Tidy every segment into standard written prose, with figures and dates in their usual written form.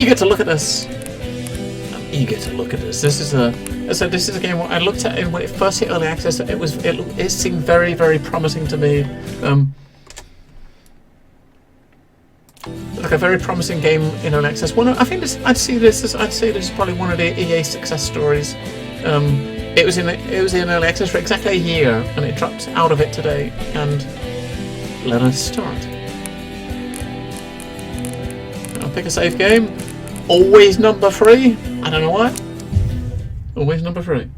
eager to look at this. I'm eager to look at this. This is a game I looked at it when it first hit early access. It seemed very, very promising to me. Like a very promising game in early access. I think I'd say this is probably one of the EA success stories. It was in early access for exactly a year, and it dropped out of it today. And let us start. I'll pick a safe game. Always number 3. I don't know why. Always number 3.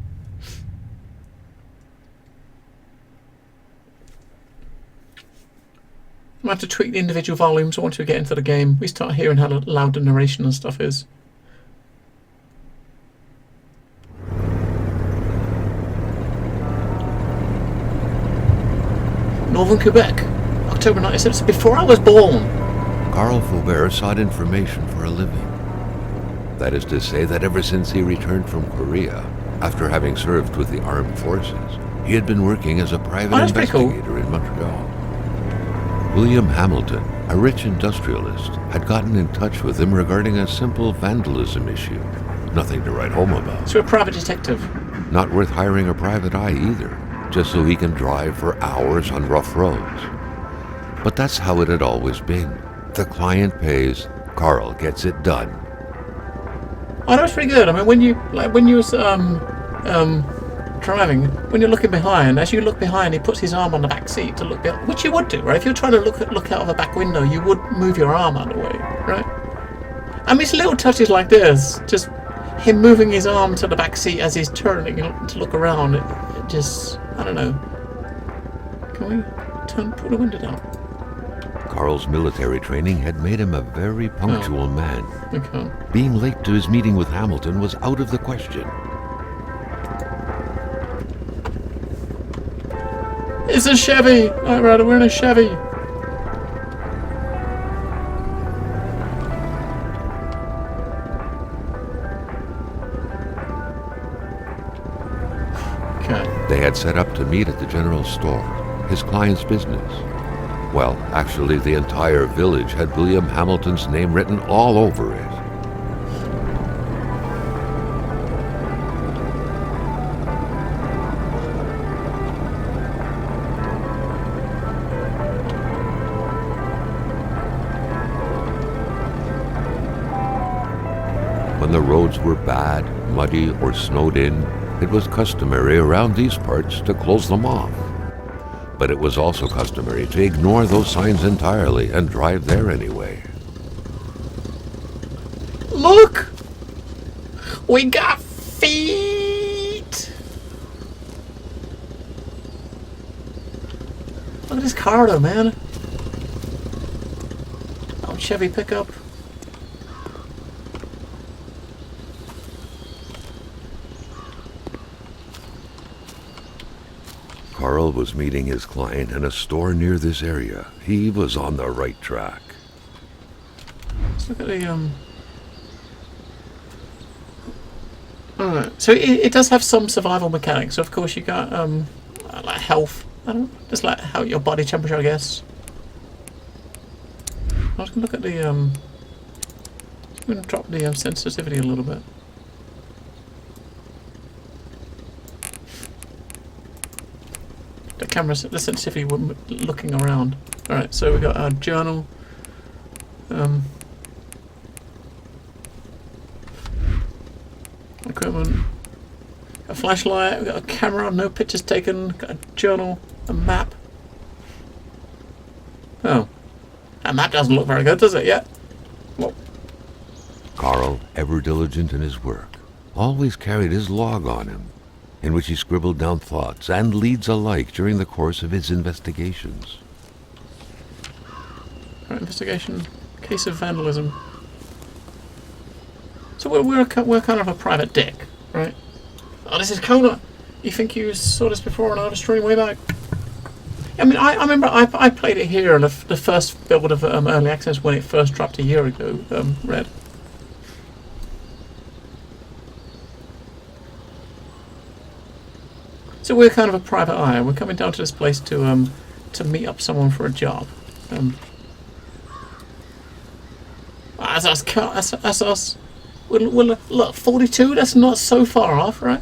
I have to tweak the individual volumes once we get into the game. We start hearing how loud the narration and stuff is. Northern Quebec, October 96, before I was born. Carl Faubert sought information for a living. That is to say that ever since he returned from Korea, after having served with the armed forces, he had been working as a private investigator in Montreal. William Hamilton, a rich industrialist, had gotten in touch with him regarding a simple vandalism issue. Nothing to write home about. So a private detective. Not worth hiring a private eye either, just so he can drive for hours on rough roads. But that's how it had always been. The client pays, Carl gets it done. Oh, that was pretty good. I mean, when you was driving, when you're looking behind, as you look behind, he puts his arm on the back seat to look behind, which you would do, right? If you're trying to look out of a back window, you would move your arm out of the way, right? I mean, it's little touches like this, just him moving his arm to the back seat as he's turning to look around. It just, I don't know. Can we put the window down? Carl's military training had made him a very punctual man. Okay. Being late to his meeting with Hamilton was out of the question. It's a Chevy! Alright, Ryder, we're in a Chevy. Okay. They had set up to meet at the general store, his client's business. Well, actually, the entire village had William Hamilton's name written all over it. When the roads were bad, muddy, or snowed in, it was customary around these parts to close them off. But it was also customary to ignore those signs entirely and drive there anyway. Look! We got feet! Look at this car though, man. Old Chevy pickup. Carl was meeting his client in a store near this area. He was on the right track. Let's look at the Alright, so it does have some survival mechanics. So of course you got like health. I don't know, just like how your body temperature, I guess. I was gonna look at the I'm gonna drop the sensitivity a little bit. The camera, the sensitivity when looking around. Alright, so we got our journal. Equipment. A flashlight, we got a camera, no pictures taken, got a journal, a map. Oh. That map doesn't look very good, does it, yet? Well. Carl, ever diligent in his work, always carried his log on him, in which he scribbled down thoughts and leads alike during the course of his investigations. Right, investigation, case of vandalism. So we're kind of a private dick, right? Oh, this is Kona. You think you saw this before on another stream way back? I mean, I remember I played it here on the first build of early access when it first dropped a year ago. Red. So we're kind of a private eye. We're coming down to this place to meet up someone for a job. As That's us. That's us. Well, look, 42. That's not so far off, right?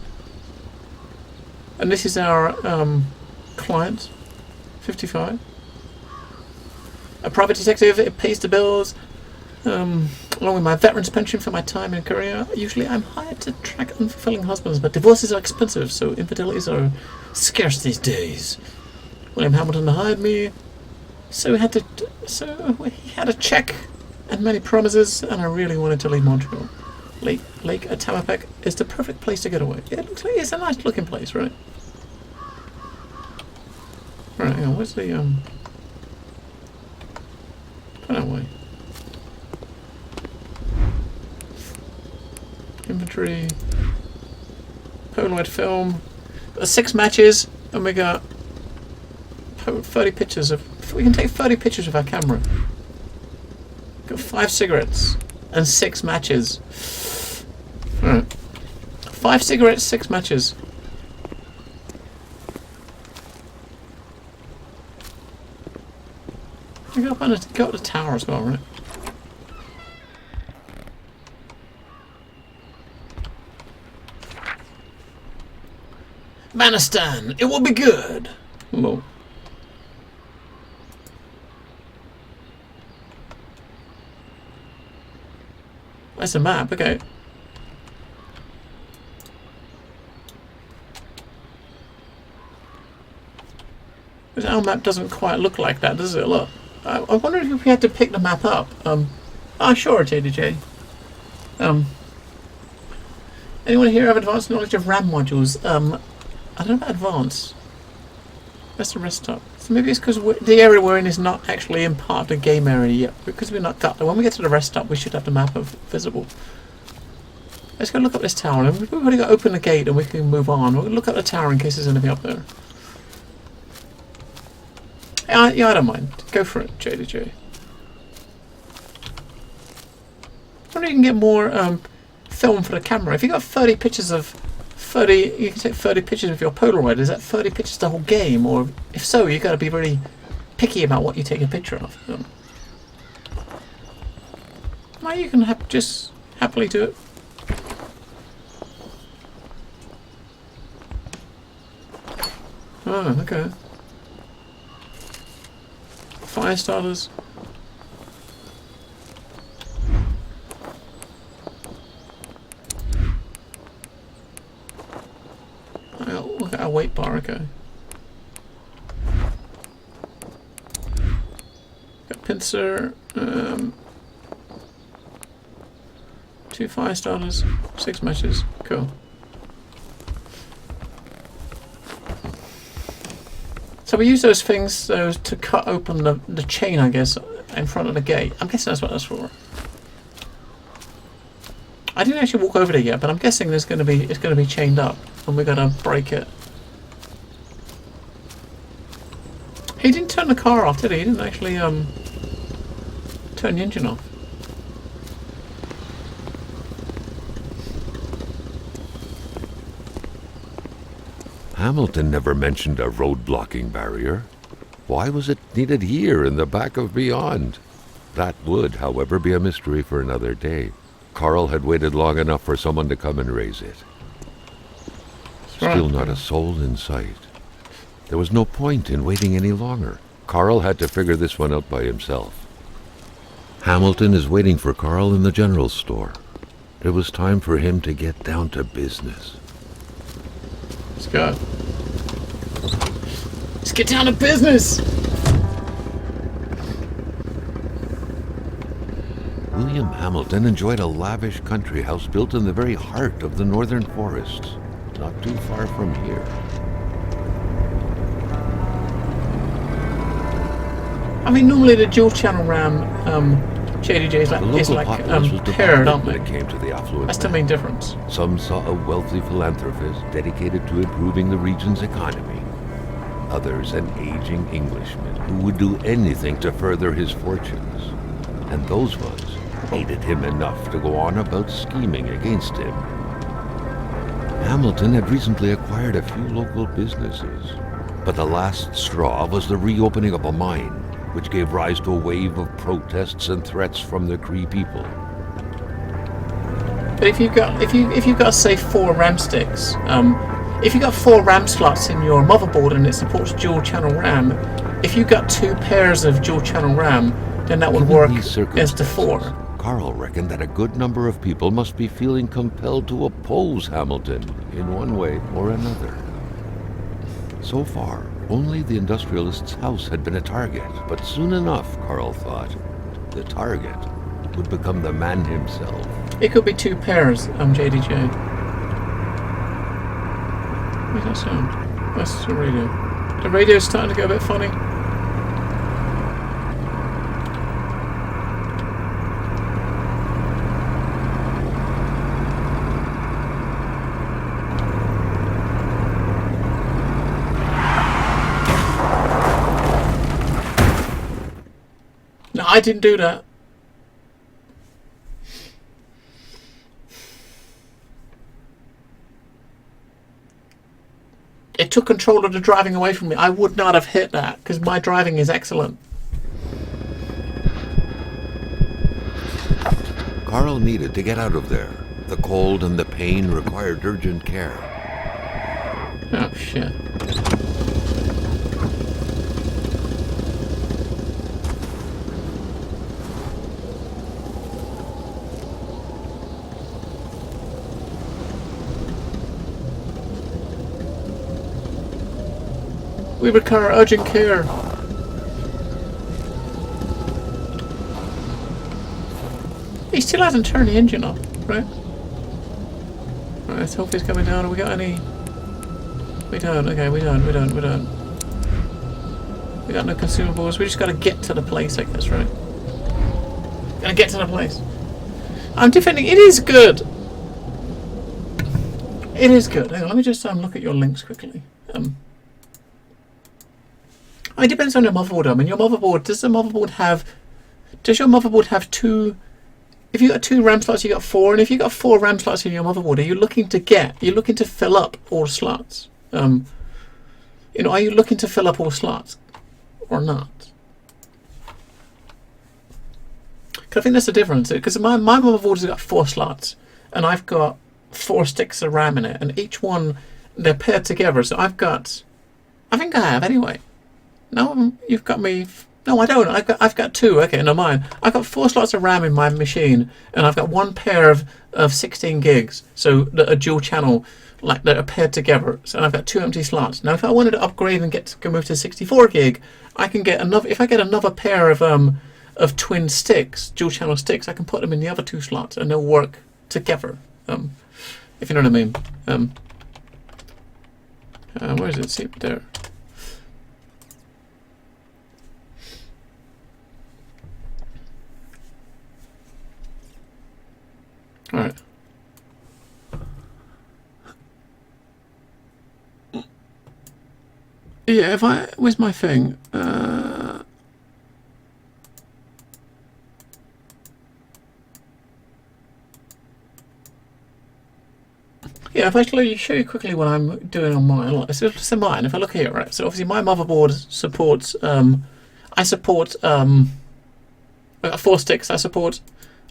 And this is our client, 55. A private detective. It pays the bills. Along with my veteran's pension for my time in Korea. Usually, I'm hired to track unfulfilling husbands, but divorces are expensive, so infidelities are scarce these days. William Hamilton hired me, so he had a check and many promises, and I really wanted to leave Montreal. Lake Tamapek is the perfect place to get away. It looks like it's a nice looking place, right? Right, hang on, where's the put that way. Inventory. Polaroid film. 6 matches, and we got 30 pictures of. We can take 30 pictures with our camera. Got 5 cigarettes and 6 matches. Alright. 5 cigarettes, 6 matches. We go up the tower as well, right? Manistan, it will be good. Whoa. That's a map, okay. But our map doesn't quite look like that, does it? Look. I wonder if we had to pick the map up. Sure, JDJ. Anyone here have advanced knowledge of RAM modules? I don't know about advanced. That's the rest stop. So maybe it's because the area we're in is not actually in part of the game area yet. Because we're not got there. When we get to the rest stop, we should have the map visible. Let's go look up this tower. We've already got to open the gate and we can move on. We'll look up the tower in case there's anything up there. Yeah, I don't mind. Go for it, JDJ. I wonder if you can get more film for the camera. If you got 30 pictures of 30, you can take 30 pictures with your Polaroid. Is that 30 pictures the whole game? Or if so, you've got to be really picky about what you take a picture of. Well, you can just happily do it. Oh, okay. Fire starters. Look at our weight bar, okay. Got pincer, 2 fire starters, 6 matches, cool. So we use those things to cut open the chain, I guess, in front of the gate. I'm guessing that's what that's for. I didn't actually walk over there yet, but I'm guessing it's going to be chained up, and we're going to break it. He didn't turn the car off, did he? He didn't actually turn the engine off. Hamilton never mentioned a road-blocking barrier. Why was it needed here in the back of Beyond? That would, however, be a mystery for another day. Carl had waited long enough for someone to come and raise it. Still not a soul in sight. There was no point in waiting any longer. Carl had to figure this one out by himself. Hamilton is waiting for Carl in the general store. It was time for him to get down to business. Let's go. Let's get down to business! William Hamilton enjoyed a lavish country house built in the very heart of the northern forests, not too far from here. I mean, normally the dual channel RAM JDJ is like paired, aren't they? When it came to the affluent That's the main difference. Some saw a wealthy philanthropist dedicated to improving the region's economy. Others an aging Englishman who would do anything to further his fortunes. And those ones hated him enough to go on about scheming against him. Hamilton had recently acquired a few local businesses, but the last straw was the reopening of a mine, which gave rise to a wave of protests and threats from the Cree people. But if you've got say 4 RAM sticks, if you've got 4 RAM slots in your motherboard and it supports dual channel RAM, if you've got 2 pairs of dual channel RAM, then that would work as the 4. Carl reckoned that a good number of people must be feeling compelled to oppose Hamilton in one way or another. So far, only the industrialist's house had been a target, but soon enough, Carl thought, the target would become the man himself. It could be 2 pairs, JDJ. What's that sound? That's the radio. The radio's starting to get a bit funny. No, I didn't do that. It took control of the driving away from me. I would not have hit that because my driving is excellent. Carl needed to get out of there. The cold and the pain required urgent care. Oh, shit. We require urgent care. He still hasn't turned the engine off, right? Right, let's hope he's coming down. Have we got any? We don't. Okay, we don't. We got no consumables. We just gotta get to the place, I guess, right? Gotta get to the place. I'm defending. It is good. It is good. Hang on, let me just look at your links quickly. It depends on your motherboard. I mean, your motherboard, does your motherboard have 2, if you got 2 RAM slots, you got 4, and if you got 4 RAM slots in your motherboard, are you looking to fill up all slots? Are you looking to fill up all slots or not? Because I think that's the difference, because my motherboard has got 4 slots, and I've got 4 sticks of RAM in it, and each one, they're paired together, so I think I have anyway. No, you've got me. No, I don't. I've got 2. Okay, no, mine. I've got 4 slots of RAM in my machine, and I've got 1 pair of 16 gigs, so that are dual channel, like that are paired together. So I've got 2 empty slots. Now, if I wanted to upgrade and move to 64 gig, I can get another. If I get another pair of twin sticks, dual channel sticks, I can put them in the other 2 slots, and they'll work together. If you know what I mean. Where is it? See there. All right. Yeah, where's my thing? Yeah, if I show you quickly what I'm doing on mine. So mine, if I look here, right? So obviously my motherboard supports. I support. I've got 4 sticks. I support,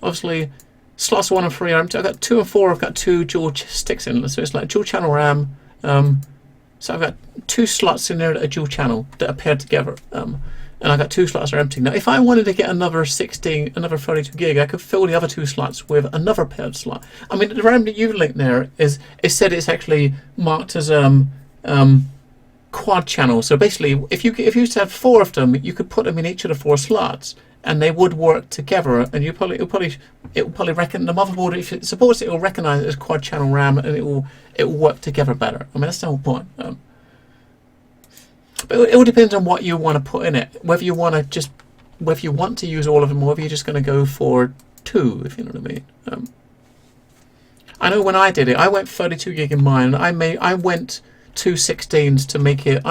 obviously. Slots 1 and 3 are empty. I've got 2 and 4. I've got 2 dual sticks in, so it's like dual channel RAM. So I've got 2 slots in there that are dual channel that are paired together. And I've got 2 slots that are empty. Now, if I wanted to get another 32 gig, I could fill the other 2 slots with another paired slot. I mean, the RAM that you've linked there it said it's actually marked as quad channel. So basically, if you used to have 4 of them, you could put them in each of the 4 slots, and they would work together. And it will probably reckon the motherboard, if it supports it, will recognize it as quad channel RAM, and it will work together better. I mean, that's the whole point. But it all depends on what you want to put in it. Whether you want to use all of them, or whether you're just going to go for 2, if you know what I mean. I know when I did it, I went 32 gig in mine. I went 2 16s to make it,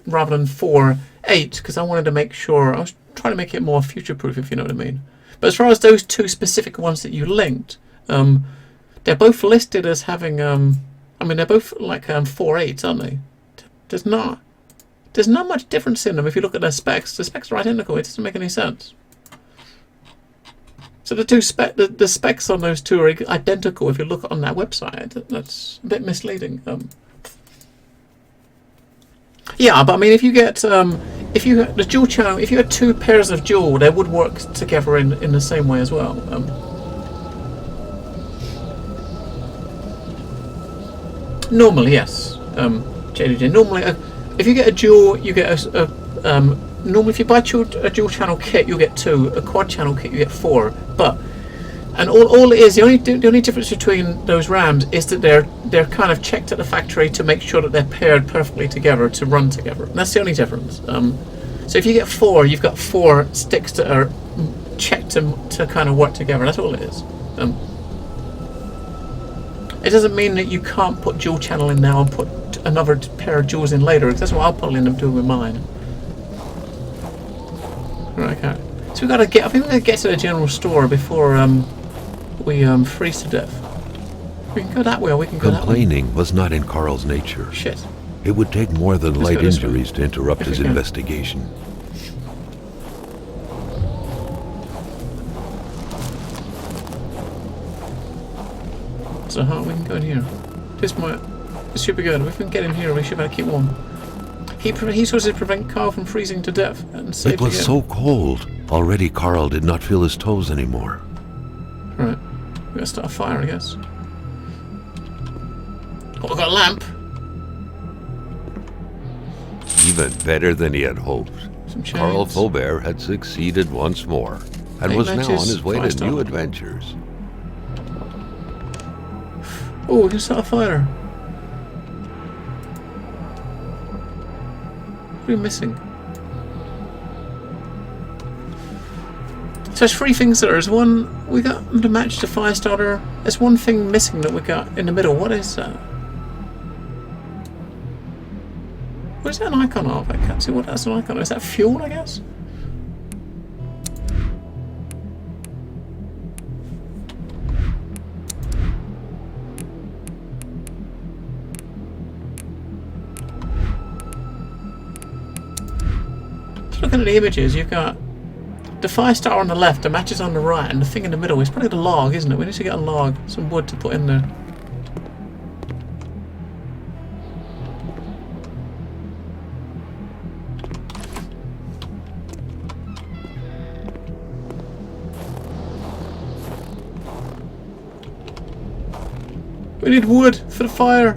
rather than 4 8, because I wanted to make sure I was trying to make it more future-proof, if you know what I mean. But as far as those 2 specific ones that you linked, they're both listed as having. I mean, they're both like 4 8s, aren't they? There's not much difference in them if you look at their specs. The specs are identical. It doesn't make any sense. So the specs on those two are identical if you look on that website. That's a bit misleading. Yeah, but I mean, if you get if you the dual channel, if you had two pairs of dual, they would work together in the same way as well. Normally, yes. JDJ. Normally, if you get a dual, you get normally if you buy a dual channel kit, you'll get 2. A quad channel kit, you get 4. But all it is, the only difference between those RAMs is that they're kind of checked at the factory to make sure that they're paired perfectly together to run together. And that's the only difference. So if you get 4, you've got 4 sticks that are checked to kind of work together. That's all it is. It doesn't mean that you can't put dual channel in now and put another pair of duals in later. That's what I'll probably end up doing with mine. Right, okay. So we gotta get. I think we gotta get to the general store before we freeze to death. We can go that way, or we can go that way. Complaining was not in Carl's nature. Shit. It would take more than Let's light go this way. injuries to interrupt If his we can. investigation. So how we can go in here? This should be good. If we can get in here, we should be able to keep warm. He supposed to prevent Carl from freezing to death and save It was again. so cold. Already Carl did not feel his toes anymore. Right. We gotta start a fire, I guess. Oh, we got a lamp. Even better than he had hoped. Some chains. Carl Faubert had succeeded once more, and 8 was now on matches, his way 5 to new star. adventures. Oh, we can start a fire. What are we missing? So there's 3 things there. There's one, we got the match to fire starter. There's one thing missing that we got in the middle. What is that? What is that an icon of? I can't see what that's an icon of. Is that fuel, I guess? Looking at the images, you've got the fire starter on the left, the matches on the right, and the thing in the middle is probably the log, isn't it? We need to get a log, some wood to put in there. We need wood for the fire.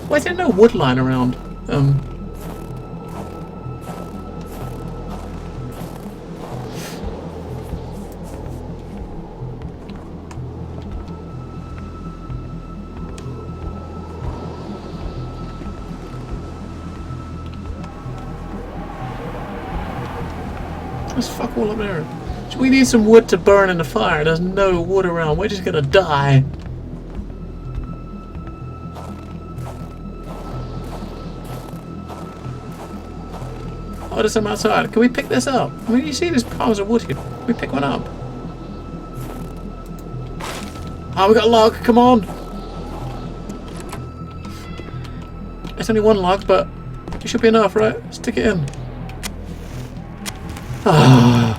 Why is there no wood lying around? There's fuck all up there. So we need some wood to burn in the fire. There's no wood around. We're just gonna die. Oh, there's some outside. Can we pick this up? I mean, you see there's piles of wood here. Can we pick one up? Oh, we got a log. Come on. It's only one log, but it should be enough, right? Stick it in. Ah.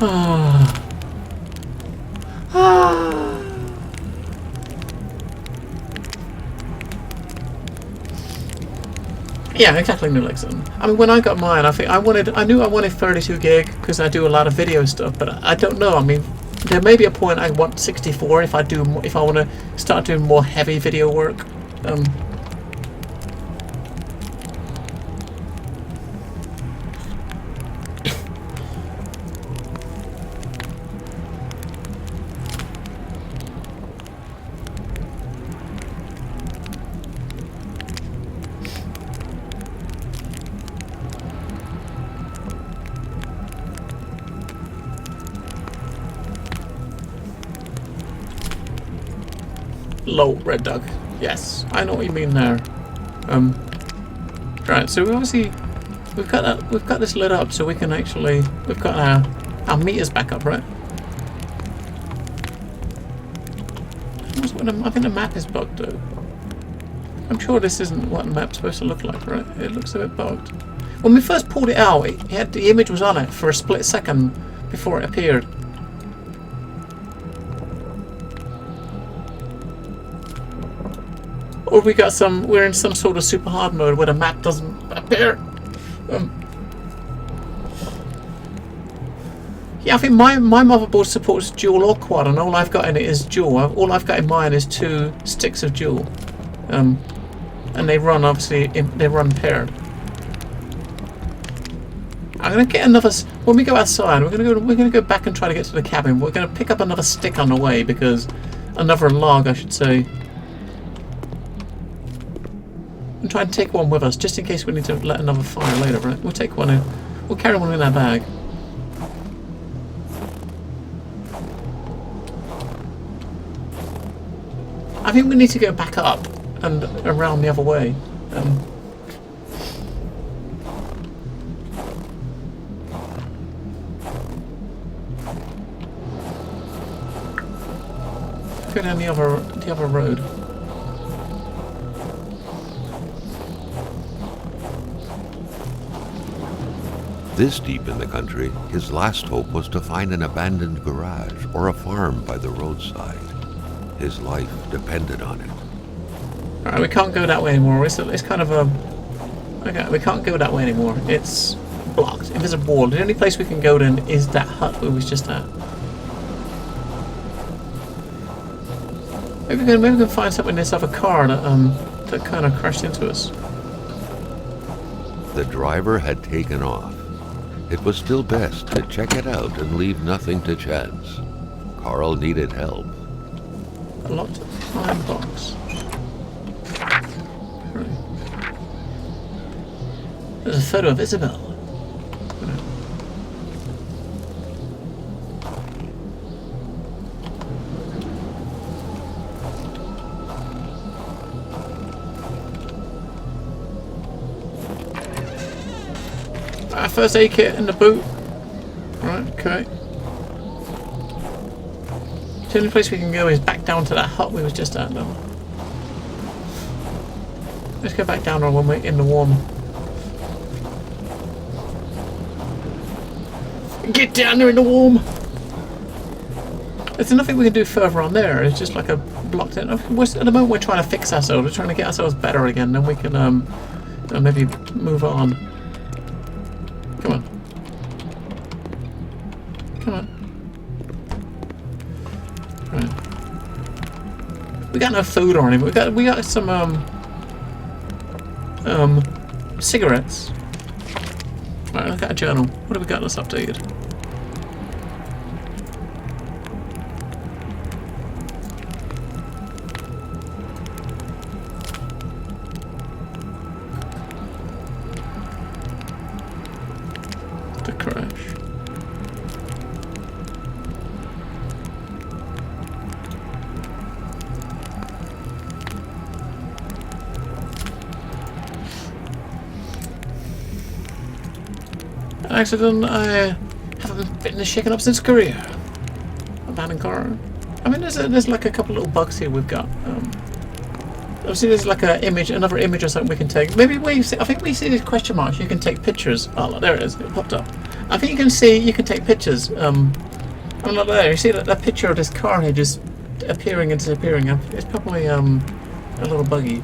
Ah. Ah. Yeah, exactly, New Lexington. I mean, when I got mine, I knew I wanted 32 gig because I do a lot of video stuff, but I don't know. I mean, there may be a point I want 64 if I want to start doing more heavy video work. Low red dog. Yes, I know what you mean there. Right. So we've got this lit up, so we can actually we've got our meters back up, right? I think the map is bugged though. I'm sure this isn't what the map's supposed to look like, right? It looks a bit bugged. When we first pulled it out, the image was on it for a split second before it appeared. Or we're in some sort of super hard mode where the map doesn't appear. Yeah, I think my motherboard supports dual or quad, and all I've got in it is dual. All I've got in mine is 2 sticks of dual, and they run they run paired. I'm gonna get another. When we go outside, we're gonna go back and try to get to the cabin. We're gonna pick up another stick on the way another log, I should say. And try and take one with us, just in case we need to let another fire later, right? We'll take one in. We'll carry one in our bag. I think we need to go back up and around the other way. Go down the other road. This deep in the country, his last hope was to find an abandoned garage or a farm by the roadside. His life depended on it. Alright, we can't go that way anymore. It's kind of a... Okay, we can't go that way anymore. It's blocked. If there's a wall, the only place we can go then is that hut we was just at. Maybe we can find something in this other car that kind of crashed into us. The driver had taken off. It was still best to check it out and leave nothing to chance. Carl needed help. A locked iron box. There's a photo of Isabel. Our first aid kit in the boot. Right, okay. The only place we can go is back down to that hut we was just at though. Let's go back down there when we're in the warm. Get down there in the warm! There's nothing we can do further on there. It's just like a blocked in. At the moment we're trying to fix ourselves. We're trying to get ourselves better again. Then we can maybe move on. Come on. Come on. Right. We got no food or anything. We got some cigarettes. Right, look at a journal. What have we got that's updated? The crash. An accident. I haven't been shaken up since Korea. Abandoned car. I mean, there's like a couple little bugs here we've got. Obviously, there's like another image or something we can take. Maybe I think we see these question marks. You can take pictures. Oh, there it is. It popped up. I think you can take pictures. I'm not there. You see that picture of this car here just appearing and disappearing. It's probably a little buggy.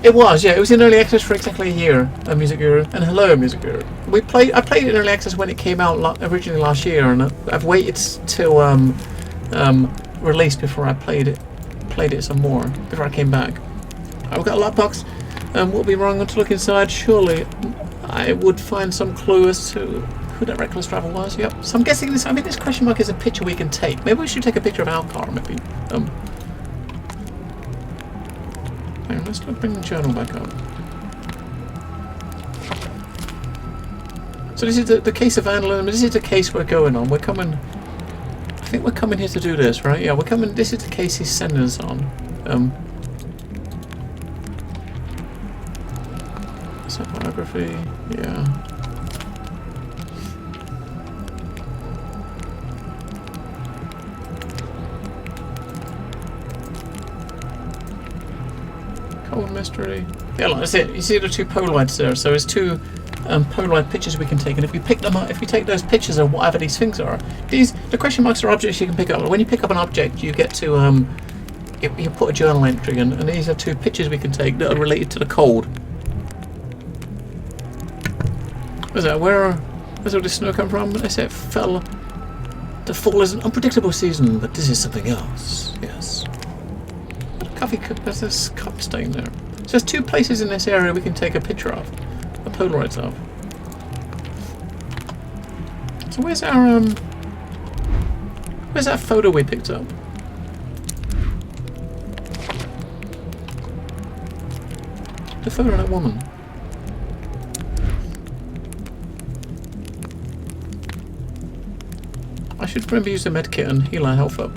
It was, yeah. It was in early access for exactly a year. Music Guru and hello, Music Guru. I played it in early access when it came out originally last year, and I've waited till release before I played it some more before I came back. I've got a lockbox. What would be wrong to look inside? Surely I would find some clue as to who that reckless driver was. Yep. So I'm guessing this. I mean, this question mark is a picture we can take. Maybe we should take a picture of our car. Maybe. Hang on, let's bring the journal back up. So this is the case of vandalism. This is the case we're going on. We're coming. I think we're coming here to do this, right? Yeah, we're coming. This is the case he's sending us on. Biography, yeah. Cold mystery. Yeah, like that's it. You see the two Polaroids there. So there's two Polaroid pictures we can take, and if you pick them up, if you take those pictures of whatever these things are, the question marks are objects you can pick up. When you pick up an object, you get to you put a journal entry in, and these are two pictures we can take that are related to the cold. Where's that? Where's all this snow come from? They say it fell. The fall is an unpredictable season, but this is something else. Yes. Coffee cup. There's this cup stain there. So there's two places in this area we can take a picture of, a Polaroids of. So where's our where's that photo we picked up? The photo of that woman. I should remember use the medkit and heal our health up.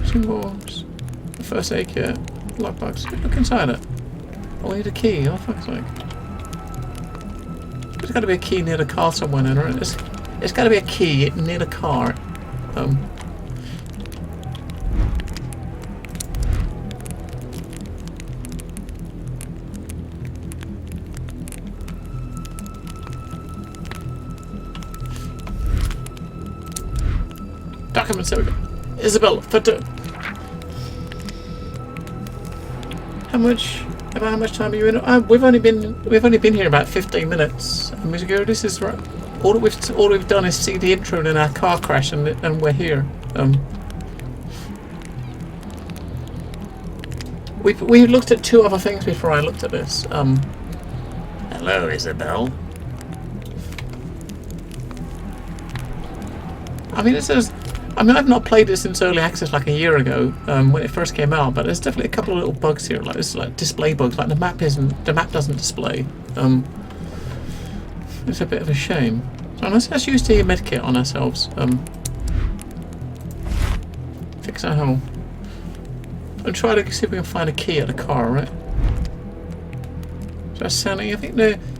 Symbols. The first aid kit. Lockbox. Look inside it. Oh, we need a key. Oh, fuck's sake. There's got to be a key near the car somewhere, then, right? There's got to be a key near the car. Documents, there we go. Isabel, photo. How much time are you in? We've only been here about 15 minutes. This is right. All we've done is see the intro in our car crash, and we're here. We looked at two other things before I looked at this. Hello, Isabel. I mean, I've not played it since early access like a year ago when it first came out, but there's definitely a couple of little bugs here, like this, like display bugs. Like the map doesn't display. It's a bit of a shame. So let's use the medkit on ourselves. Fix our health. And try to see if we can find a key at the car, right? So sanity. I think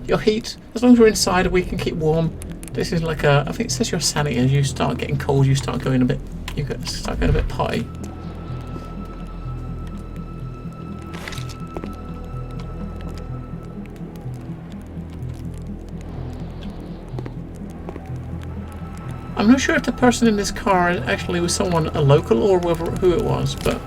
your heat, as long as we're inside, we can keep warm. This is like I think it says your sanity as you start getting cold, you start going a bit potty. I'm not sure if the person in this car actually was someone, a local, or who it was, but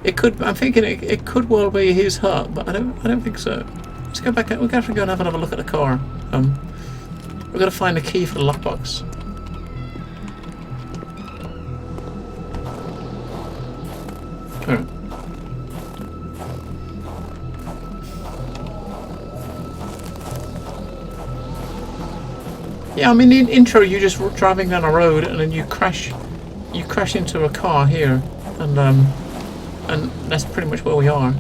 it could. I'm thinking it could well be his hut, but I don't think so. Let's go back. We're going to go and have another look at the car. We've got to find the key for the lockbox. Alright. Yeah, I mean, in the intro, you just driving down a road and then you crash into a car here, and that's pretty much where we are.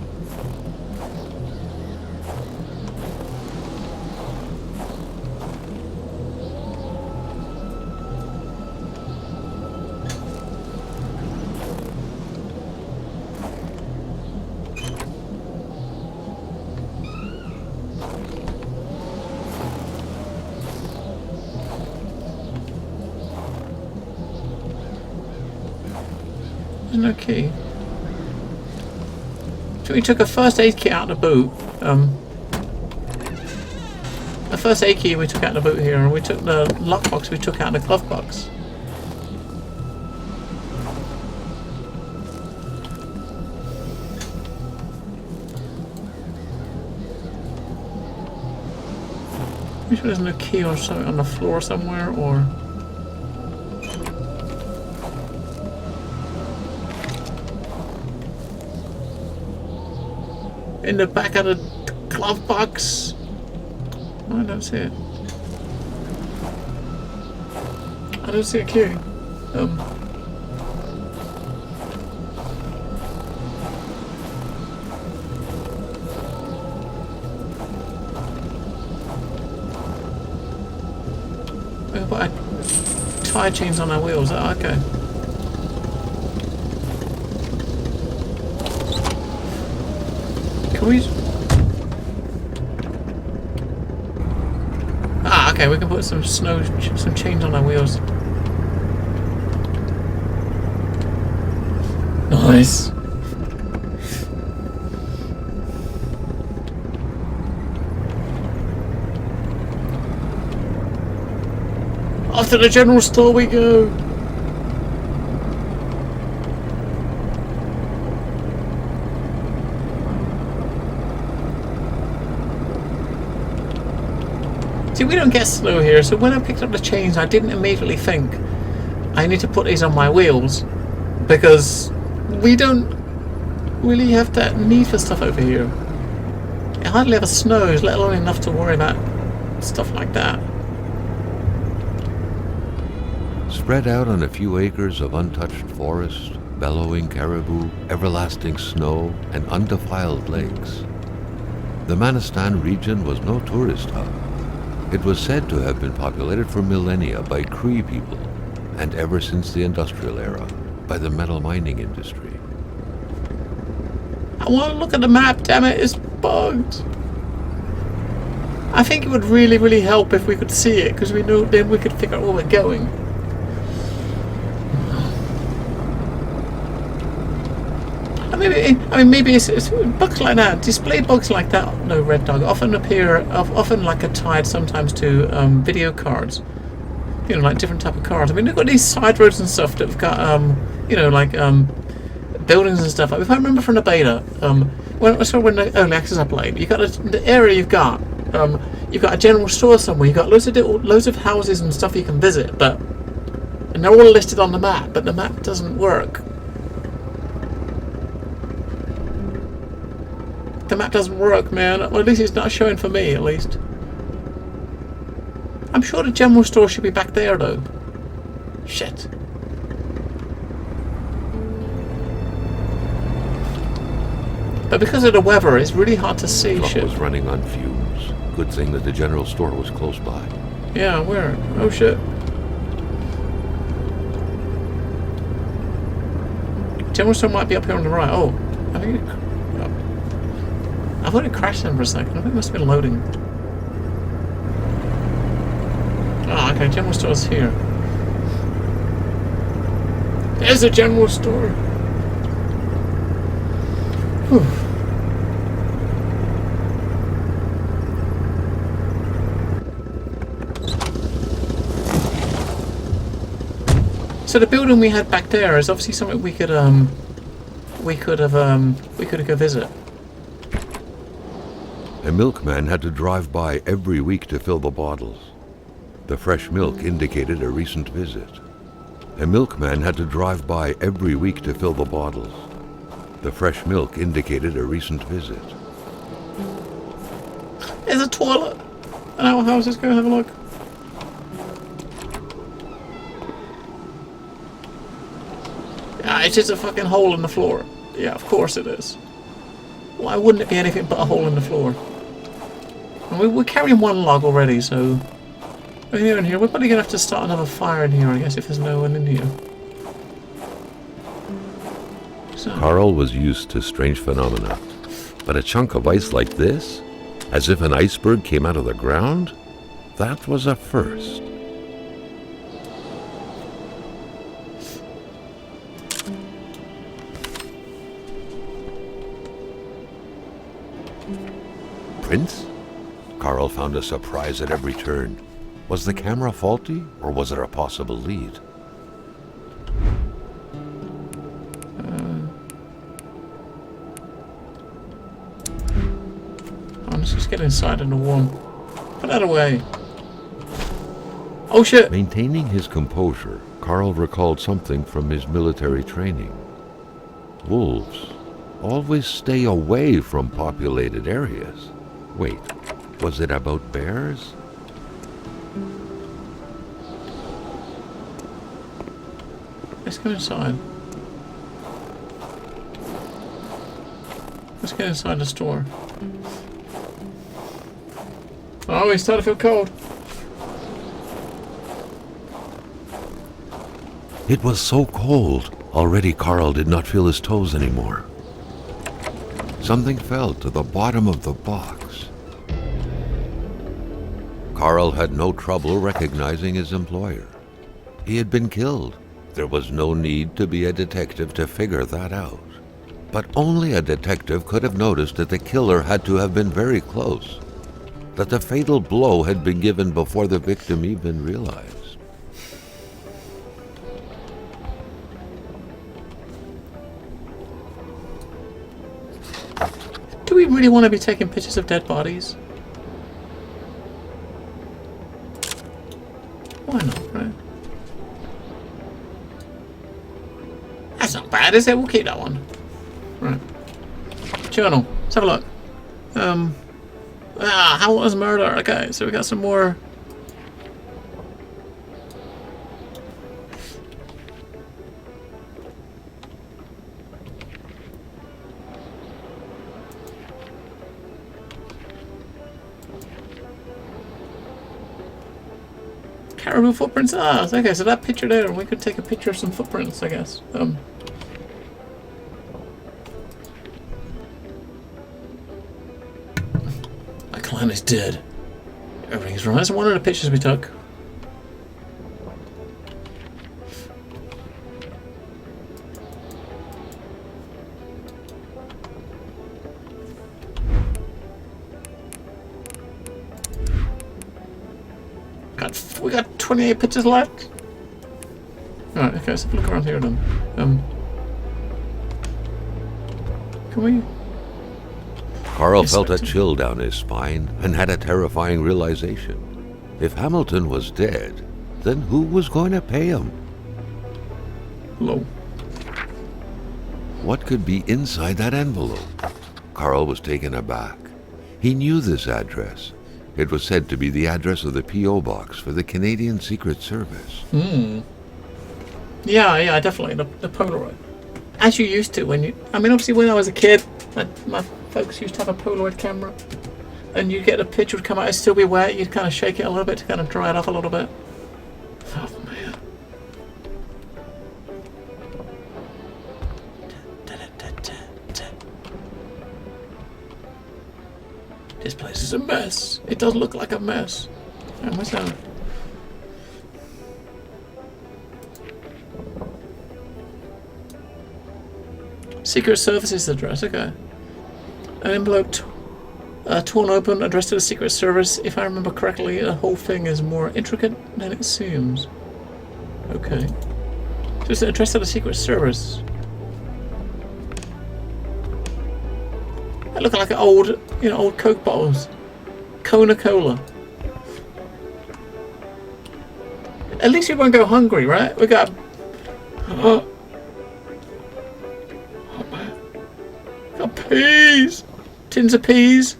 There's no key. So we took a first aid kit out of the boot. The first aid kit we took out of the boot here, and we took the lockbox we took out of the glove box. Are you sure there's no key or something on the floor somewhere, or? In the back of the glove box? No, I don't see it. I don't see a key. We've got tyre chains on our wheels. Oh, okay. Can we? Okay, we can put some some chains on our wheels. Nice. Off to the general store we go. See, we don't get slow here, so when I picked up the chains, I didn't immediately think I need to put these on my wheels, because we don't really have that need for stuff over here. It hardly ever snows, let alone enough to worry about stuff like that. Spread out on a few acres of untouched forest, bellowing caribou, everlasting snow, and undefiled lakes, the Manistan region was no tourist hub. It was said to have been populated for millennia by Cree people, and ever since the industrial era, by the metal mining industry. I want to look at the map, damn it, it's bugged. I think it would really, really help if we could see it, because we knew then we could figure out where we're going. Maybe it's bugs like that. Display bugs like that. No, Red Dog often like are tied sometimes to video cards. You know, like different type of cards. I mean, they've got these side roads and stuff that have got you know, like buildings and stuff. If I remember from the beta, when the early access I played, you got the area you've got a general store somewhere. You've got loads of houses and stuff you can visit, and they're all listed on the map, but the map doesn't work. The map doesn't work, man. Or at least it's not showing for me, at least. I'm sure the general store should be back there, though. Shit. But because of the weather, it's really hard to see Truck shit. was running on fumes. Good thing that the general store was close by. Yeah, where? Oh, shit. General store might be up here on the right. Oh, I think I thought it crashed then for a second. I think it must have been loading. Oh, okay, general store's here. There's a general store. Whew. So the building we had back there is obviously something we could go visit. A milkman had to drive by every week to fill the bottles. The fresh milk indicated a recent visit. A milkman had to drive by every week to fill the bottles. The fresh milk indicated a recent visit. There's a toilet in our house. Let's go have a look. Yeah, it's just a fucking hole in the floor. Yeah, of course it is. Why wouldn't it be anything but a hole in the floor? And we're carrying one log already, so... We're here in here. We're probably going to have to start another fire in here, I guess, if there's no one in here. So. Carl was used to strange phenomena, but a chunk of ice like this, as if an iceberg came out of the ground, that was a first. Prince? Carl found a surprise at every turn. Was the camera faulty, or was it a possible lead? Let's just get inside in the warm. Put that away. Oh shit! Maintaining his composure, Carl recalled something from his military training. Wolves always stay away from populated areas. Wait, was it about bears? Let's go inside. Let's get inside the store. Oh, he's starting to feel cold. It was so cold. Already Carl did not feel his toes anymore. Something fell to the bottom of the box. Carl had no trouble recognizing his employer. He had been killed. There was no need to be a detective to figure that out. But only a detective could have noticed that the killer had to have been very close, that the fatal blow had been given before the victim even realized. Do we really want to be taking pictures of dead bodies? Why not, right? That's not bad, is it? We'll keep that one. Right. Journal. Let's have a look. How was murder? Okay, so we got some more. Caribou footprints. Ah, okay, so that picture there, we could take a picture of some footprints, I guess. My client is dead. Everything's wrong. That's one of the pictures we took. We got 28 pictures left. Alright, okay, let's have a look around here then. Can we? Carl felt a chill down his spine and had a terrifying realization. If Hamilton was dead, then who was going to pay him? Hello. What could be inside that envelope? Carl was taken aback. He knew this address. It was said to be the address of the P.O. box for the Canadian Secret Service. Yeah, definitely. The Polaroid. As you used to when you... I mean, obviously when I was a kid, my folks used to have a Polaroid camera. And you get a picture would come out, it'd still be wet. You'd kind of shake it a little bit to kind of dry it off a little bit. Oh, man. This place is a mess. It does look like a mess. And what's that? Secret Services address, okay. An envelope torn open, addressed to the Secret Service. If I remember correctly, the whole thing is more intricate than it seems. Okay. Just addressed to the Secret Service. They look like old, old Coke bottles. Kona Cola. At least we won't go hungry, right? We got... Oh man. Got peas! Tins of peas.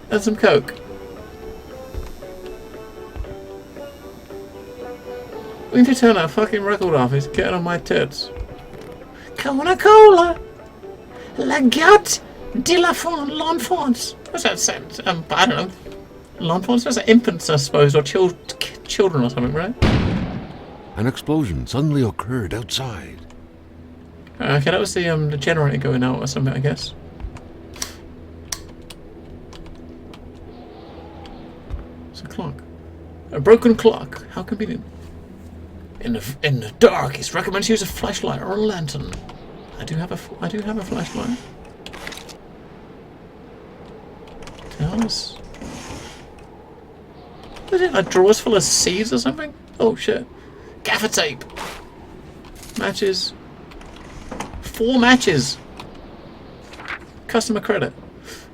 And some Coke. We need to turn that fucking record off. It's getting on my tits. Kona Cola! La Gatte de l'enfance. What's that sound? I don't know. L'enfance? What's that? Infants, I suppose, or children or something, right? An explosion suddenly occurred outside. Okay, that was the generator going out or something, I guess. It's a clock. A broken clock. How convenient. In the dark, it's recommended to use a flashlight or a lantern. I do have a flashlight. Tell us. What is it? Like drawers full of seeds or something? Oh shit. Gaffer tape. Matches. 4 matches. Customer credit.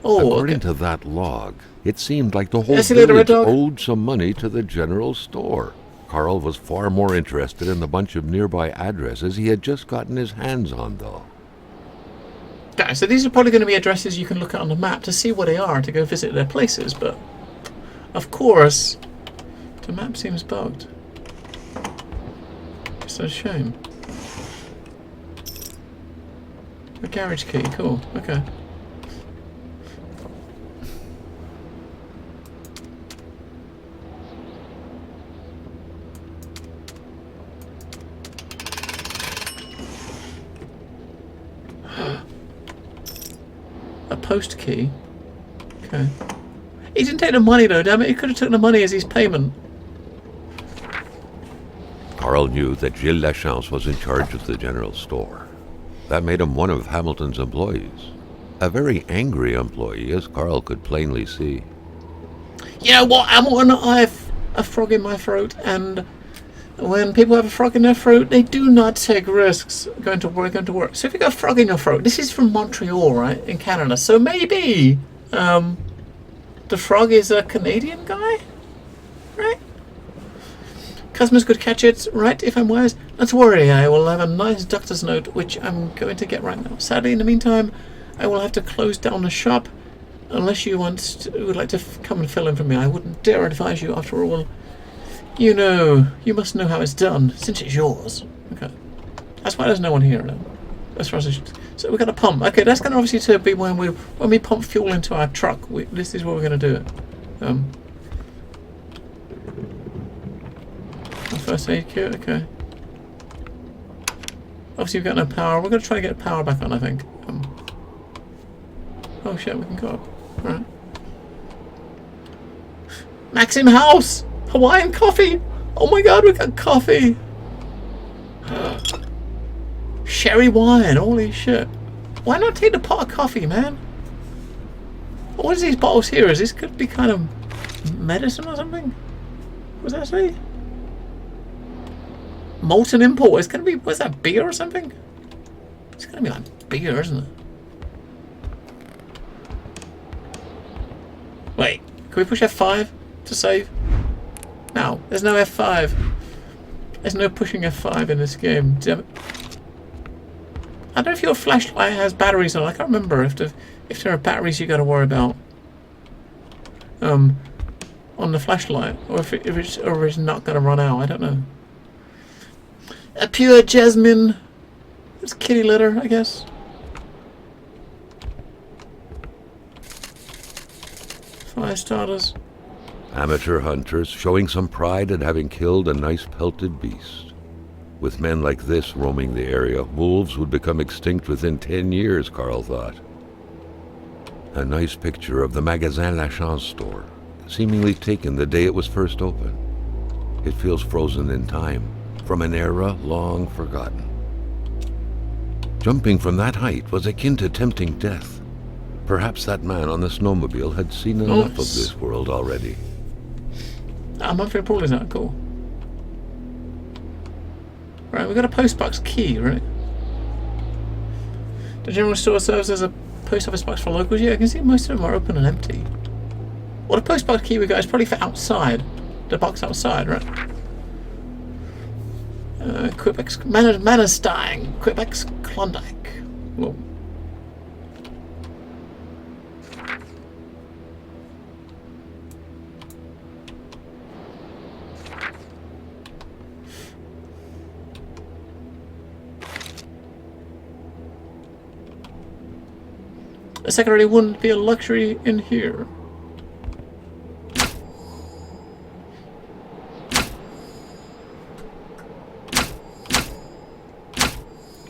Oh, according okay. to that log, it seemed like the whole Yes, Red village Dog. owed some money to the general store. Carl was far more interested in the bunch of nearby addresses he had just gotten his hands on, though. Okay, so these are probably going to be addresses you can look at on the map to see where they are to go visit their places, but of course, the map seems bugged. It's a shame. A garage key, cool, okay. A post key. Okay. He didn't take the money though, damn it. He could have taken the money as his payment. Carl knew that Gilles Lachance was in charge of the general store. That made him one of Hamilton's employees. A very angry employee, as Carl could plainly see. You know what, Hamilton? I have a frog in my throat, and when people have a frog in their throat, they do not take risks going to work. So if you got a frog in your throat, this is from Montreal, right, in Canada. So maybe the frog is a Canadian guy, right? Customers could catch it, right, if I'm wise. Not to worry, I will have a nice doctor's note, which I'm going to get right now. Sadly, in the meantime, I will have to close down the shop, unless you would like to come and fill in for me. I wouldn't dare advise you, after all. You know, you must know how it's done, since it's yours. Okay. That's why there's no one here, then. As far as so we've got a pump. Okay, that's going to obviously be when we pump fuel into our truck. This is what we're going to do it. First aid kit, okay. Obviously we've got no power. We're going to try to get power back on, I think. Oh shit, we can go up. Alright. Maxim House! Hawaiian coffee! Oh my god, we got coffee! Sherry wine, holy shit. Why not take the pot of coffee, man? What is these bottles here? Is this could be kind of medicine or something? What does that say? Molten import. It's gonna be, what's that, beer or something? It's gonna be like beer, isn't it? Wait, can we push F5 to save? No, there's no F5. There's no pushing F5 in this game. Damn it. I don't know if your flashlight has batteries on. I can't remember if there are batteries you got to worry about on the flashlight, or if it's not going to run out. I don't know. A pure jasmine. It's kitty litter, I guess. Fire starters. Amateur hunters showing some pride at having killed a nice pelted beast. With men like this roaming the area, wolves would become extinct within 10 years, Carl thought. A nice picture of the Magasin Lachance store, seemingly taken the day it was first opened. It feels frozen in time, from an era long forgotten. Jumping from that height was akin to tempting death. Perhaps that man on the snowmobile had seen enough of this world already. I'm not very poorly, is that cool? Right, we've got a postbox key, right? The general store serves as a post office box for locals. Yeah, I can see most of them are open and empty. Well, the postbox key we got is probably for outside. The box outside, right? Quebec Mannerstein, Quebec's Klondike. Whoa. A secretary wouldn't be a luxury in here.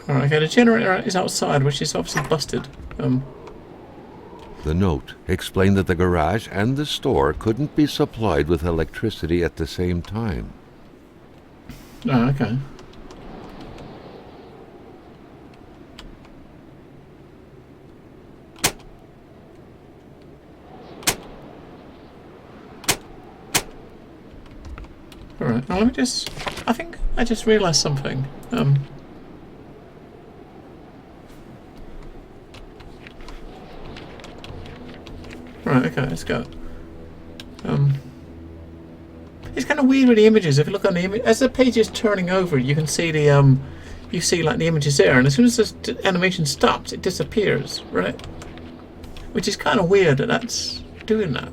Alright, okay, the generator is outside, which is obviously busted. The note explained that the garage and the store couldn't be supplied with electricity at the same time. Oh, okay. Alright, now let me just... I think I just realised something. Right, okay, let's go. It's kind of weird with the images. If you look on the image, as the page is turning over, you can see the you see like the images there, and as soon as the animation stops, it disappears, right? Which is kind of weird that that's doing that.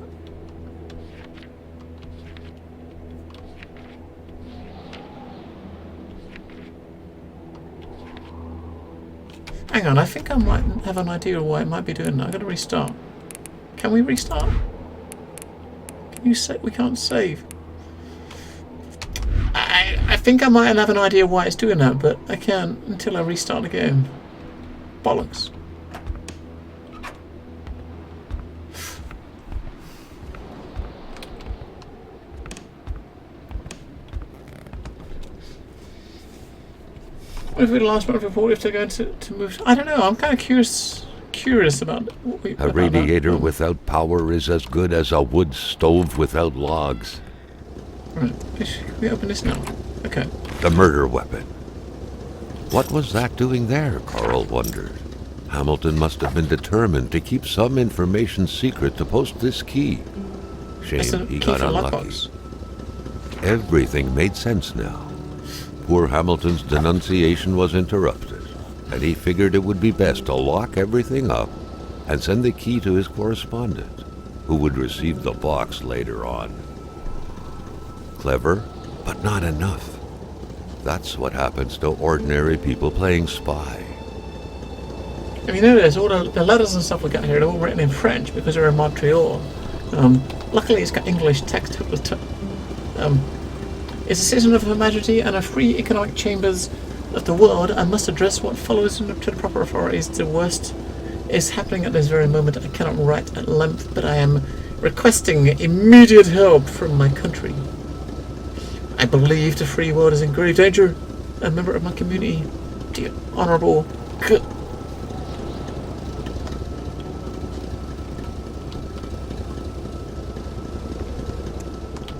Hang on, I think I might have an idea of why it might be doing that. I've got to restart. Can we restart? Can you say we can't save? I think I might have an idea why it's doing that, but I can't until I restart the game. Bollocks. What if we last month report? We have to go to move? I don't know. I'm kind of curious about A radiator without power is as good as a wood stove without logs. Right. Can we open this now? Okay. The murder weapon. What was that doing there, Carl wondered. Hamilton must have been determined to keep some information secret to post this key. Shame he got unlucky. Everything made sense now. Poor Hamilton's denunciation was interrupted, and he figured it would be best to lock everything up and send the key to his correspondent, who would receive the box later on. Clever, but not enough. That's what happens to ordinary people playing spy. If you notice, all the letters and stuff we got here, they're all written in French because they're in Montreal. Luckily, it's got English text. It's a citizen of Her Majesty and a free economic chambers of the world. I must address what follows to the proper authorities. The worst is happening at this very moment. I cannot write at length, but I am requesting immediate help from my country. I believe the free world is in grave danger. A member of my community, dear honourable.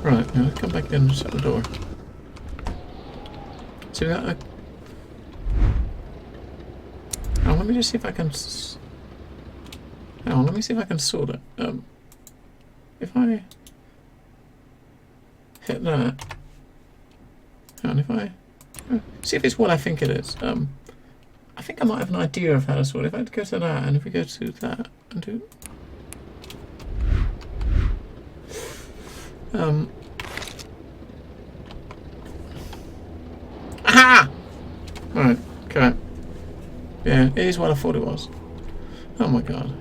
Right, now come back in and shut the door. So we got a... Oh, let me just see if I can... Hang on, let me see if I can sort it. If I... hit that... Hang on, if I... see if it's what I think it is. I think I might have an idea of how to sort it. If I go to that, and if we go to that, and do... Aha! Right, okay. Yeah, it is what I thought it was. Oh my god.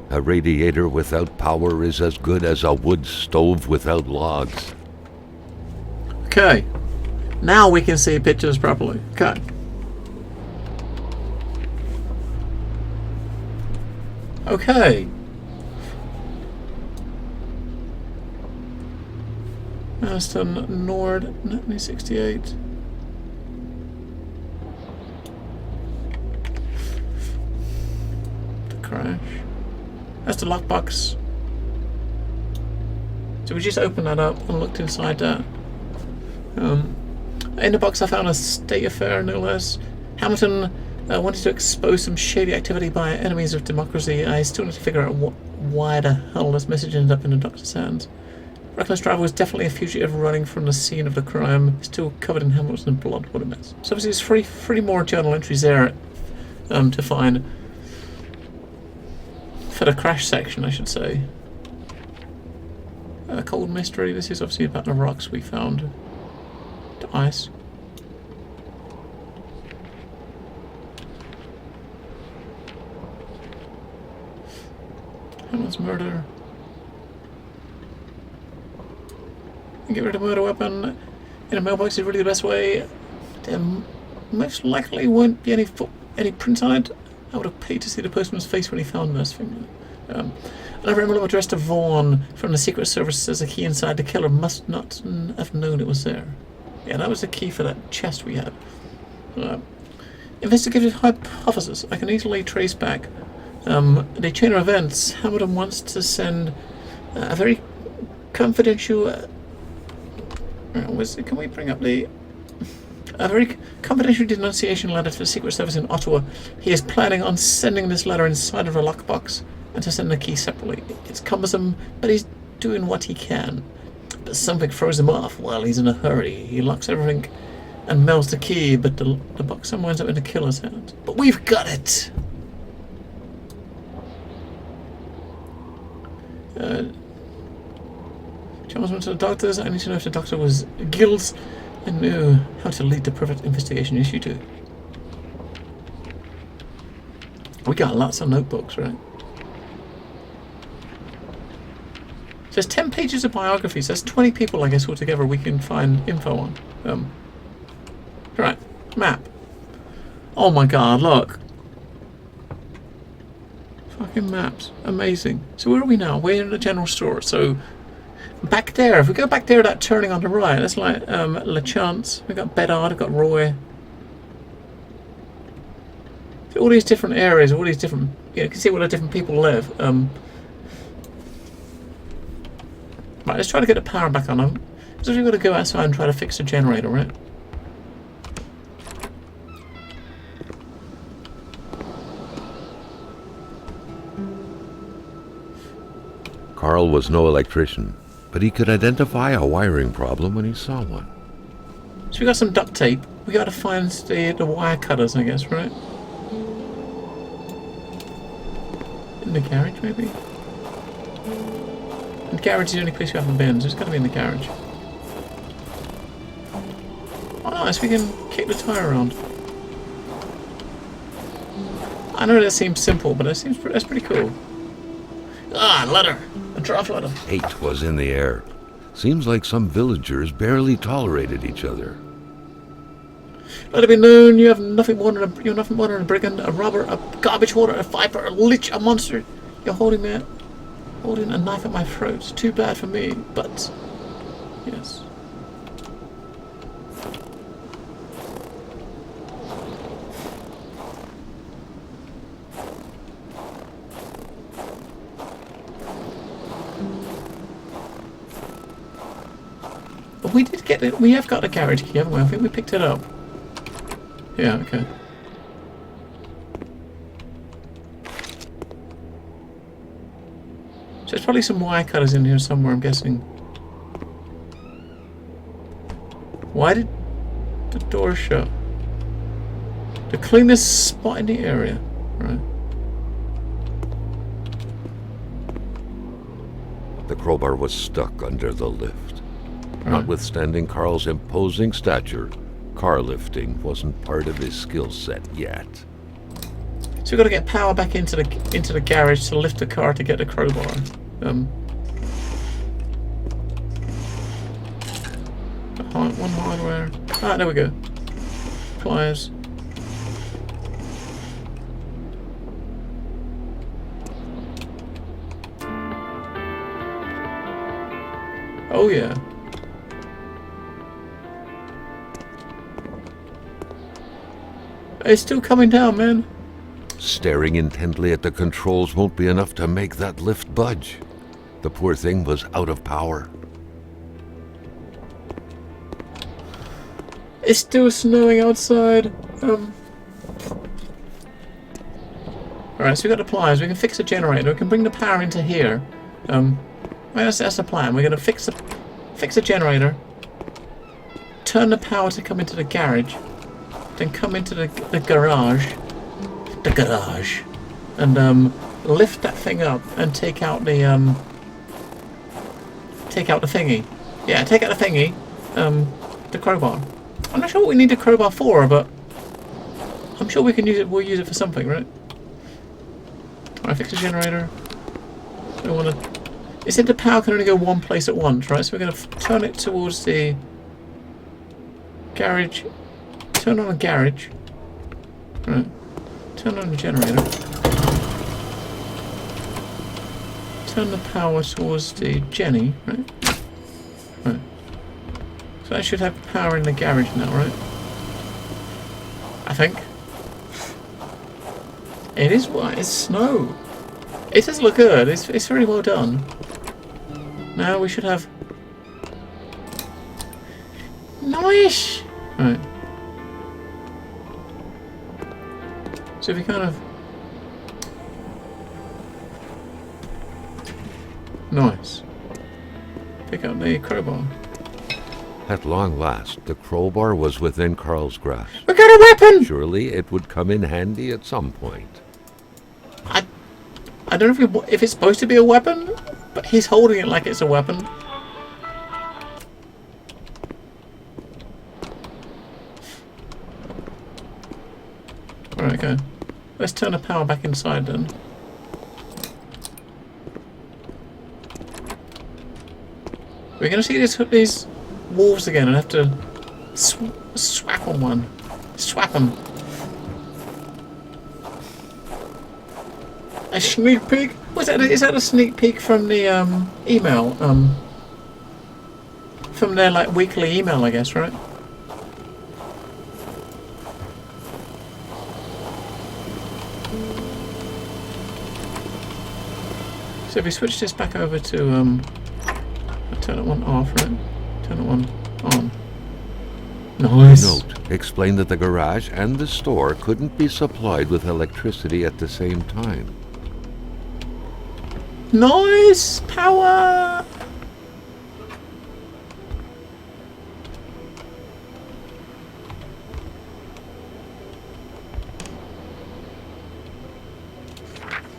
A radiator without power is as good as a wood stove without logs. Okay. Now we can see pictures properly. Okay. Okay. Aston Nord 1968. The crash. That's the lockbox. So we just opened that up and looked inside that. In the box I found a state affair, no less. Hamilton wanted to expose some shady activity by enemies of democracy. I still need to figure out why the hell this message ended up in the doctor's hands. Reckless driver was definitely a fugitive running from the scene of the crime, still covered in Hamilton's blood. What a mess. So obviously there's three more journal entries there to find. For the crash section, I should say. A cold mystery. This is obviously about the rocks we found. The ice. Hamilton's murder. Get rid of a murder weapon in a mailbox is really the best way. There most likely won't be any print on it. I would have paid to see the postman's face when he found this thing. Another envelope addressed to Vaughn from the Secret Service says the key inside. The killer must not have known it was there. Yeah, that was the key for that chest we had. Investigative hypothesis. I can easily trace back the chain of events. Hamilton wants to send a very confidential... can we bring up the... A very confidential denunciation letter to the Secret Service in Ottawa. He is planning on sending this letter inside of a lockbox and to send the key separately. It's cumbersome, but he's doing what he can. But something throws him off while he's in a hurry. He locks everything and melts the key, but the box somehow ends up in the killer's hands. But we've got it! Charles went to the doctors. I need to know if the doctor was guilty and knew how to lead the perfect investigation. Yes, you do. We got lots of notebooks, right? So there's 10 pages of biographies. That's 20 people, I guess, altogether we can find info on. Right, map. Oh my god, look. Fucking maps. Amazing. So where are we now? We're in the general store. So back there, if we go back there, that turning on the right, that's like Le Chance. We've got Bedard, we've got Roy. all these different areas, all these different, you can see where the different people live. Right, let's try to get the power back on them. So we've got to go outside and try to fix the generator, right? Carl was no electrician, but he could identify a wiring problem when he saw one. So we got some duct tape. We got to find the wire cutters, I guess, right? In the garage, maybe? The garage is the only place we haven't been, so it's got to be in the garage. Oh, nice, we can kick the tire around. I know that seems simple, but that's pretty cool. Ah, ladder! A draft ladder. Hate was in the air. Seems like some villagers barely tolerated each other. Let it be known, you're nothing more than a brigand, a robber, a garbage hoarder, a viper, a lich, a monster. You're holding a knife at my throat. It's too bad for me, but yes. But we did get it. We have got a garage key, haven't we? I think we picked it up. Yeah, okay. So there's probably some wire cutters in here somewhere, I'm guessing. Why did the door shut? The cleanest spot in the area. Right. The crowbar was stuck under the lift. Right. Notwithstanding Carl's imposing stature, car lifting wasn't part of his skill set yet. So we've got to get power back into the garage to lift the car to get the crowbar. One hardware. Ah, there we go. Pliers. Oh yeah. It's still coming down, man. Staring intently at the controls won't be enough to make that lift budge. The poor thing was out of power. It's still snowing outside. Alright, so we've got the pliers. We can fix the generator. We can bring the power into here. That's the plan. We're going to fix the generator. Turn the power to come into the garage. Then come into the garage. The garage. And lift that thing up and take out the thingy. Yeah, take out the thingy. The crowbar. I'm not sure what we need the crowbar for, but I'm sure we can use it. We'll use it for something, right? Alright, fix the generator. We want to. It said the power can only go one place at once, right? So we're going to turn it towards the garage. Turn on the garage. Right. Turn on the generator. Turn the power towards the Jenny, right? Right. So I should have power in the garage now, right? I think. It is white. It's snow. It does look good. It's very well done. Now we should have. Nice. Right. So if we kind of. Nice. Pick up the crowbar. At long last, the crowbar was within Carl's grasp. We got a weapon! Surely it would come in handy at some point. I don't know if it's supposed to be a weapon, but he's holding it like it's a weapon. Alright, okay. Let's turn the power back inside then. We're going to see these wolves again and have to swap on one. Swap them. A sneak peek? Is that a sneak peek from the email? From their like weekly email, I guess, right? So if we switch this back over to turn it one off, right? Turn it one on. Nice. Note explained that the garage and the store couldn't be supplied with electricity at the same time. Nice power.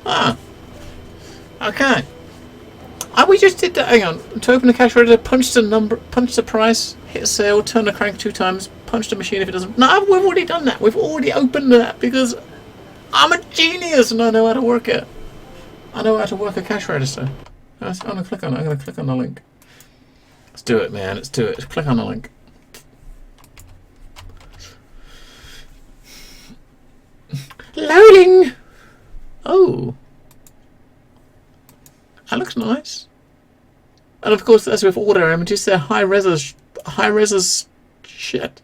Ah. Okay. We just did that. Hang on. To open the cash register, punch the number, punch the price, hit sale, turn the crank 2 times, punch the machine if it doesn't. No, we've already done that. We've already opened that because I'm a genius and I know how to work it. I know how to work a cash register. I'm gonna click on it. I'm gonna click on the link. Let's do it, man. Let's do it. Let's click on the link. Loading. Oh. That looks nice. And of course, as with order images, they're high res shit.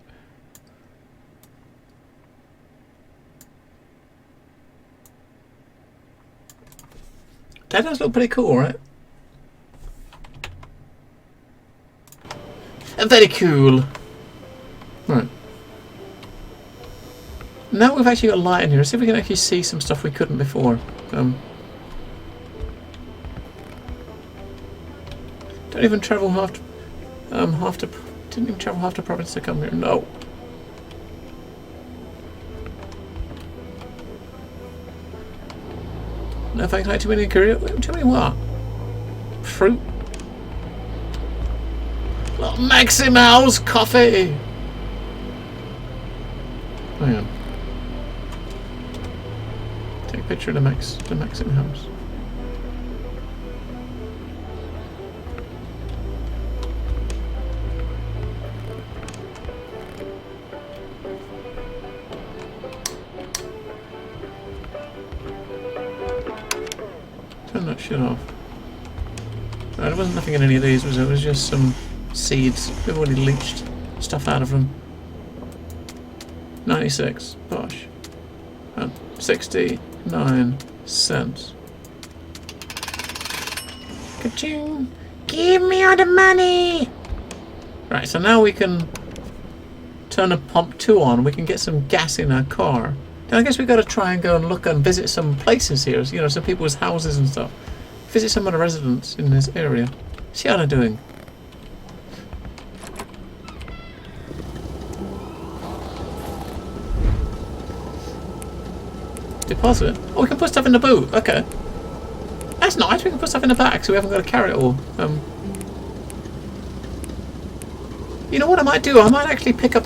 That does look pretty cool, right? Very cool. Right. Now we've actually got light in here. Let's see if we can actually see some stuff we couldn't before. Don't even travel didn't even travel half the province to come here. No. No thanks, like too many career. Too many what? Fruit. Well, Maxi Mouse coffee. Hang on. Take a picture of the Maxim house. Turn that shit off. No, there wasn't nothing in any of these, was it? It was just some seeds. We've already leached stuff out of them. 96. Bosh. 69 cents. Ka-ching! Give me all the money! Right, so now we can turn the pump 2 on. We can get some gas in our car. Now I guess we've got to try and go and look and visit some places here. You know, some people's houses and stuff. Visit some of the residents in this area. See how they're doing. Deposit? Oh, we can put stuff in the boot. Okay. That's nice. We can put stuff in the back so we haven't got to carry it all. You know what I might do? I might actually pick up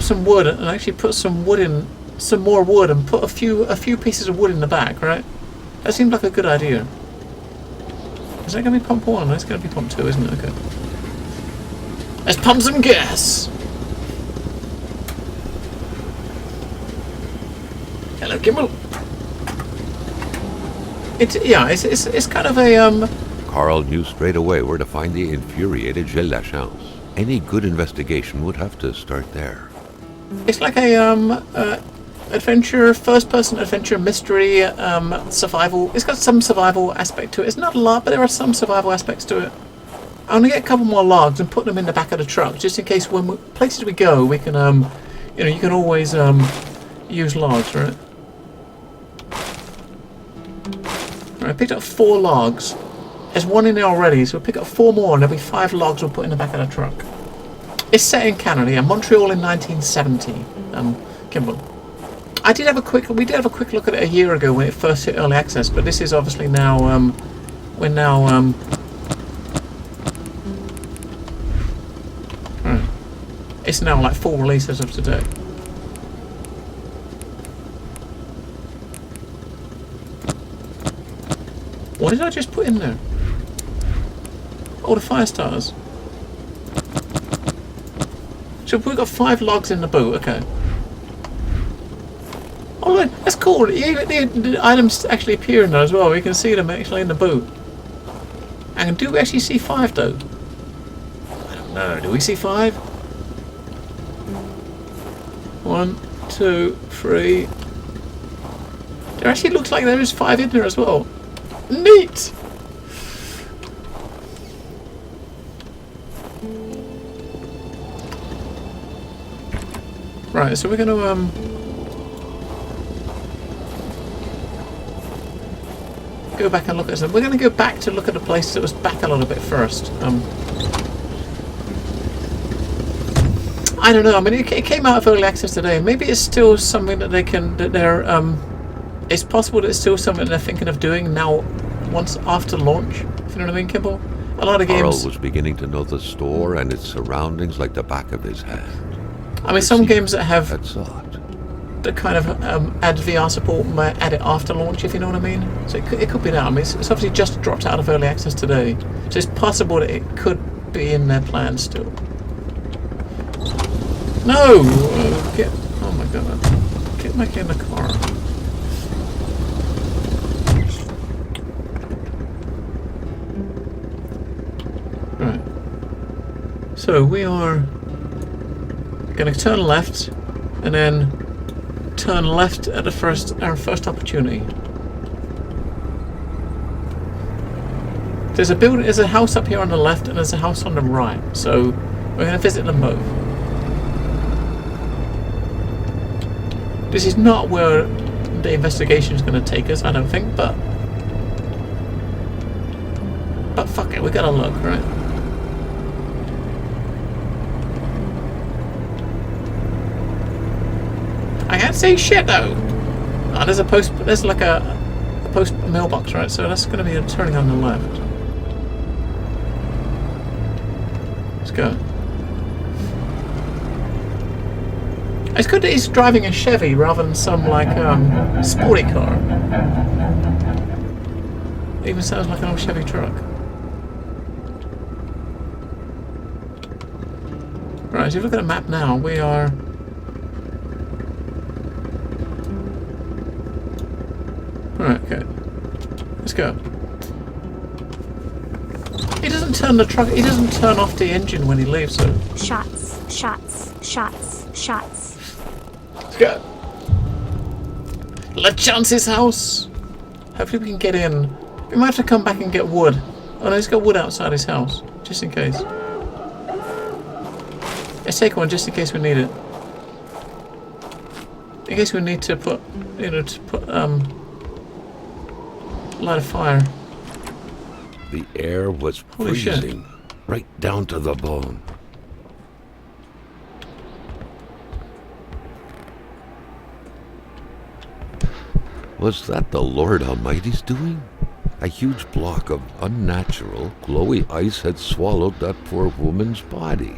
some wood and actually put some wood in, some more wood, and put a few pieces of wood in the back, right? That seems like a good idea. Is that going to be pump 1? That's going to be pump 2, isn't it? Okay. Let's pump some gas! Hello, Kimball. It's kind of a Carl knew straight away where to find the infuriated Gilles Lachance. Any good investigation would have to start there. It's like a adventure, first-person adventure, mystery, survival. It's got some survival aspect to it. It's not a lot, but there are some survival aspects to it. I'm gonna get a couple more logs and put them in the back of the truck, just in case when places we go, we can you know, you can always use logs, right? Right, I picked up 4 logs. There's 1 in there already, so we'll pick up 4 more, and there'll be 5 logs we'll put in the back of the truck. It's set in Canada, yeah, Montreal in 1970. Kimball. We did have a quick look at it a year ago when it first hit early access, but this is obviously now we're now it's now like full release as of today. What did I just put in there? Oh, the fire starters. So we've got 5 logs in the boot, okay. Oh look, that's cool. The items actually appear in there as well. We can see them actually in the boot. And do we actually see 5 though? I don't know. Do we see 5? 1, 2, 3. There actually looks like there is 5 in there as well. Neat! Right, so we're gonna go back and look at some. We're gonna go back to look at the place that was back a little bit first. I don't know. I mean, it came out of early access today. Maybe it's still something that they can. That they're. It's possible that it's still something they're thinking of doing now, once after launch. If you know what I mean, Kimball. A lot of games. Carl was beginning to know the store and its surroundings like the back of his hand. I mean, some games that have saw it. that kind of add VR support might add it after launch. If you know what I mean. So it could be that. I mean, it's obviously just dropped out of early access today, so it's possible that it could be in their plans still. No! Get... Oh my god. Get back in the car. Right. So we are going to turn left and then turn left at our first opportunity. There's a house up here on the left and there's a house on the right. So we're going to visit them both. This is not where the investigation is going to take us, I don't think, but fuck it, we gotta look, right? I can't say shit though. Oh, there's like a post mailbox, right? So that's going to be a turning on the left. Let's go. It's good that he's driving a Chevy rather than some like sporty car. It even sounds like an old Chevy truck. Right, so if you look at the map now, we are. Right, okay. Let's go. He doesn't turn the truck. He doesn't turn off the engine when he leaves. So. Shots, shots, shots, shots. Let's go. LeChance's house. Hopefully we can get in. We might have to come back and get wood. Oh no, he's got wood outside his house, just in case. Let's take one just in case we need it. In case we need to put, light a fire. The air was Holy freezing, right down to the bone. Was that the Lord Almighty's doing? A huge block of unnatural, glowy ice had swallowed that poor woman's body.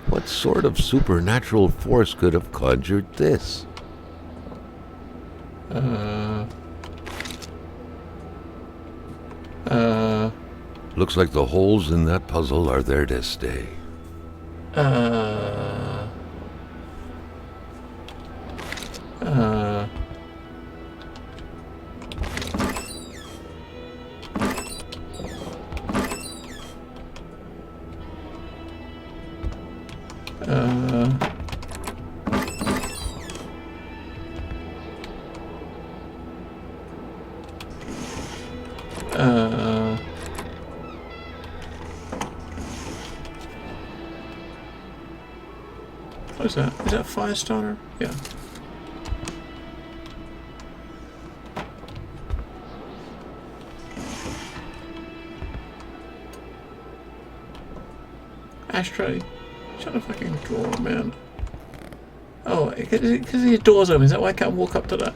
What sort of supernatural force could have conjured this? Looks like the holes in that puzzle are there to stay. What is that? Is that a fire starter? Yeah. Ashtray. Shut the fucking door, man. Oh, because the door's open. Is that why I can't walk up to that?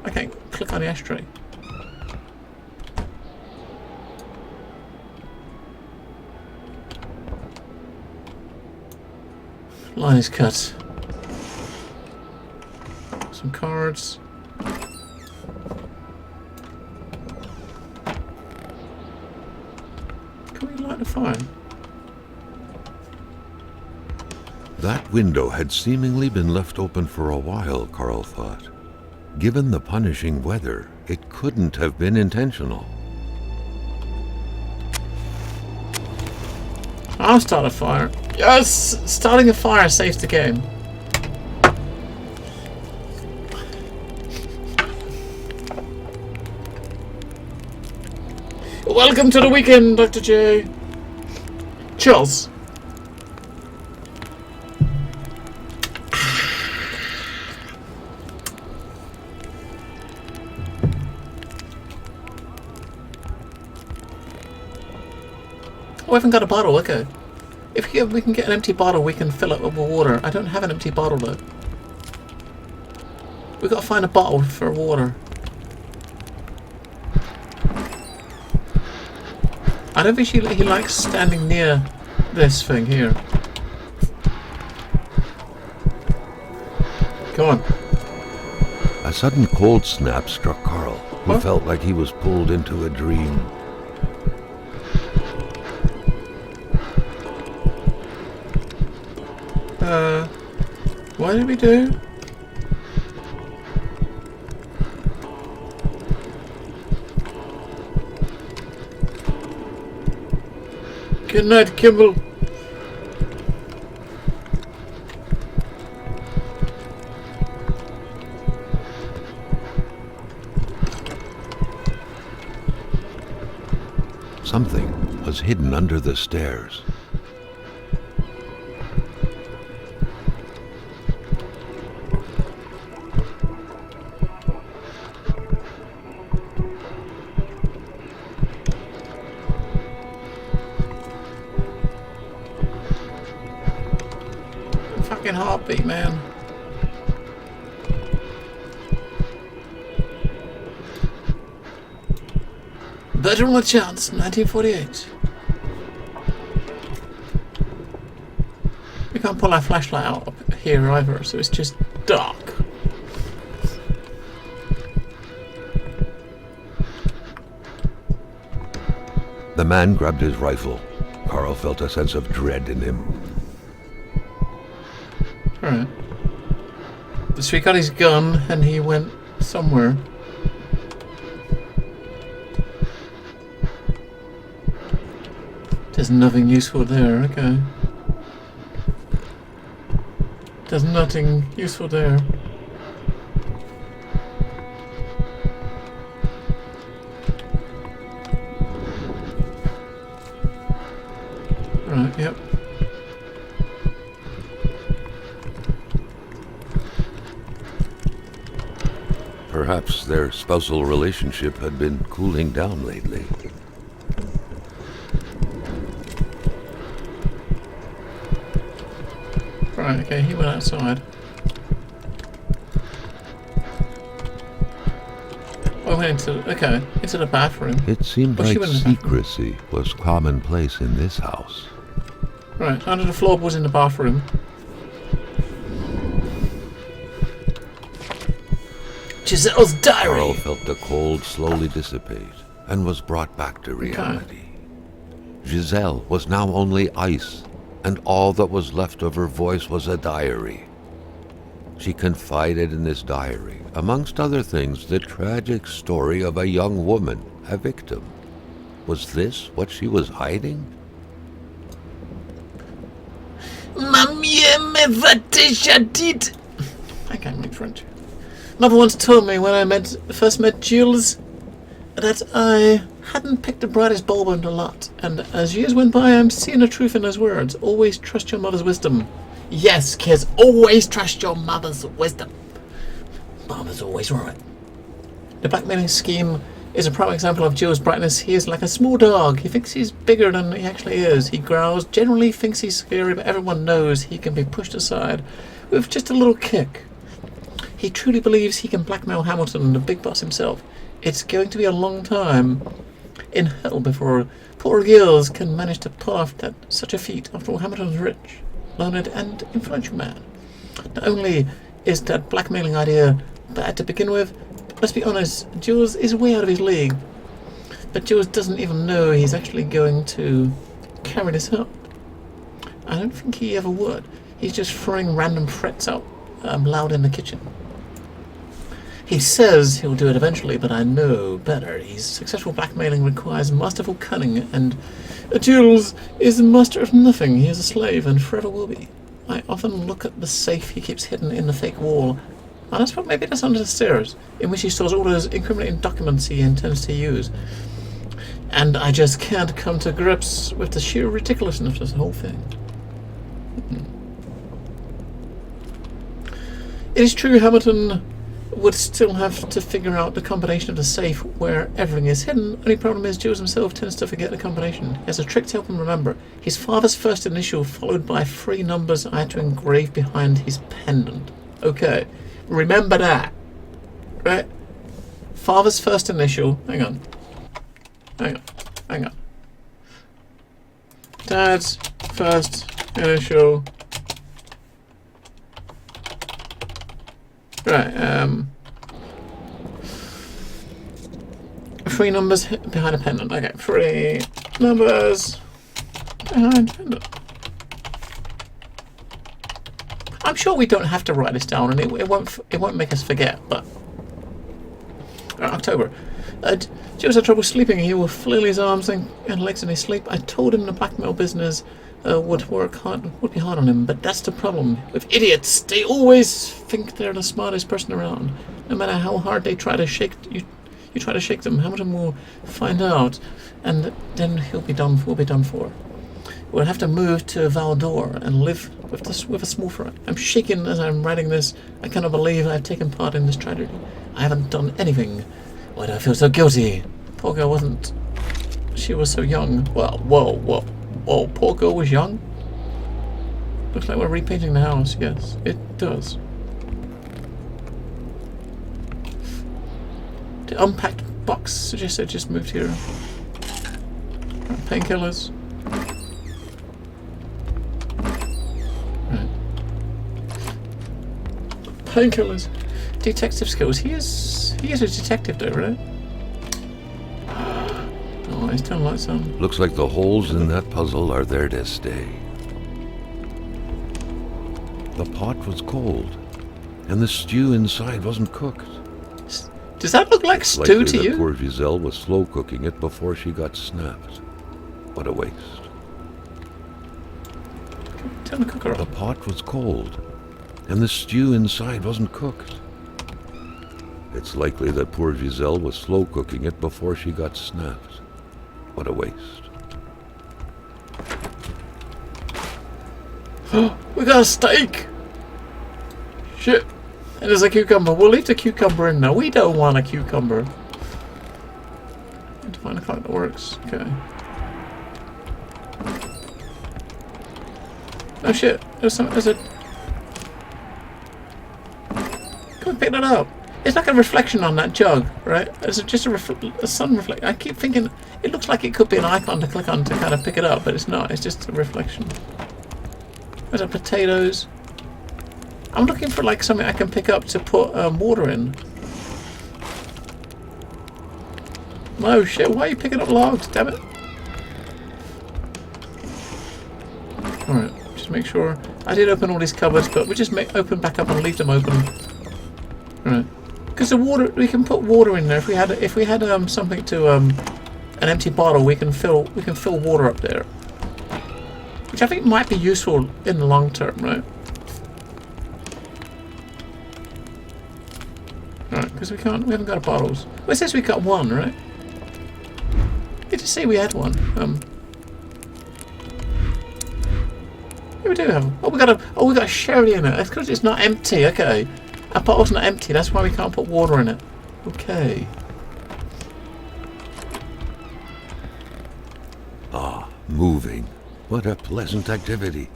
I can't click on the ashtray. Line is cut. Some cards. Can we light a fire? That window had seemingly been left open for a while, Carl thought. Given the punishing weather, it couldn't have been intentional. I'll start a fire. Yes! Starting a fire saves the game. Welcome to the weekend, Dr. J. Chills. Oh, I haven't got a bottle. Okay. If we can get an empty bottle, we can fill it up with water. I don't have an empty bottle though. We've got to find a bottle for water. I don't think he likes standing near this thing here. Go on. A sudden cold snap struck Carl, who What? felt like he was pulled into a dream. What did we do? Good night, Kimball. Something was hidden under the stairs. Fucking heartbeat, man. Better on a chance, 1948. We can't pull our flashlight out up here either, so it's just dark. The man grabbed his rifle. Carl felt a sense of dread in him. Alright. So he got his gun and he went somewhere. There's nothing useful there, okay. There's nothing useful there. Right, yep. Perhaps their spousal relationship had been cooling down lately. Right, okay, he went outside. Oh, went into the bathroom. It seemed Oh, she like went in the bathroom. secrecy was commonplace in this house. Right, under the floorboards in the bathroom. Giselle's diary! Carl felt the cold slowly dissipate and was brought back to reality. Giselle was now only ice, and all that was left of her voice was a diary. She confided in this diary, amongst other things, the tragic story of a young woman, a victim. Was this what she was hiding? I can't read French. Mother once told me when I first met Jules that I hadn't picked the brightest bulb in the lot, and as years went by, I'm seeing the truth in those words. Always trust your mother's wisdom. Yes, kids, always trust your mother's wisdom. Mother's always right. The blackmailing scheme is a prime example of Jules' brightness. He is like a small dog. He thinks he's bigger than he actually is. He growls, generally thinks he's scary, but everyone knows he can be pushed aside with just a little kick. He truly believes he can blackmail Hamilton, the big boss himself. It's going to be a long time in hell before poor Gilles can manage to pull off such a feat. After all, Hamilton's rich, learned, and influential man. Not only is that blackmailing idea bad to begin with, but let's be honest, Jules is way out of his league. But Jules doesn't even know he's actually going to carry this out. I don't think he ever would. He's just throwing random threats out loud in the kitchen. He says he'll do it eventually, but I know better. His successful blackmailing requires masterful cunning, and Jules is a master of nothing. He is a slave and forever will be. I often look at the safe he keeps hidden in the fake wall, and maybe that's under the stairs, in which he stores all those incriminating documents he intends to use. And I just can't come to grips with the sheer ridiculousness of this whole thing. It is true Hamilton would still have to figure out the combination of the safe where everything is hidden. Only problem is Jules himself tends to forget the combination. He has a trick to help him remember. His father's first initial followed by 3 numbers I had to engrave behind his pendant. Okay, remember that. Right? Father's first initial. Hang on. Dad's first initial. Right, 3 numbers behind a pendant. Okay, 3 numbers behind pendant. I'm sure we don't have to write this down, and it won't make us forget. But October. Joe's had trouble sleeping. He will flail his arms and legs in his sleep. I told him the blackmail business would be hard on him, but that's the problem with idiots. They always think they're the smartest person around. No matter how hard they try to shake you try to shake them. Hamilton will find out, and then we'll be done for. We'll have to move to Valdor and live with a small fry. I'm shaking as I'm writing this. I cannot believe I've taken part in this tragedy. I haven't done anything. Why do I feel so guilty? Poor girl wasn't. She was so young. Well, whoa. Poor girl was young? Looks like we're repainting the house. Yes, it does. The unpacked box suggests I just moved here. Painkillers. Right. Painkillers. Detective skills. He is a detective though, right? Oh, he's turning lights on. Looks like the holes in that puzzle are there to stay. The pot was cold, and the stew inside wasn't cooked. Does that look like stew to you? Poor Giselle was slow cooking it before she got snapped. What a waste. Turn the cooker on. The pot was cold, and the stew inside wasn't cooked. It's likely that poor Giselle was slow cooking it before she got snapped. What a waste. We got a steak! Shit. And there's a cucumber. We'll leave the cucumber in now. We don't want a cucumber. Need to find a clock that works. Okay. Oh shit. There's a... Can we pick that up? It's like a reflection on that jug, right? It's just a sun reflect. I keep thinking it looks like it could be an icon to click on to kind of pick it up, but it's not. It's just a reflection. There's a potatoes. I'm looking for like something I can pick up to put water in. No shit, why are you picking up logs? Damn it. Alright, just make sure. I did open all these cupboards, but we just open back up and leave them open. Alright. Because the water, we can put water in there. If we had something to an empty bottle, we can fill water up there. Which I think might be useful in the long term, right? Alright, because we haven't got bottles. Well, it says we got one, right? It just say we had one. Yeah, we do have one. We got a sherry in it. That's because it's not empty, okay. Our bottle's not empty, that's why we can't put water in it. Okay. Ah, moving. What a pleasant activity.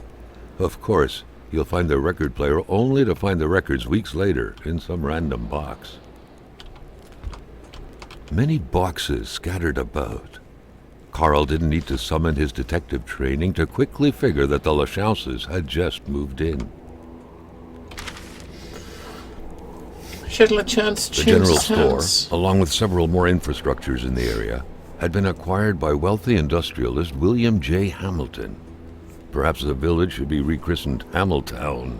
Of course, you'll find the record player only to find the records weeks later in some random box. Many boxes scattered about. Carl didn't need to summon his detective training to quickly figure that the Lachauses had just moved in. The general store, along with several more infrastructures in the area, had been acquired by wealthy industrialist William J. Hamilton. Perhaps the village should be rechristened Hamiltown.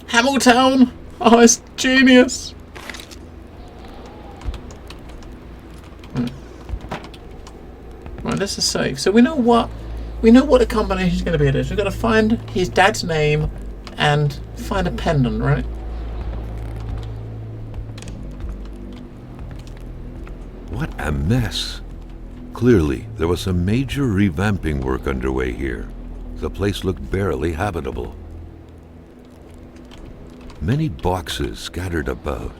Hamiltown? Oh, it's genius! Right, this is safe. So we know what the combination is going to be. We've got to find his dad's name and find a pendant, right? What a mess. Clearly, there was some major revamping work underway here. The place looked barely habitable. Many boxes scattered about.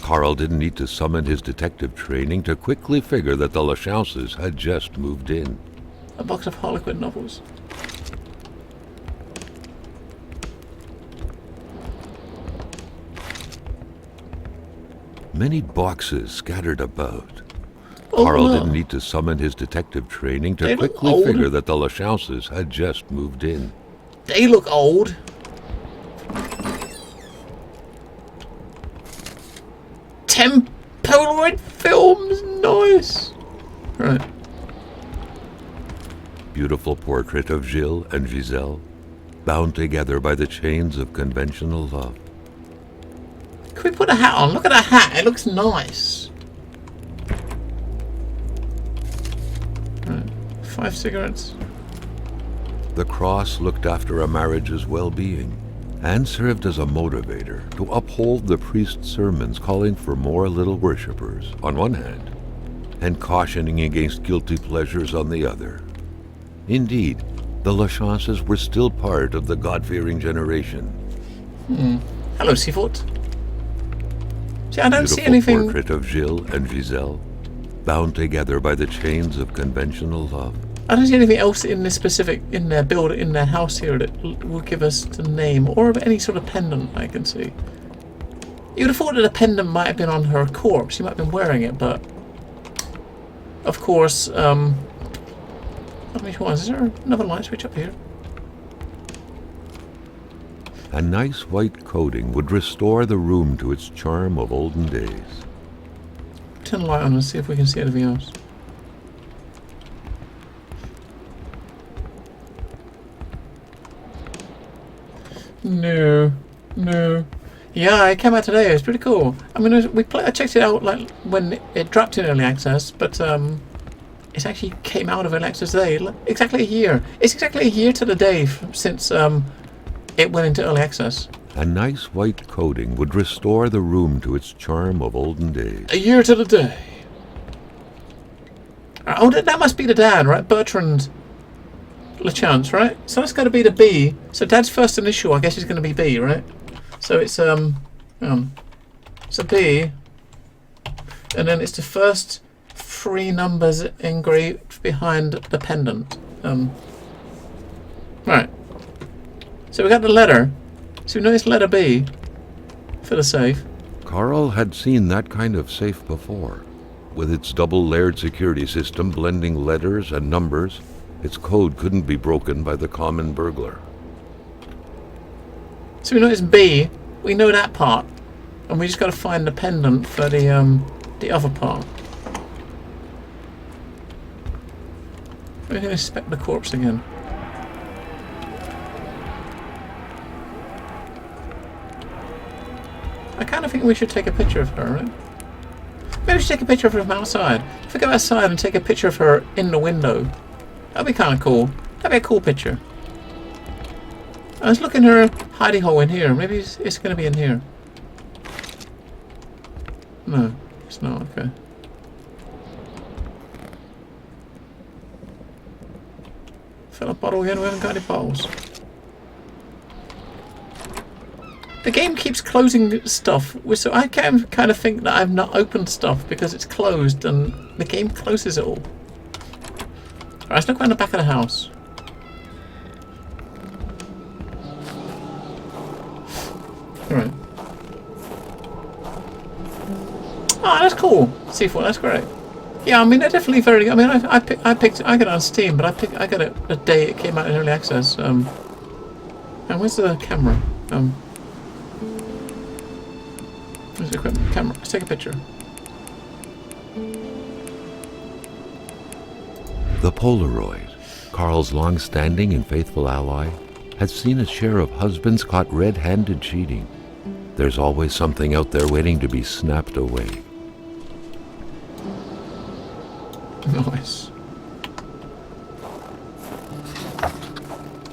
Carl didn't need to summon his detective training to quickly figure that the Lachances had just moved in. A box of Harlequin novels. Many boxes scattered about. Oh, Carl no. didn't need to summon his detective training to They look quickly old. figure that the Lachances had just moved in. They look old. Polaroid films, nice. Right. Beautiful portrait of Gilles and Giselle, bound together by the chains of conventional love. Can we put a hat on? Look at that hat. It looks nice. Right. 5 cigarettes. The cross looked after a marriage's well-being and served as a motivator to uphold the priest's sermons calling for more little worshippers on one hand and cautioning against guilty pleasures on the other. Indeed, the Lachances were still part of the God-fearing generation. Hello, Seafoot. See, I don't see Beautiful anything. portrait of Gilles and Giselle, bound together by the chains of conventional love. I don't see anything else in this specific in their house here that will give us the name or any sort of pendant I can see. You would have thought that a pendant might have been on her corpse. She might have been wearing it, but of course, how many ones? Is there another light switch up here? A nice white coating would restore the room to its charm of olden days. Turn the light on and see if we can see anything else. No. Yeah, it came out today. It was pretty cool. I mean, I checked it out like when it dropped in early access, but it actually came out of early access today. Exactly a year. It's exactly a year to the day since it went into early access. A nice white coating would restore the room to its charm of olden days. A year to the day. Oh, that must be the dad, right? Bertrand LaChance, right? So that's got to be the B. So Dad's first initial, I guess, is going to be B, right? So it's a B, and then it's the first 3 numbers engraved behind the pendant. Right. So we got the letter. So we know it's letter B for the safe. Carl had seen that kind of safe before. With its double-layered security system blending letters and numbers, its code couldn't be broken by the common burglar. So we know it's B. We know that part, and we just got to find the pendant for the other part. We're going to inspect the corpse again. I kind of think we should take a picture of her, right? Maybe we should take a picture of her from outside. If we go outside and take a picture of her in the window, that'd be kind of cool. That'd be a cool picture. Let's look in her hidey hole in here. Maybe it's going to be in here. No, it's not. Okay. Fill up bottle again. We haven't got any bottles. The game keeps closing stuff, so I kind of think that I've not opened stuff because it's closed, and the game closes it all. Alright, let's look around the back of the house. Alright. Oh, that's cool. C4, that's great. Yeah, I mean, they're definitely very good. I mean, I got it on Steam, but I got it the day it came out in early access. And where's the camera? Where's the equipment? Camera. Let's take a picture. The Polaroid, Carl's long-standing and faithful ally, had seen its share of husbands caught red-handed cheating. There's always something out there waiting to be snapped away. Nice.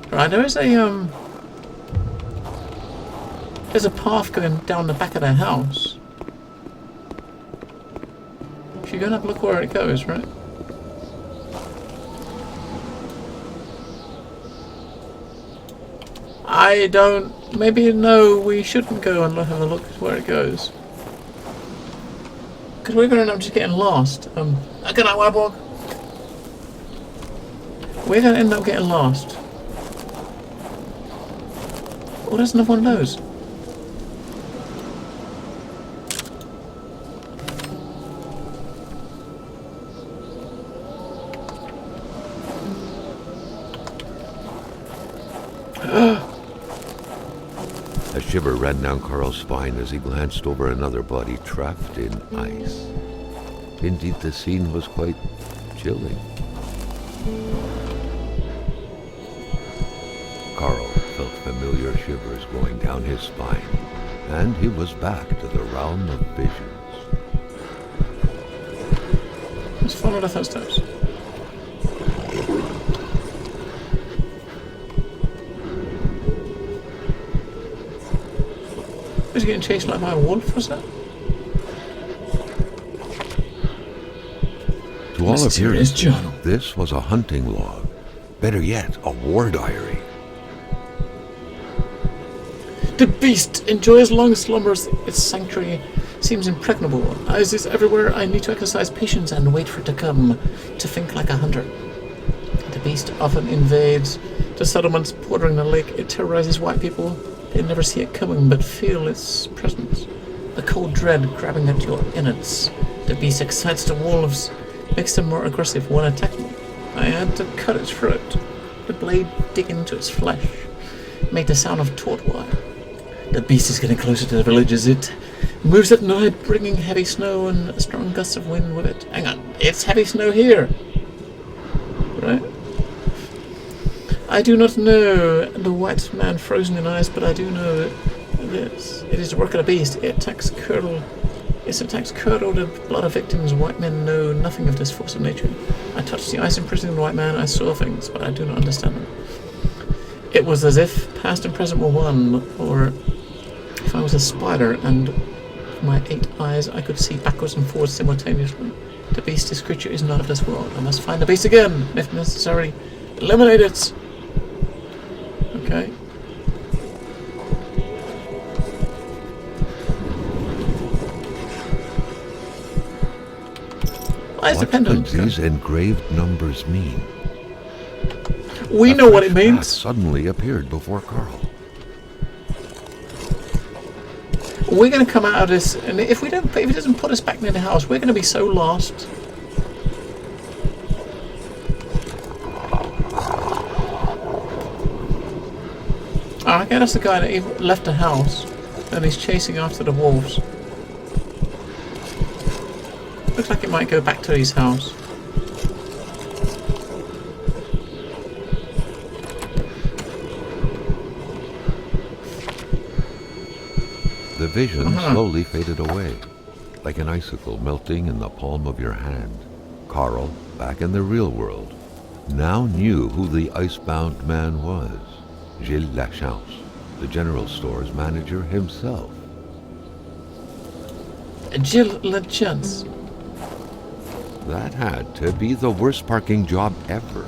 Right, there's a path going down the back of their house. If you're gonna have a look where it goes, right? I don't... Maybe no, we shouldn't go and have a look at where it goes. Because we're going to end up just getting lost. Good night, Warborg. We're going to end up getting lost. Oh, there's another one of those. A shiver ran down Carl's spine as he glanced over another body trapped in ice. Indeed, the scene was quite chilling. Carl felt familiar shivers going down his spine, and he was back to the realm of visions. Let's follow the footsteps. Was he getting chased like by a wolf, was that? To all Mysterious appearance, journal. this was a hunting log. Better yet, a war diary. The beast enjoys long slumbers. Its sanctuary seems impregnable. As is everywhere, I need to exercise patience and wait for it to come. To think like a hunter. The beast often invades the settlements bordering the lake. It terrorizes white people. They never see it coming, but feel its presence. The cold dread grabbing at your innards. The beast excites the wolves, makes them more aggressive when attacking. I had to cut its throat. The blade digging into its flesh made the sound of taut wire. The beast is getting closer to the village as it moves at night, bringing heavy snow and strong gusts of wind with it. Hang on, it's heavy snow here, right? I do not know the white man frozen in ice, but I do know this. It is the work of the beast. Its attacks curdle the blood of victims. White men know nothing of this force of nature. I touched the ice imprisoning the white man. I saw things, but I do not understand them. It was as if past and present were one, or if I was a spider, and with my 8 eyes I could see backwards and forwards simultaneously. The beast, this creature, is not of this world. I must find the beast again, and if necessary, eliminate it. Okay. Why is the pendant? What could these engraved numbers mean? We know what it means. Suddenly appeared before Carl. We're going to come out of this, and if it doesn't put us back near the house, we're going to be so lost. Oh, okay, that's the guy that left the house, and he's chasing after the wolves. Looks like it might go back to his house. The vision slowly faded away, like an icicle melting in the palm of your hand. Carl, back in the real world, now knew who the icebound man was. Gilles Lachance, the general store's manager himself. Gilles Lachance. That had to be the worst parking job ever.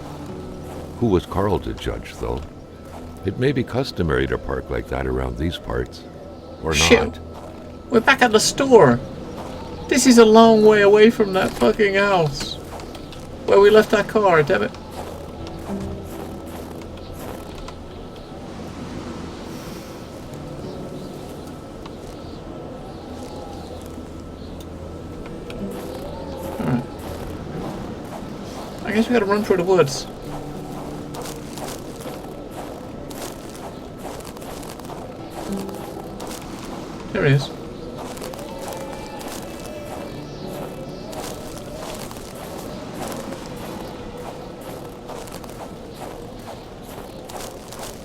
Who was Carl to judge, though? It may be customary to park like that around these parts. Or Shit. not. We're back at the store. This is a long way away from that fucking house where we left our car, damn it. Alright. I guess we gotta run through the woods. There he is.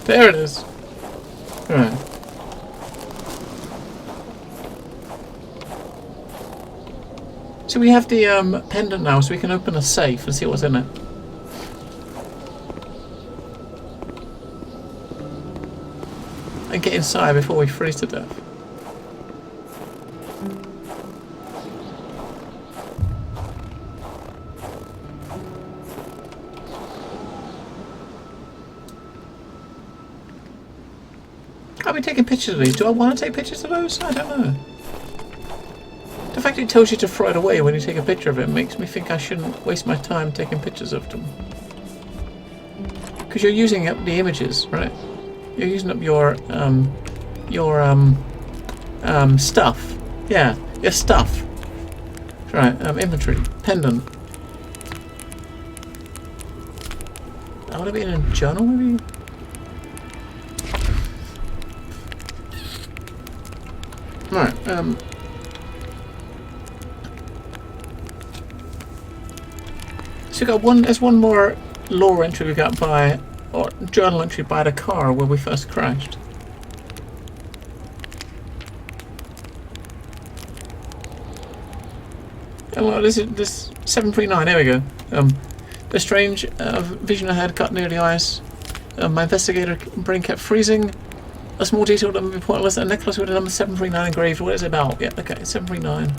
There it is. Alright. So we have the pendant now, so we can open a safe and see what's in it. And get inside before we freeze to death. I'll be taking pictures of these. Do I want to take pictures of those? I don't know. The fact it tells you to throw it away when you take a picture of it makes me think I shouldn't waste my time taking pictures of them. Because you're using up the images, right? You're using up your stuff. Yeah, your stuff. Right, inventory, pendant. I want to be in a journal, maybe? Right, so we got one, there's one more lore entry we got by, or journal entry by the car where we first crashed. Oh, well, this 739, there we go. The strange vision I had cut near the ice. My investigator brain kept freezing. A small detail that would be pointless. A necklace with the number 739 engraved. What is it about? Yeah, okay, 739.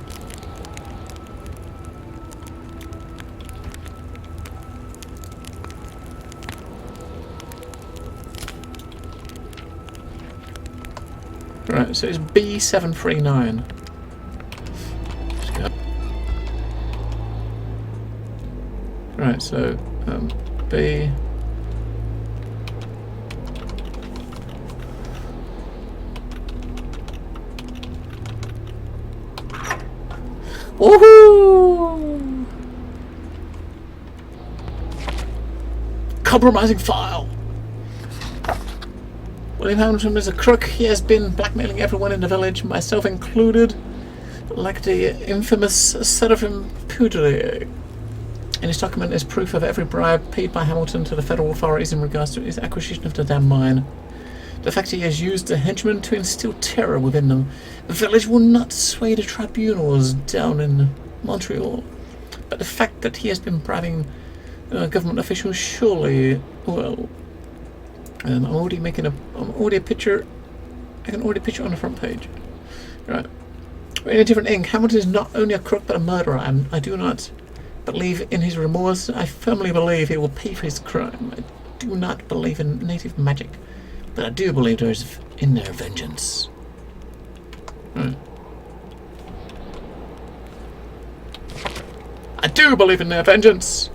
Right, so it's B739. Right, so B. Woohoo! Compromising file. William Hamilton is a crook. He has been blackmailing everyone in the village, myself included, like the infamous Seraphim Poudre. In his document is proof of every bribe paid by Hamilton to the federal authorities in regards to his acquisition of the damn mine. The fact he has used the henchmen to instill terror within them. The village will not sway the tribunals down in Montreal. But the fact that he has been bribing government officials surely, well, I'm already a picture. I can already picture on the front page. Right. In a different ink, Hamilton is not only a crook but a murderer, and I do not believe in his remorse. I firmly believe he will pay for his crime. I do not believe in native magic, but I do believe there is in there vengeance. I do believe in their vengeance.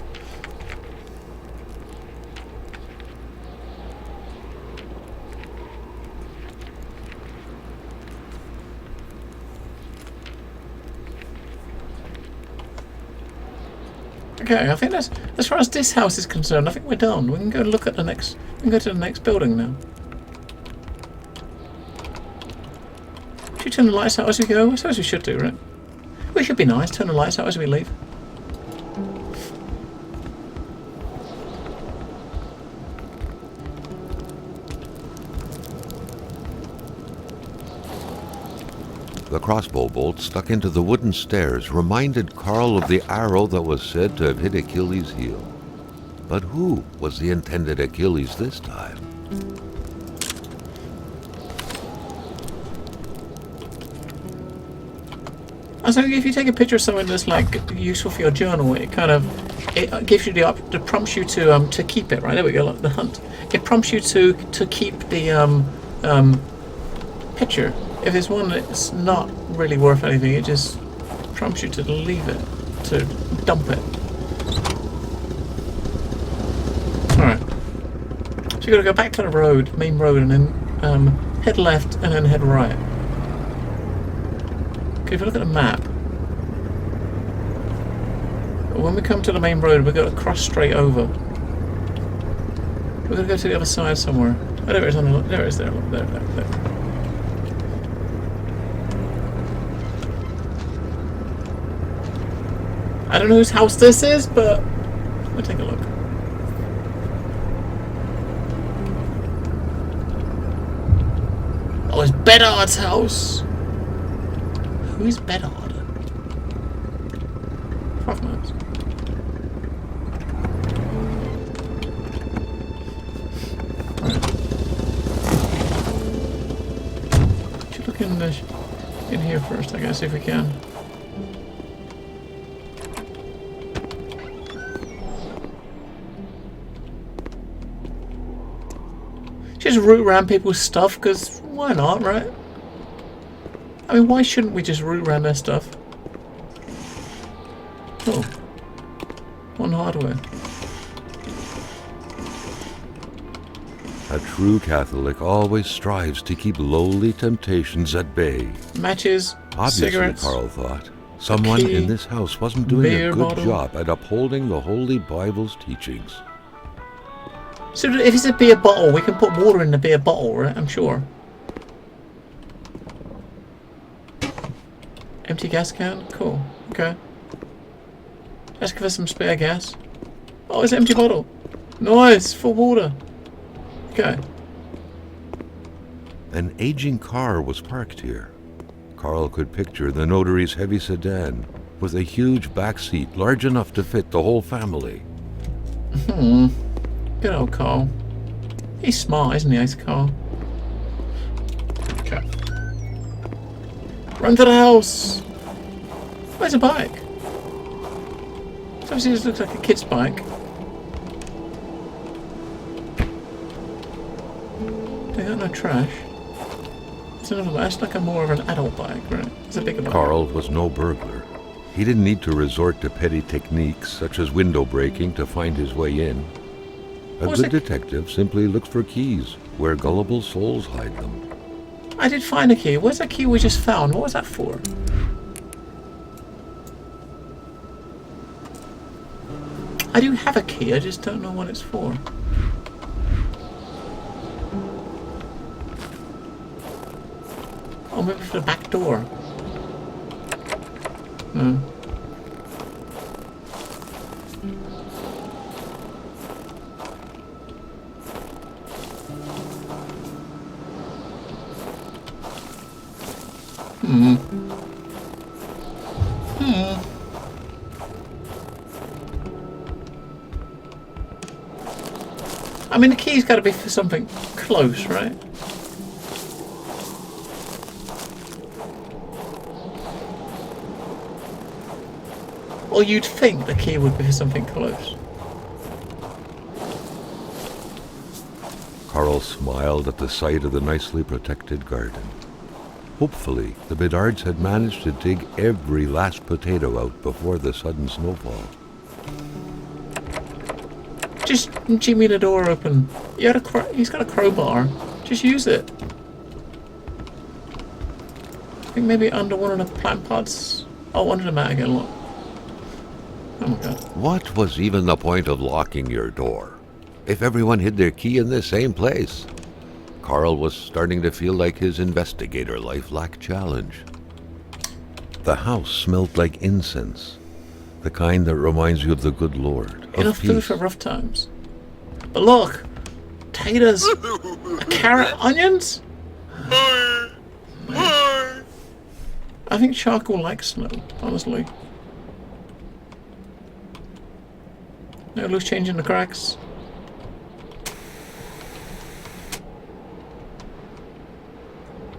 Okay, I think that's, as far as this house is concerned, I think we're done. We can go look at the next. We can go to the next building now. Should we turn the lights out as we go? I suppose we should do, right? We should be nice. Turn the lights out as we leave. The crossbow bolt stuck into the wooden stairs reminded Carl of the arrow that was said to have hit Achilles' heel. But who was the intended Achilles this time? So if you take a picture of something that's like useful for your journal, it kind of gives you it prompts you to keep it, right? There we go, like the hunt. It prompts you to keep the picture. If there's one that's not really worth anything, it just prompts you to leave it, to dump it. Alright. So you've got to go back to the road, main road, and then head left and then head right. Okay, if you look at the map, when we come to the main road, we've got to cross straight over. We're going to go to the other side somewhere. Oh, there it is, there it is, there. I don't know whose house this is, but we'll take a look. Oh, it's Bedard's house. Who is Bedard? Frogmans. Right. Should look in here first, I guess, if we can. Just root around people's stuff because Why not, right? I mean, why shouldn't we just root around their stuff? Oh. One hardware. A true Catholic always strives to keep lowly temptations at bay. Matches, Obviously, cigarettes, Carl thought, someone key, in this house wasn't doing beer a good bottle. job at upholding the Holy Bible's teachings. So if it's a beer bottle, we can put water in the beer bottle, right? I'm sure. Empty gas can? Cool. Okay. Let's give us some spare gas. Oh, it's an empty bottle. Nice, full water. Okay. An aging car was parked here. Carl could picture the notary's heavy sedan with a huge back seat large enough to fit the whole family. Good old Carl. He's smart, isn't he, Carl? Okay. Run to the house! Where's a bike? Obviously this looks like a kid's bike. They got no trash. It's another bike. That's like a more of an adult bike, right? It's a bigger bike. Carl was no burglar. He didn't need to resort to petty techniques such as window breaking to find his way in. A good detective simply looks for keys where gullible souls hide them. I did find a key. Where's that key we just found? What was that for? I do have a key, I just don't know what it's for. Oh, maybe for the back door. No. I mean, the key's got to be for something close, right? Or you'd think the key would be for something close. Carl smiled at the sight of the nicely protected garden. Hopefully, the Bedards had managed to dig every last potato out before the sudden snowfall. Just jimmy the door open. He's got a crowbar. Just use it. I think maybe under one of the plant pots. Oh, under the mat again, look. Oh my god. What was even the point of locking your door if everyone hid their key in the same place? Carl was starting to feel like his investigator life lacked challenge. The house smelled like incense, the kind that reminds you of the good Lord, of Enough peace. food for rough times. But look! Potatoes! A carrot! Onions! I think charcoal likes snow, honestly. No loose change in the cracks.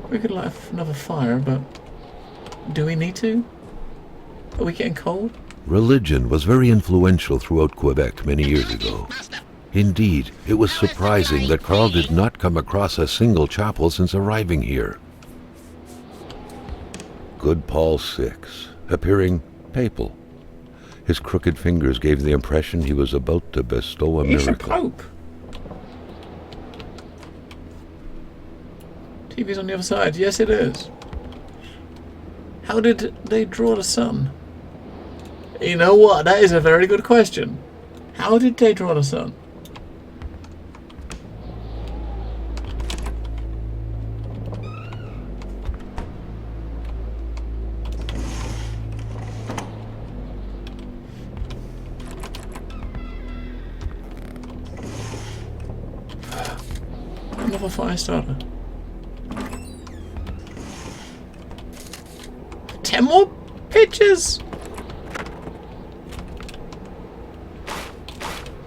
We could light another fire, but do we need to? Are we getting cold? Religion was very influential throughout Quebec many years ago. Indeed, it was surprising that Carl did not come across a single chapel since arriving here. Good Paul VI, appearing papal. His crooked fingers gave the impression he was about to bestow a He's miracle. a pope. TV's on the other side. Yes, it is. How did they draw the sun? You know what? That is a very good question. How did they draw the sun? Another fire starter. 10 more pictures.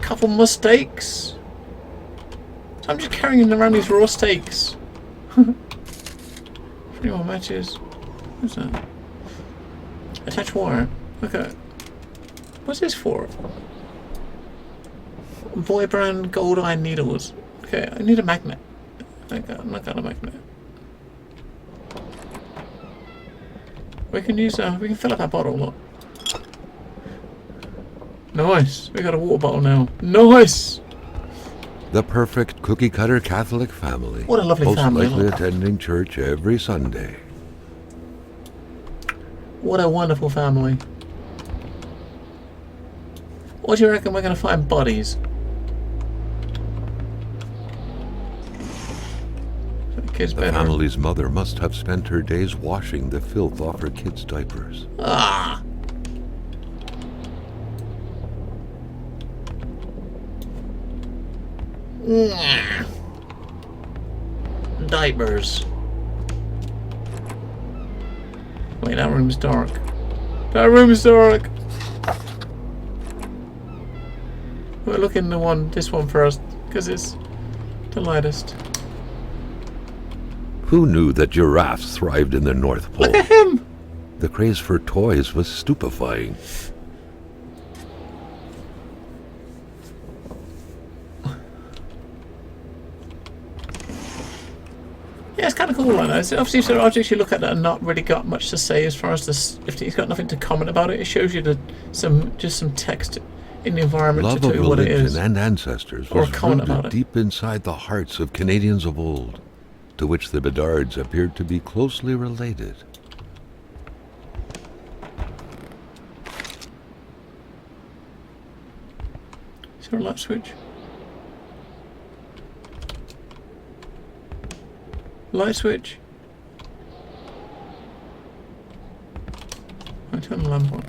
Couple more steaks. So I'm just carrying around these raw steaks. 3 more matches. What's that? Attach wire. Okay. What's this for? Boy brand gold iron needles. Okay, I need a magnet. I'm not got a magnet. We can use we can fill up our bottle. Look. Nice. We got a water bottle now. Nice. The perfect cookie-cutter Catholic family. What a lovely most family. likely attending church every Sunday. What a wonderful family. What do you reckon we're going to find bodies? Kids The better. family's mother must have spent her days washing the filth off her kids' diapers. Ah. Nyah. Diapers. Wait, that room's dark. That room's dark. We're looking this one first, because it's the lightest. Who knew that giraffes thrived in the North Pole? Look at him! The craze for toys was stupefying. Yeah, it's kind of cool like that. So obviously, if there are objects you look at that are not really got much to say as far as this, if he's got nothing to comment about it, it shows you just some text in the environment Love to of tell you what it religion is. and ancestors Or a was comment about rooted it. deep inside the hearts of Canadians of old, to which the Bedards appeared to be closely related. Is there a light switch? Light switch. I turn the lamp on.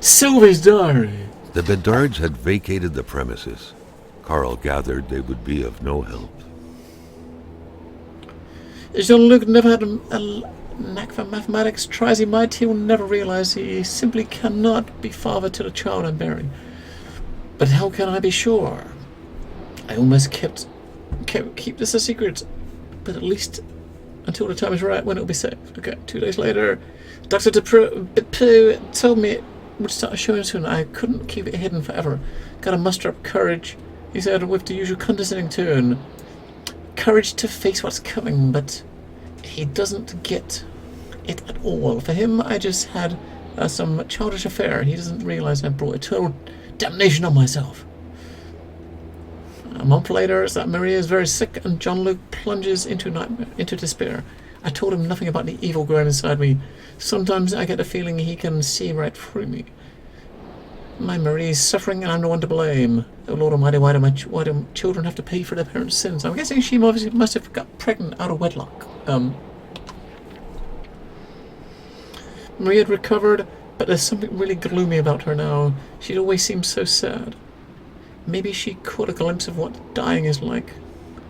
Sylvie's diary. The Bedards had vacated the premises. Carl gathered they would be of no help. Jean-Luc never had a knack for mathematics. Try as he might, he will never realize he simply cannot be father to the child I'm bearing. But how can I be sure? I almost keep this a secret, but at least until the time is right when it'll be safe. Okay, 2 days later, Dr. Dupuy told me it would start showing soon. I couldn't keep it hidden forever. Gotta muster up courage, he said with the usual condescending tone. Courage to face what's coming, but he doesn't get it at all. For him, I just had some childish affair. He doesn't realize I brought eternal damnation on myself. A month later, Maria is very sick, and Jean-Luc plunges into despair. I told him nothing about the evil growing inside me. Sometimes I get the feeling he can see right through me. My Marie is suffering, and I'm the one to blame. Oh Lord Almighty, why do children have to pay for their parents' sins? I'm guessing she obviously must have got pregnant out of wedlock. Marie had recovered, but there's something really gloomy about her now. She always seems so sad. Maybe she caught a glimpse of what dying is like.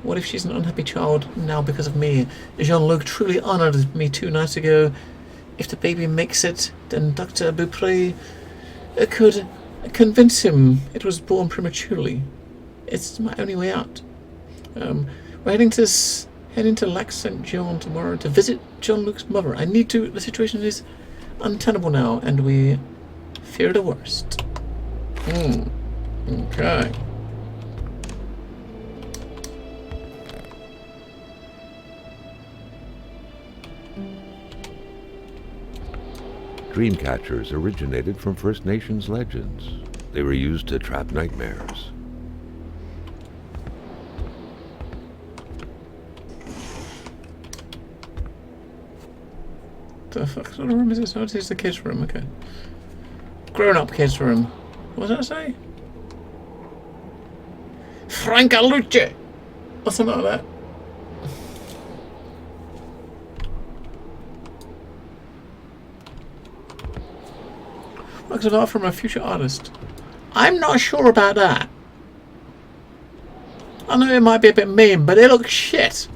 What if she's an unhappy child now because of me? Jean-Luc truly honored me 2 nights ago. If the baby makes it, then Dr. Beaupré could convince him it was born prematurely. It's my only way out. We're heading to Lac Saint-Jean tomorrow to visit Jean-Luc's mother. The situation is untenable now, and we fear the worst. Okay. Dream catchers originated from First Nations legends. They were used to trap nightmares. The fuck sort of room is this? Oh, this is the kids' room, okay. Grown-up kids' room. What does that say? Francalucci! Or something like that. Works of art from a future artist. I'm not sure about that. I know it might be a bit mean, but it looks shit.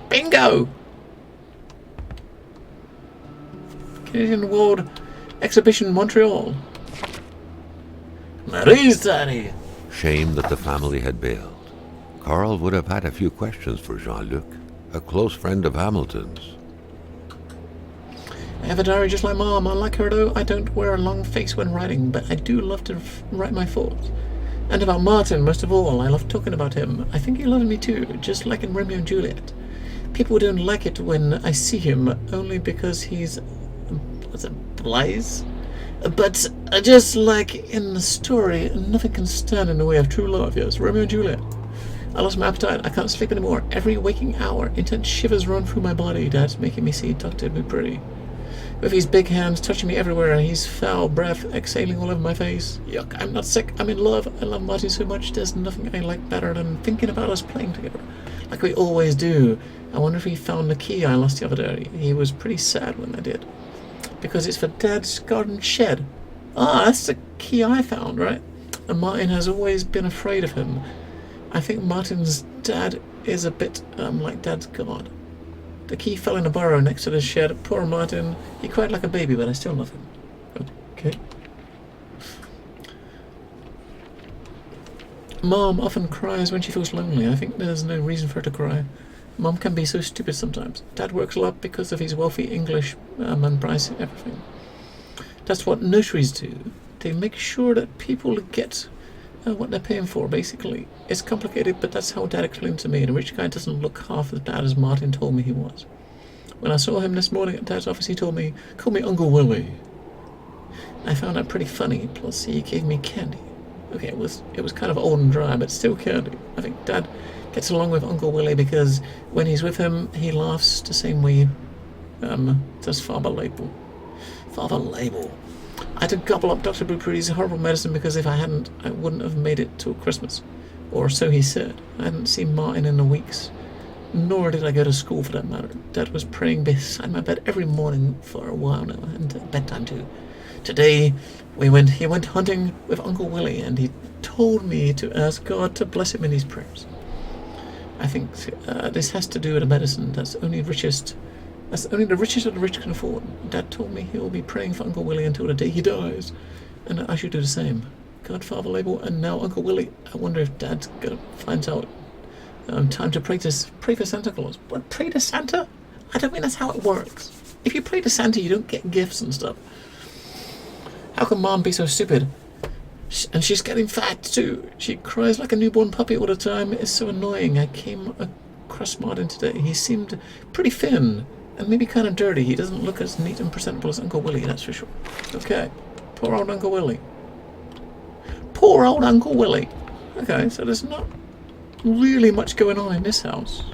Bingo! Canadian World Exhibition, Montreal. Marie's diary. Shame that the family had bailed. Carl would have had a few questions for Jean-Luc, a close friend of Hamilton's. I have a diary just like Mom. Unlike her, though, I don't wear a long face when writing, but I do love to write my thoughts. And about Martin, most of all. I love talking about him. I think he loves me too, just like in Romeo and Juliet. People don't like it when I see him, only because he's... what's it, Blaze? But just like in the story, nothing can stand in the way of true love. Yes, Romeo and Juliet. I lost my appetite. I can't sleep anymore. Every waking hour, intense shivers run through my body. Dad's making me see Dr. Pretty. With his big hands touching me everywhere and his foul breath exhaling all over my face. Yuck, I'm not sick, I'm in love. I love Martin so much, there's nothing I like better than thinking about us playing together. Like we always do. I wonder if he found the key I lost the other day. He was pretty sad when I did. Because it's for Dad's garden shed. Ah, that's the key I found, right? And Martin has always been afraid of him. I think Martin's dad is a bit like Dad's god. The key fell in a burrow next to the shed. Poor Martin. He cried like a baby, but I still love him. Okay. Mom often cries when she feels lonely. I think there's no reason for her to cry. Mom can be so stupid sometimes. Dad works a lot because of his wealthy English and price everything. That's what nurseries do. They make sure that people get what they're paying for, basically. It's complicated, but that's how Dad explained to me. The rich guy doesn't look half as bad as Martin told me he was. When I saw him this morning at Dad's office, he told me, "Call me Uncle Willie." I found that pretty funny, plus he gave me candy. Okay, it was kind of old and dry, but still candy. I think Dad gets along with Uncle Willie because when he's with him, he laughs the same way does Father Label. Father Label. I had to gobble up Dr. Blueberry's horrible medicine because if I hadn't, I wouldn't have made it till Christmas. Or so he said. I hadn't seen Martin in the weeks. Nor did I go to school for that matter. Dad was praying beside my bed every morning for a while now, and at bedtime too. Today, he went hunting with Uncle Willie, and he told me to ask God to bless him in his prayers. I think this has to do with a medicine that's only the richest of the rich can afford. Dad told me he will be praying for Uncle Willie until the day he dies, and I should do the same. God, Father Label, and now Uncle Willie. I wonder if Dad's gonna find out time to pray for Santa Claus. What, pray to Santa? I don't think that's how it works. If you pray to Santa, you don't get gifts and stuff. How can Mom be so stupid? And she's getting fat too. She cries like a newborn puppy all the time. It's so annoying. I came across Martin today. He seemed pretty thin and maybe kind of dirty. He doesn't look as neat and presentable as Uncle Willie, that's for sure. Okay, poor old Uncle Willie. Poor old Uncle Willie. Okay, so there's not really much going on in this house.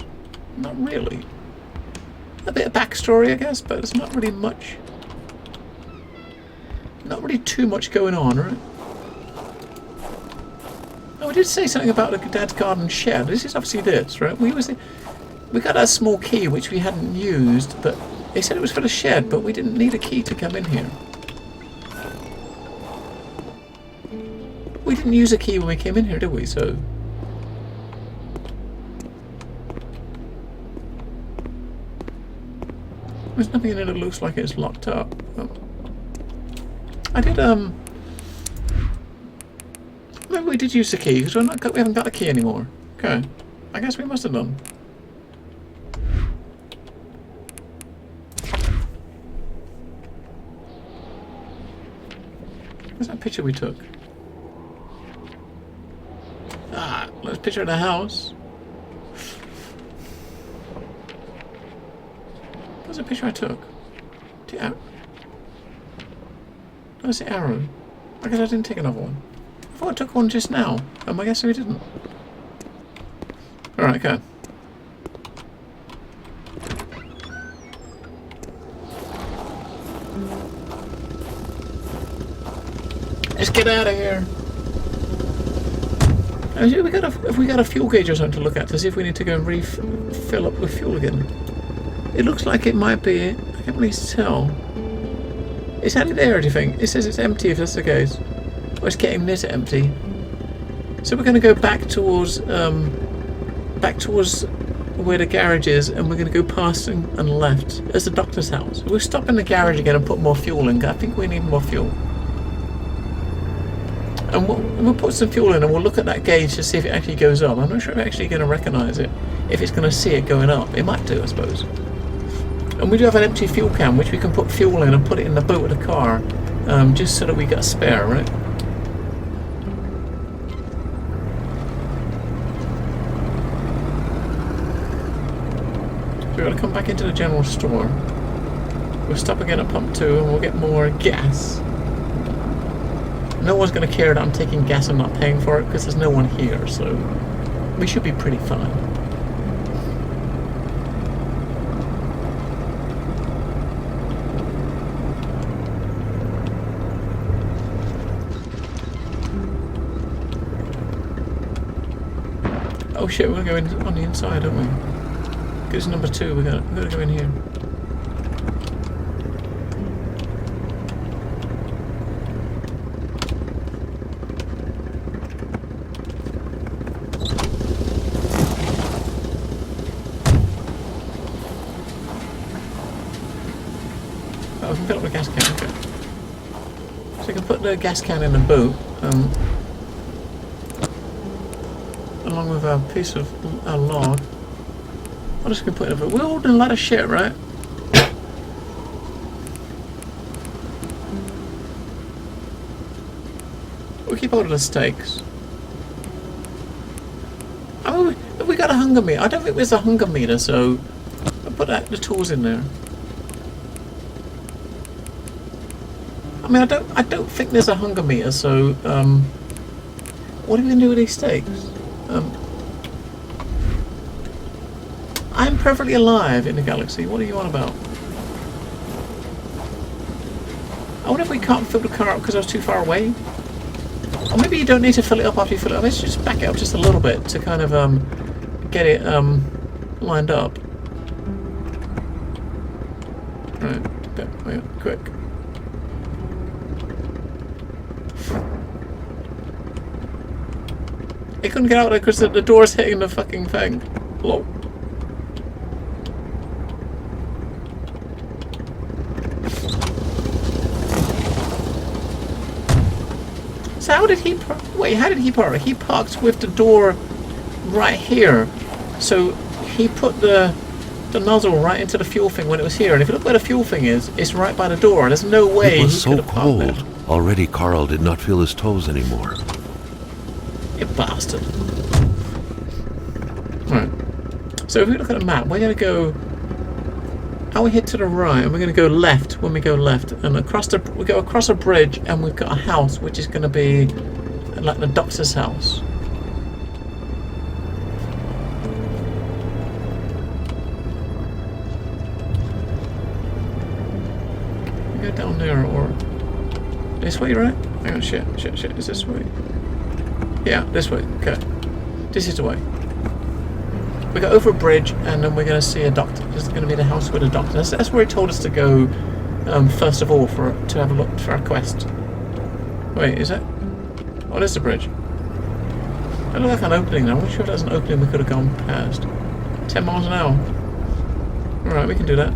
Not really. A bit of backstory, I guess, but there's not really much. Not really too much going on, right? Oh, we did say something about the Dad's garden shed. This is obviously this, right? We got a small key which we hadn't used, but they said it was for the shed, but we didn't need a key to come in here. We didn't use a key when we came in here, did we? So there's nothing in it that looks like it's locked up. Oh. I did maybe we did use the key because we haven't got a key anymore. Okay, I guess we must have done. Where's that picture we took? Ah, let's picture of the house. Where's the picture I took? Where's the arrow? I guess I didn't take another one. I thought I took one just now. I guess we didn't. Alright, okay. Let's get out of here. Have we got a fuel gauge or something to look at to see if we need to go and refill up with fuel again? It looks like it might be. I can't really tell. Is that it there, do you think? It says it's empty if that's the case. Or it's getting near to empty. So we're going to go back towards where the garage is, and we're going to go past and left. There's the doctor's house. We'll stop in the garage again and put more fuel in. I think we need more fuel. And we'll put some fuel in and we'll look at that gauge to see if it actually goes up. I'm not sure if it's actually going to recognise it. If it's going to see it going up. It might do, I suppose. And we do have an empty fuel can which we can put fuel in and put it in the boot of the car. Just so that we got a spare, right? we're going to come back into the general store. We'll stop again at pump 2 and we'll get more gas. No one's going to care that I'm taking gas and not paying for it because there's no one here, so we should be pretty fine. Oh shit, we're going to go on the inside, don't we? Because number 2, we're going to go in here. Oh, we can fill up the gas can, okay. So we can put the gas can in the boot, along with a piece of a log. I'm just going to put it in the boot. We're holding a lot of shit, right? We keep hold of the steaks. I mean, we got a hunger meter. I don't think there's a hunger meter, so I'll put the tools in there. I mean, I don't think there's a hunger meter, so what are we gonna do with these steaks? I'm perfectly alive in the galaxy. What are you on about? I wonder if we can't fill the car up because I was too far away. Or maybe you don't need to fill it up after you fill it up. Let's just back it up just a little bit to kind of get it lined up. Right, wait, quick. It couldn't get out there because the door's hitting the fucking thing. Hello. So how did he wait, how did he park? He parked with the door right here. So he put the nozzle right into the fuel thing when it was here. And if you look where the fuel thing is, it's right by the door. There's no way it was he could so have parked there. cold. Already Carl did not feel his toes anymore. You bastard. Right. So if we look at the map, we're going to go... Out here to the right, and we're going to go left when we go left. And we go across a bridge, and we've got a house, which is going to be like the doctor's house. We go down there, or... This way, right? Hang on, shit. Is this way? Yeah, this way. Okay. This is the way. We go over a bridge, and then we're going to see a doctor. This is going to be the house with a doctor. That's where he told us to go, first of all, to have a look for our quest. Wait, is that? Oh, there's the bridge. That looks like an opening now. I'm not sure if that's an opening we could have gone past. 10 miles an hour. Alright, we can do that.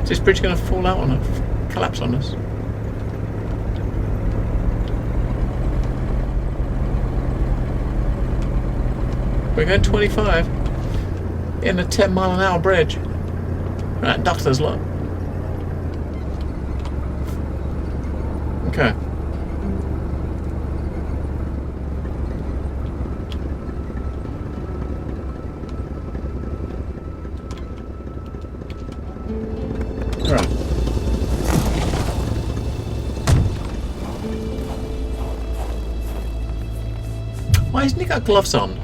Is this bridge going to fall out on us? Collapse on us? We're going 25 in a 10 mile an hour bridge. Right, doctors, look. Okay. Alright. Why hasn't he got gloves on?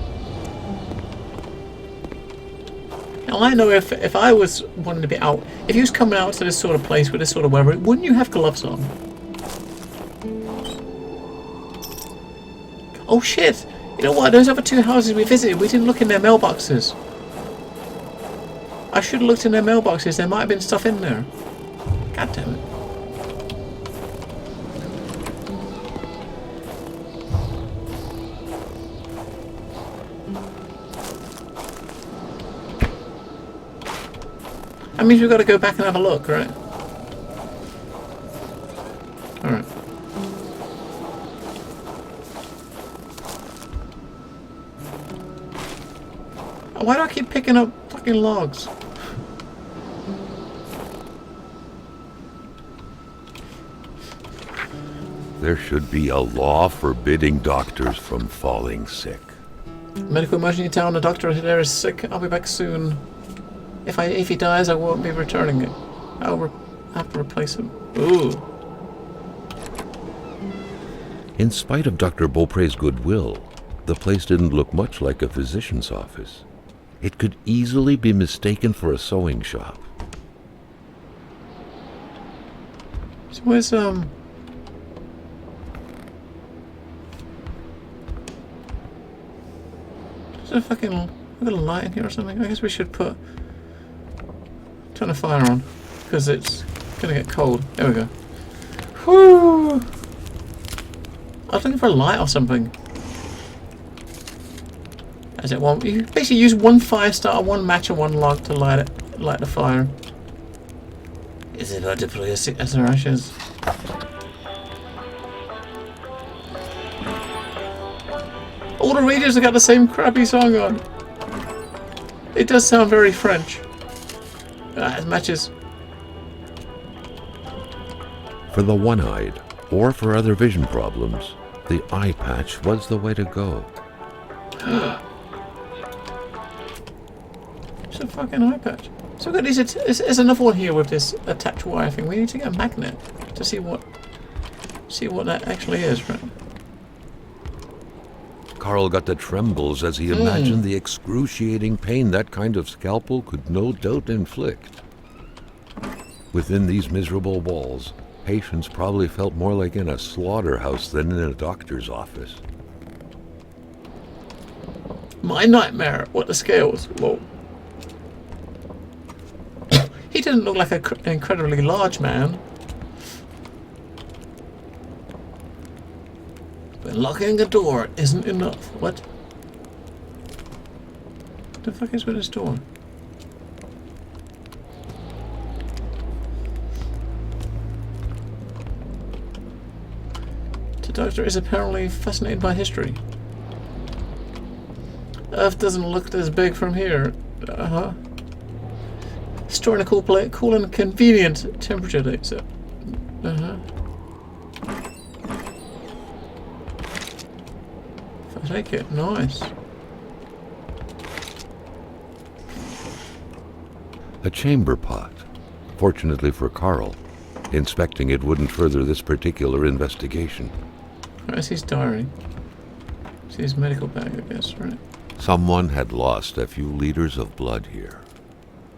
Now I know if I was wanting to be out, if you was coming out to this sort of place with this sort of weather, wouldn't you have gloves on? Oh shit! You know what? Those other two houses we visited, we didn't look in their mailboxes. I should have looked in their mailboxes. There might have been stuff in there. God damn it. That means we've got to go back and have a look, right? Alright. Why do I keep picking up fucking logs? There should be a law forbidding doctors from falling sick. Medical emergency town, the doctor there is sick. I'll be back soon. If he dies, I won't be returning it. I'll have to replace him. Ooh. In spite of Dr. Beaupre's goodwill, the place didn't look much like a physician's office. It could easily be mistaken for a sewing shop. So where's There's a fucking little light in here or something. I guess we should turn a fire on, because it's gonna get cold. There we go. Whoo! I was looking for a light or something. As it won't. You basically use one fire starter, one match, and one log to light the fire. Is it about to play as their ashes? All the radios have got the same crappy song on. It does sound very French. It matches. For the one-eyed, or for other vision problems, the eye patch was the way to go. It's a fucking eye patch. So we've got these. There's another one here with this attached wire thing. We need to get a magnet to see what that actually is, right? Carl got the trembles as he imagined the excruciating pain that kind of scalpel could no doubt inflict. Within these miserable walls, patients probably felt more like in a slaughterhouse than in a doctor's office. My nightmare. What the scales? Whoa. He didn't look like an incredibly large man. But locking a door isn't enough. What? The fuck is with this door? The doctor is apparently fascinated by history. Earth doesn't look as big from here. Uh-huh. Stored in a cool and convenient temperature, they said. Uh-huh. If I take it, nice. A chamber pot. Fortunately for Carl, inspecting it wouldn't further this particular investigation. Where's his diary? It's his medical bag, I guess, right? Someone had lost a few liters of blood here.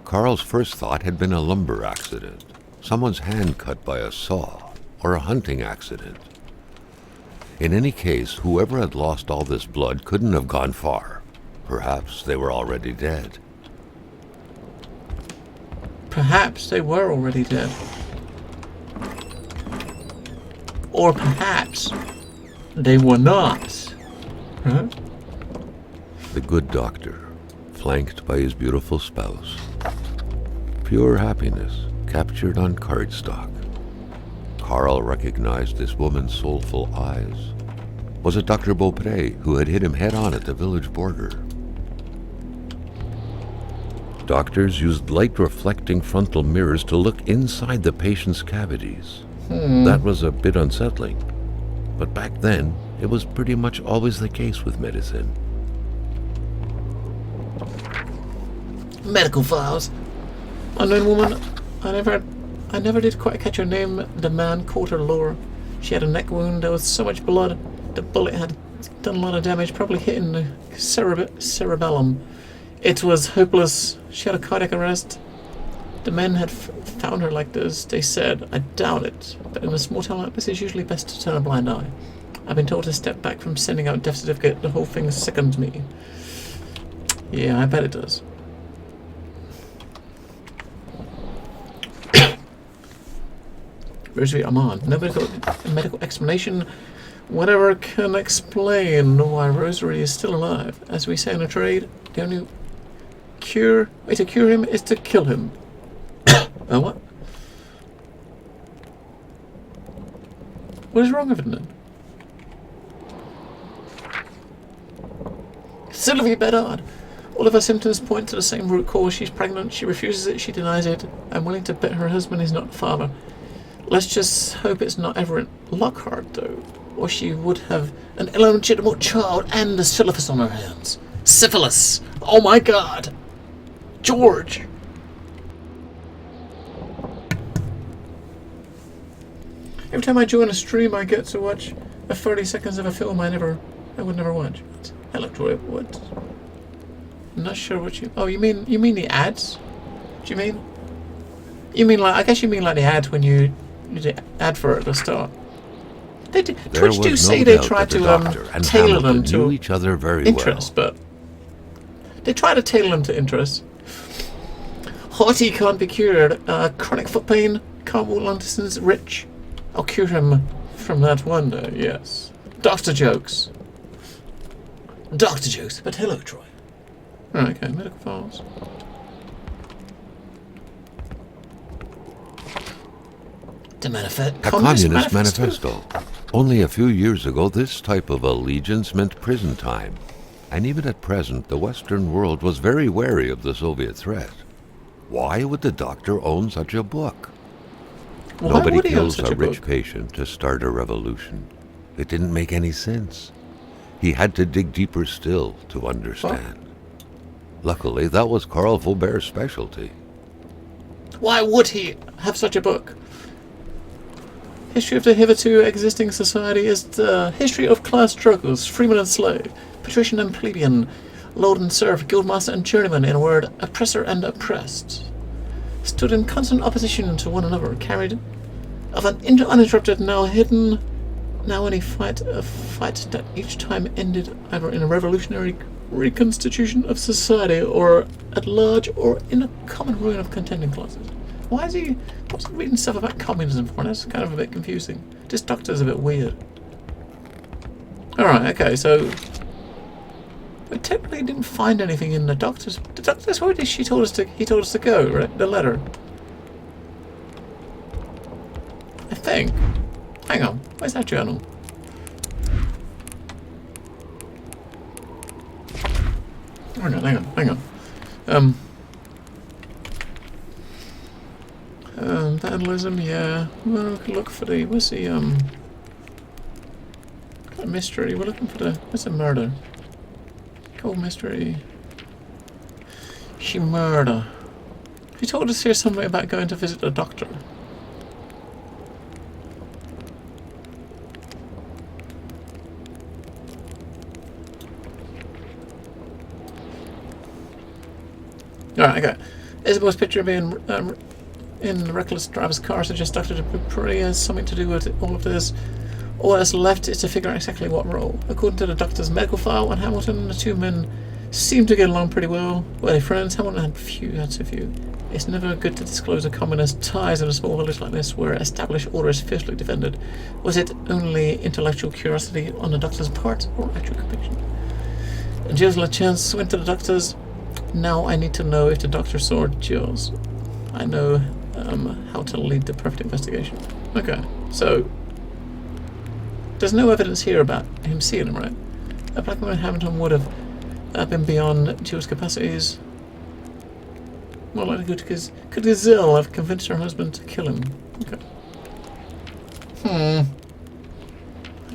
Carl's first thought had been a lumber accident, someone's hand cut by a saw, or a hunting accident. In any case, whoever had lost all this blood couldn't have gone far. Perhaps they were already dead. Perhaps they were already dead. Or perhaps they were not. Huh? The good doctor, flanked by his beautiful spouse. Pure happiness, captured on cardstock. Carl recognized this woman's soulful eyes. Was it Dr. Beaupre who had hit him head-on at the village border? Doctors used light-reflecting frontal mirrors to look inside the patient's cavities. That was a bit unsettling. But back then, it was pretty much always the case with medicine. Medical files. Unknown woman. I never did quite catch her name. The man caught her lure. She had a neck wound. There was so much blood. The bullet had done a lot of damage, probably hitting the cerebellum. It was hopeless. She had a cardiac arrest. The men had found her like this, they said. I doubt it. But in a small town like this, it's usually best to turn a blind eye. I've been told to step back from sending out death certificate. The whole thing sickens me. Yeah, I bet it does. Rosary Armand. No medical explanation. Whatever can explain why Rosary is still alive. As we say in a trade, the only way to cure him is to kill him. Oh, what? What is wrong with it then? Sylvie Bedard. All of her symptoms point to the same root cause. She's pregnant. She refuses it. She denies it. I'm willing to bet her husband is not the father. Let's just hope it's not Everett Lockhart, though. Or she would have an illegitimate child and a syphilis on her hands. Syphilis! Oh my god! George! Every time I join a stream, I get to watch 30 seconds of a film I would never watch. Hello, Troy. What? I'm not sure what you. Oh, you mean the ads? What do you mean? You mean like? I guess you mean like the ads when you the ad for it at the start. Twitch do say they try to tailor them to each other very interests, but they try to tailor them to interests. Haughty can't be cured. Chronic foot pain can't walk long distance. Rich, I'll cure him from that one day. Yes. Doctor jokes. Doctor jokes. But hello, Troy. Right, okay. Medical files. A Communist Manifesto. Only a few years ago, this type of allegiance meant prison time. And even at present, the Western world was very wary of the Soviet threat. Why would the doctor own such a book? Nobody kills a rich patient to start a revolution. It didn't make any sense. He had to dig deeper still to understand. Luckily, that was Carl Faubert's specialty. Why would he have such a book? History of the hitherto existing society is the history of class struggles, freeman and slave, patrician and plebeian, lord and serf, guildmaster and journeyman, in a word, oppressor and oppressed. Stood in constant opposition to one another, carried of an uninterrupted, now hidden, now only fight, a fight that each time ended either in a revolutionary reconstitution of society, or at large, or in a common ruin of contending classes. What's he reading stuff about communism for? That's kind of a bit confusing. This doctor's a bit weird. Alright, okay, so we technically didn't find anything in the doctor's. That's where he told us to go, right? The letter. I think. Hang on, where's that journal? Hang on. Vandalism, yeah. Well, we can look for the. What's the a mystery? We're looking for the. What's a murder? Cold mystery. She murder. He told us here something about going to visit a doctor. Alright, okay. Isabel's picture being in the reckless driver's car suggests Dr. Dupree has something to do with all of this. All that's left is to figure out exactly what role. According to the doctor's medical file on Hamilton, the two men seem to get along pretty well. Were they friends? Hamilton had so few. It's never good to disclose a communist ties in a small village like this where established order is fiercely defended. Was it only intellectual curiosity on the doctor's part, or actual conviction? And Jules LaChance went to the doctor's. Now I need to know if the doctor saw Jules. I know how to lead the perfect investigation. Okay, so there's no evidence here about him seeing him, right? A black woman Hamilton would have been beyond Jules' capacities. More likely could Gazelle have convinced her husband to kill him? Okay. I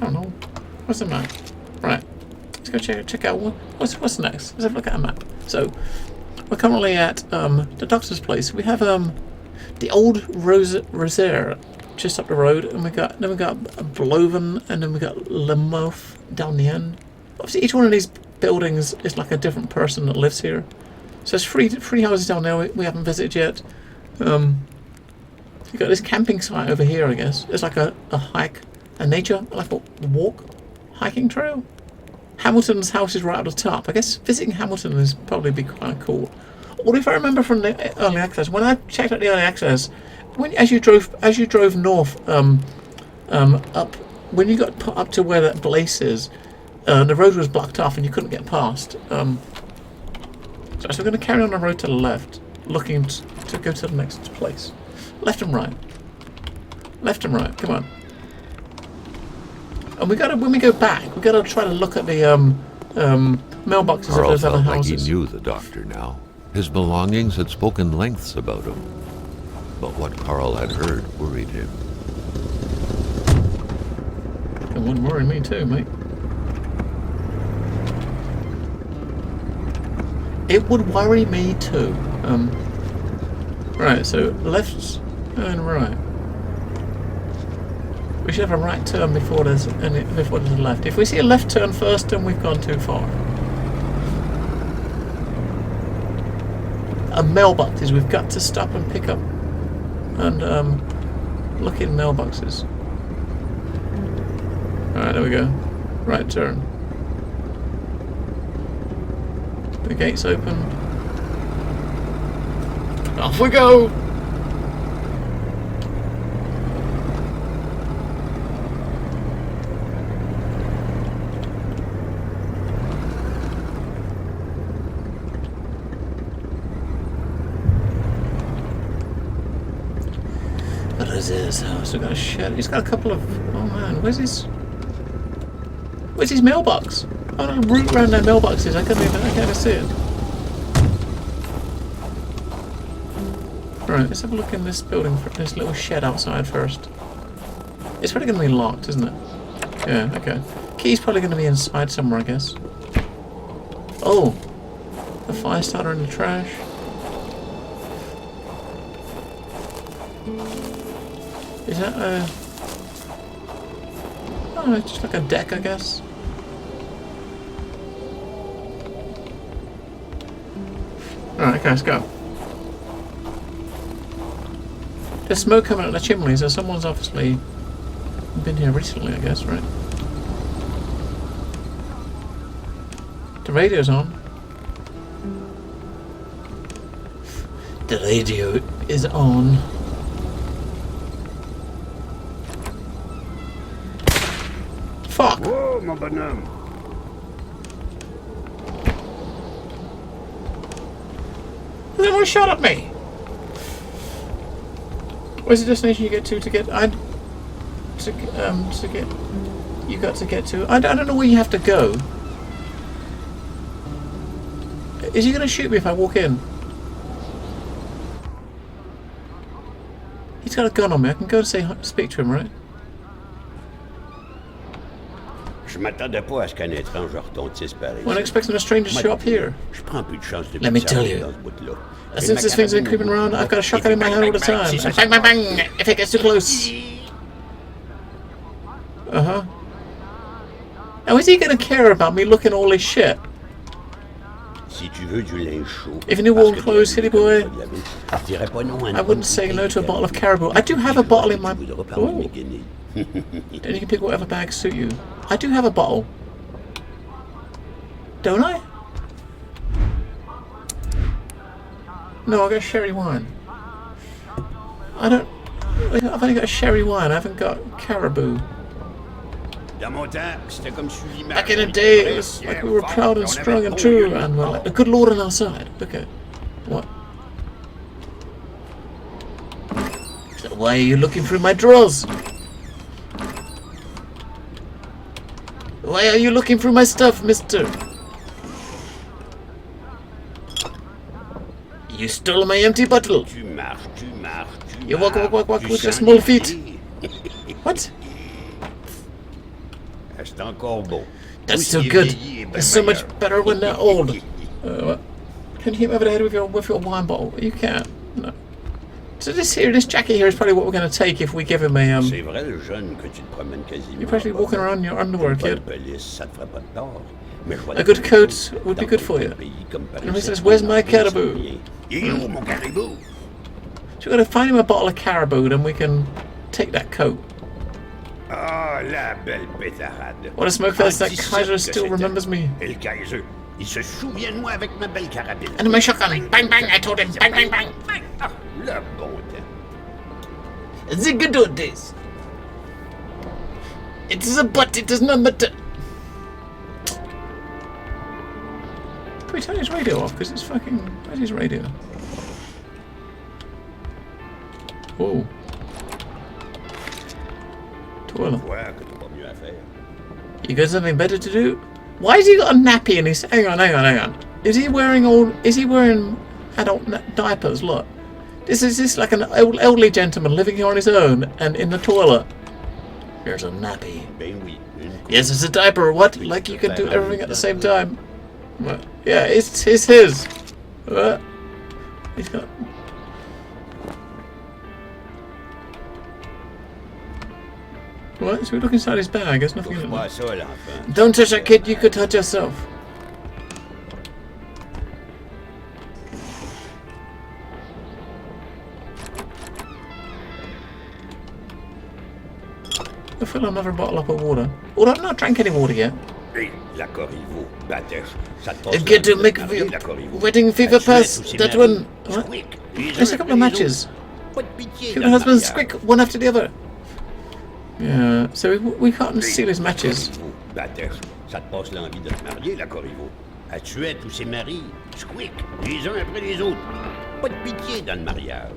don't know. What's the map? Right. Let's go check out what's next. Let's have a look at a map. So we're currently at the doctor's place. We have the old Rosaire just up the road, and we got Bloven, and then we got Lemouth down the end. Obviously, each one of these buildings is like a different person that lives here. So there's three houses down there we haven't visited yet. You got this camping site over here, I guess. It's like a hike, a nature, like a walk, hiking trail. Hamilton's house is right at the top. I guess visiting Hamilton is probably be kind of cool. Or if I remember from the early access, when I checked out the early access, as you drove north, up when you got put up to where that place is, the road was blocked off and you couldn't get past. So we're going to carry on the road to the left, looking to go to the next place. Left and right. Left and right. Come on. And when we go back, we gotta try to look at the mailboxes of those other houses. Like he knew the doctor now. His belongings had spoken lengths about him. But what Carl had heard worried him. It wouldn't worry me too, mate. It would worry me too. Right, so left and right. We should have a right turn before there's a left. If we see a left turn first, then we've gone too far. Mailboxes. We've got to stop and pick up and look in mailboxes. Alright, there we go. Right turn. The gate's open. Off we go! What is this house? We've got a shed. He's got a couple of... Oh man, where's his mailbox? I don't root around their mailboxes. I can't even see it. Right, let's have a look in this building, this little shed outside first. It's probably going to be locked, isn't it? Yeah, okay. Key's probably going to be inside somewhere, I guess. Oh! The fire starter in the trash. Is that a... Oh, it's just like a deck, I guess. Alright, okay, let's go. There's smoke coming out of the chimney, so someone's obviously been here recently, I guess, right? The radio's on. The radio is on. Fuck! Whoa, mon bonhomme! Someone shot at me! Where's the destination you get to get... You got to get to... I don't know where you have to go. Is he going to shoot me if I walk in? He's got a gun on me. I can go and speak to him, right? Je m'attendais pas à ce qu'un étrange retontisse pareil. Wasn't expecting a stranger to show up here. Je prends plus de chance de Let me tell you. Since this thing's been creeping around, I've got a shotgun in my hand all the time. And bang, bang, bang! If it gets too close. Uh-huh. Now, is he going to care about me looking all this shit? If you knew warm clothes, silly boy, I wouldn't say no to a bottle of caribou. I do have a bottle in my... Oh. Then you can pick whatever bags suit you. I do have a bottle. Don't I? No, I got sherry wine. I've only got a sherry wine. I haven't got caribou. Back in the day, it was like we were proud and strong and true, and we're like the good Lord on our side. Okay. What? So why are you looking through my drawers? Why are you looking through my stuff, mister? You stole my empty bottle. You walk with your small feet. What? That's so good. It's so much better when they're old. What? Can you hit me over the head with your wine bottle? You can't. No. So this jacket here is probably what we're going to take if we give him a You're probably walking around in your underwear, kid. A good coat would be good for you. And he says, "Where's my caribou?" So we're going to find him a bottle of caribou, then we can take that coat. Ah, la belle pétarade. What a smoke fest, that Kaiser still remembers me. El Kaiser, il se souvient de moi avec ma belle carabine. And my shotgun. Bang, bang, I told him. Bang, bang, bang. Ah, le bon temps. The good old days. It is a but, it does not matter. Can we turn his radio off? Because it's fucking... Where's his radio? Oh. Toilet. You got something better to do? Why has he got a nappy in his... Hang on. Is he wearing adult diapers? Look. Is this like an elderly gentleman living here on his own and in the toilet? Here's a nappy. Yes, it's a diaper. What? Like you can do everything at the same time? What? Yeah, it's his. What? He's got... What? So we look inside his bag. There's nothing in Touche pas à it. ça, l'enfant. Don't touch that kid. You could touch yourself. I fill another bottle up of water. Although I've not drank any water yet. Hey, la Corriveau, Batech, ça te passe It's good to l'envie make de marier, la Corriveau. wedding fever Tu pass. es tous ces That maris. one. What? Squick, les uns There's a couple of après les matches. autres. Pas de pitié Your dans le husband's mariage. quick, one after the other. Yeah, so we can't steal his matches. Corriveau, Batech, ça te passe l'envie de te marier, la Corriveau. Elle tuait tous ses maris. Squick, les uns après les autres. Pas de pitié dans le mariage.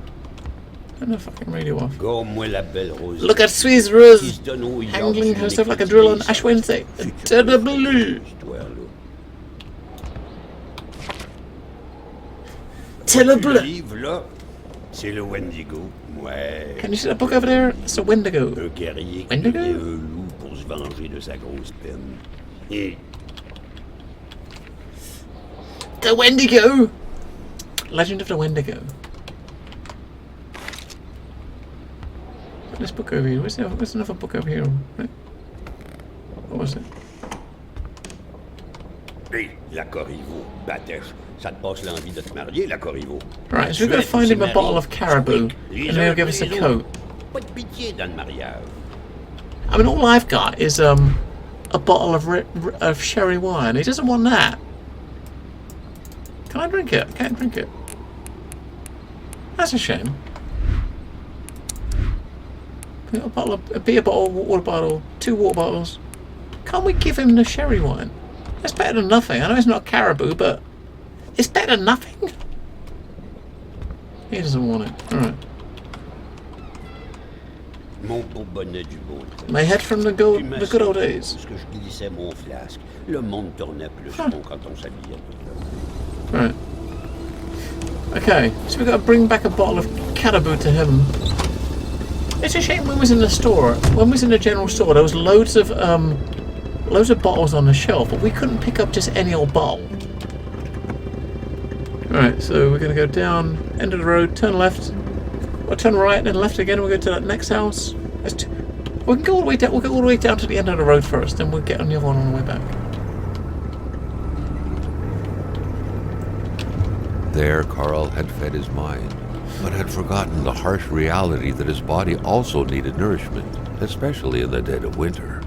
Turn the fucking radio off. Gomme-moi la belle Rose. Look at Swiss Qui Rose se donne au yacht handling sur herself like a les drill on petits Ash Wednesday. futur Terribly. cette histoire-là. Le Terrible. livre, là, c'est le Wendigo. Ouais. Can you see that book over there? It's a Wendigo. Un guerrier qui Wendigo? devient un loup pour se venger de sa grosse peine. Et The Wendigo. Legend of the Wendigo. This book over here. Where's another book over here? Right. What was it? hey, la Corriveau, Batech, ça te passe l'envie de te marier, la Corriveau. Right, so we've got to find him a bottle of caribou, and then he'll give us a coat. Pas de pitié dans le mariage. I mean, all I've got is a bottle of sherry wine. He doesn't want that. Can I drink it? I can't drink it. That's a shame. A beer bottle, water bottle, 2 water bottles. Can't we give him the sherry wine? That's better than nothing. I know it's not caribou, but it's better than nothing. He doesn't want it. Alright. Mon beau bonnet du beau temps. My head from the Tu good m'as old sauvé days. parce que je glissais mon flasque. Le monde tournait plus Huh. rond quand on s'habillait tout là. Right. Okay, so we've got to bring back a bottle of caribou to him. It's a shame when we was in the store, when we was in the general store, there was loads of bottles on the shelf, but we couldn't pick up just any old bottle. Alright, so we're going to go down, end of the road, turn left, or turn right, then left again, and we'll go to that next house. We can go all the way down, we'll go all the way down to the end of the road first, then we'll get on the other one on the way back. There, Carl had fed his mind, but had forgotten the harsh reality that his body also needed nourishment, especially in the dead of winter.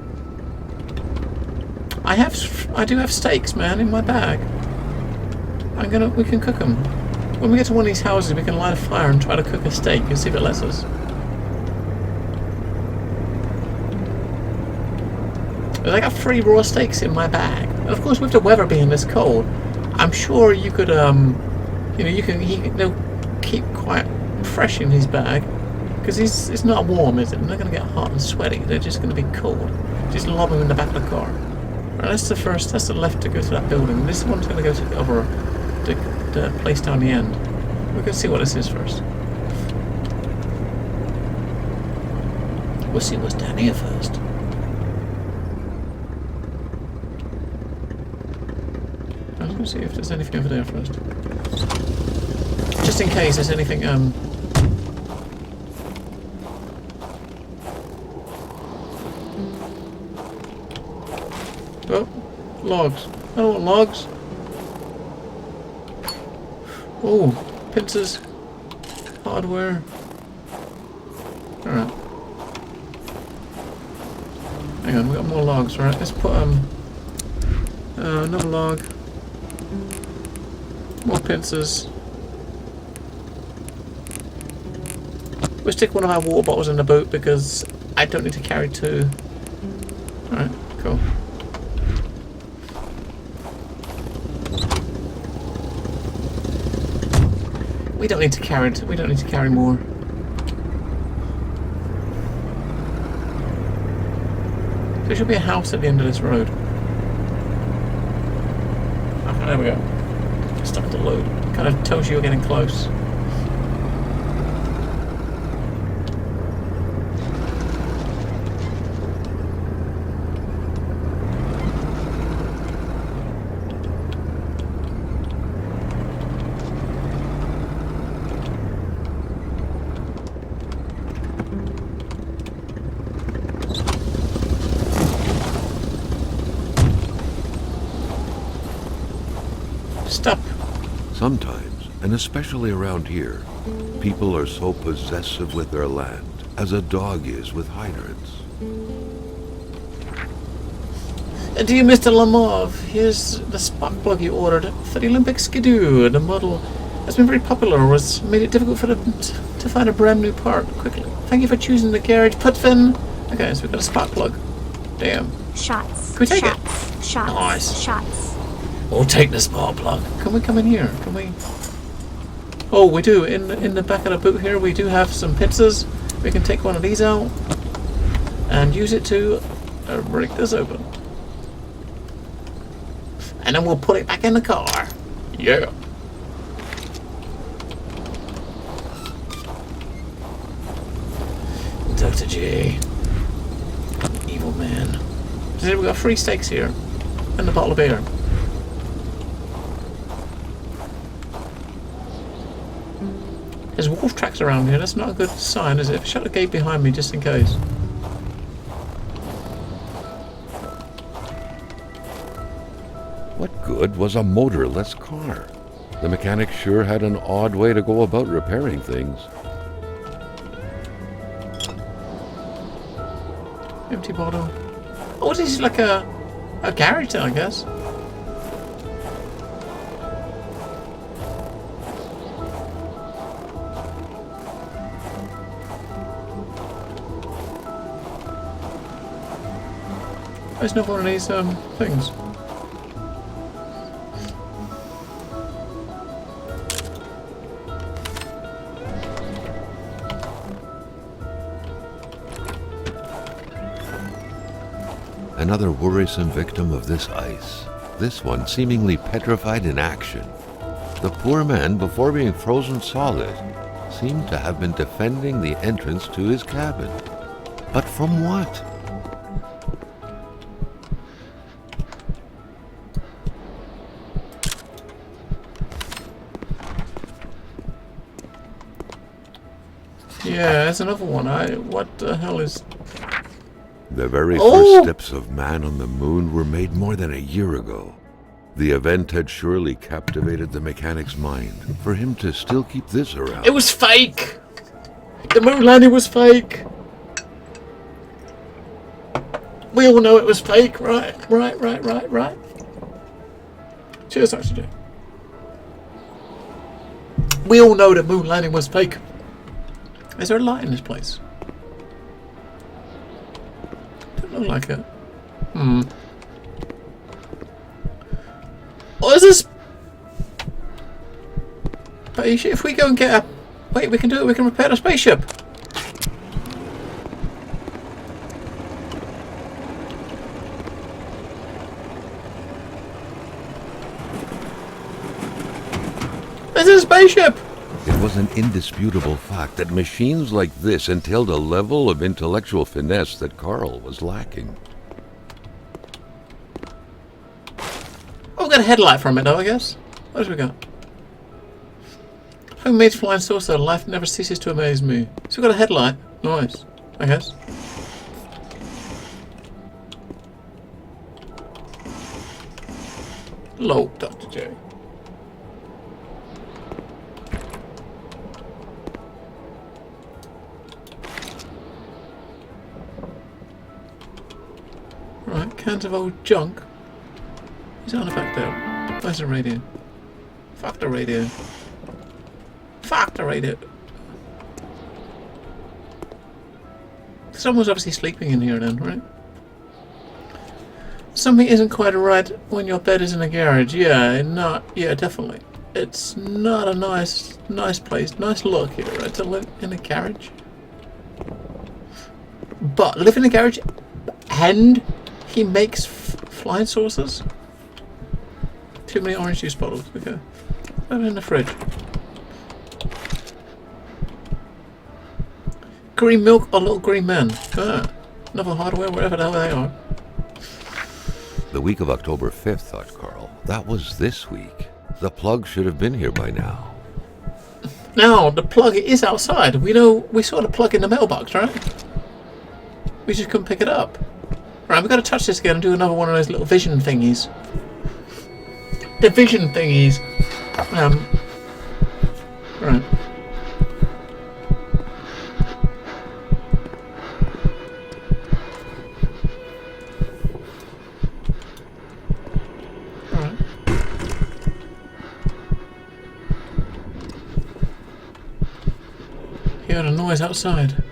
I do have steaks, man, in my bag. We can cook them. When we get to one of these houses, we can light a fire and try to cook a steak and see if it lets us. I got 3 raw steaks in my bag. And of course, with the weather being this cold, I'm sure you could, they'll keep quite fresh in his bag. Because it's not warm, is it? They're not going to get hot and sweaty. They're just going to be cold. Just lob them in the back of the car. Right, that's the left to go to that building. This one's going to go to the other, the place down the end. We're going to see what this is first. We'll see what's down here first. I was going to see if there's anything over there first. Just in case there's anything, Oh, logs. I don't want logs. Oh, pincers. Hardware. Alright. Hang on, we got more logs, right? Let's put, another log. More pincers. We'll stick one of our water bottles in the boat because I don't need to carry 2. Alright, cool. We don't need to carry it. We don't need to carry more. There should be a house at the end of this road. Oh, there we go. Start to load. Kind of tells you you're getting close. Sometimes, and especially around here, people are so possessive with their land, as a dog is with hydrants. Dear Mr. Lamov, here's the spark plug you ordered for the Olympic Skidoo. The model has been very popular, was made it difficult for them to find a brand new part quickly. Thank you for choosing the garage Putvin. Okay, so we've got a spark plug. Damn. Shots. Can we take it? Shots. Nice. Shots. We'll take the spark plug. Can we come in here? Can we? Oh, we do. In the back of the boot here, we do have some pizzas. We can take one of these out and use it to break this open. And then we'll put it back in the car. Yeah. Dr. J. Evil man. So we've got 3 steaks here. And a bottle of beer. There's wolf tracks around here. That's not a good sign, is it? Shut the gate behind me just in case. What good was a motorless car? The mechanic sure had an odd way to go about repairing things. Empty bottle. Oh, this is like a garage then, I guess. There's another one of these things. Another worrisome victim of this ice. This one seemingly petrified in action. The poor man, before being frozen solid, seemed to have been defending the entrance to his cabin. But from what? Yeah, there's another one. What the hell is... The very first steps of man on the moon were made more than a year ago. The event had surely captivated the mechanic's mind for him to still keep this around. It was fake! The moon landing was fake! We all know it was fake, right? Right. Cheers, Dr. J. We all know that moon landing was fake. Is there a light in this place? Don't look like it. What is this? Spaceship? If we go and get a... Wait, we can do it. We can repair the spaceship. This is a spaceship! It was an indisputable fact that machines like this entailed a level of intellectual finesse that Carl was lacking. Oh, we got a headlight from it though, I guess. What else we got? Homemade flying saucer, life never ceases to amaze me. So we got a headlight. Nice, I guess. Hello, Dr. J. Right, cans of old junk. He's on the back there. Where's the radio? Fuck the radio. Fuck the radio. Someone's obviously sleeping in here then, right? Something isn't quite right when your bed is in a garage. Yeah, definitely. It's not a nice place. Nice look here, right? To live in a garage. But live in a garage and he makes flying saucers? Too many orange juice bottles. Okay. Put them in the fridge. Green milk or little green men? Ah, another hardware, wherever the hell they are. The week of October 5th, thought Carl. That was this week. The plug should have been here by now. Now, the plug is outside. We saw the plug in the mailbox, right? We just couldn't pick it up. Right, we've got to touch this again and do another one of those little vision thingies. The vision thingies. Right. Alright. He heard a noise outside.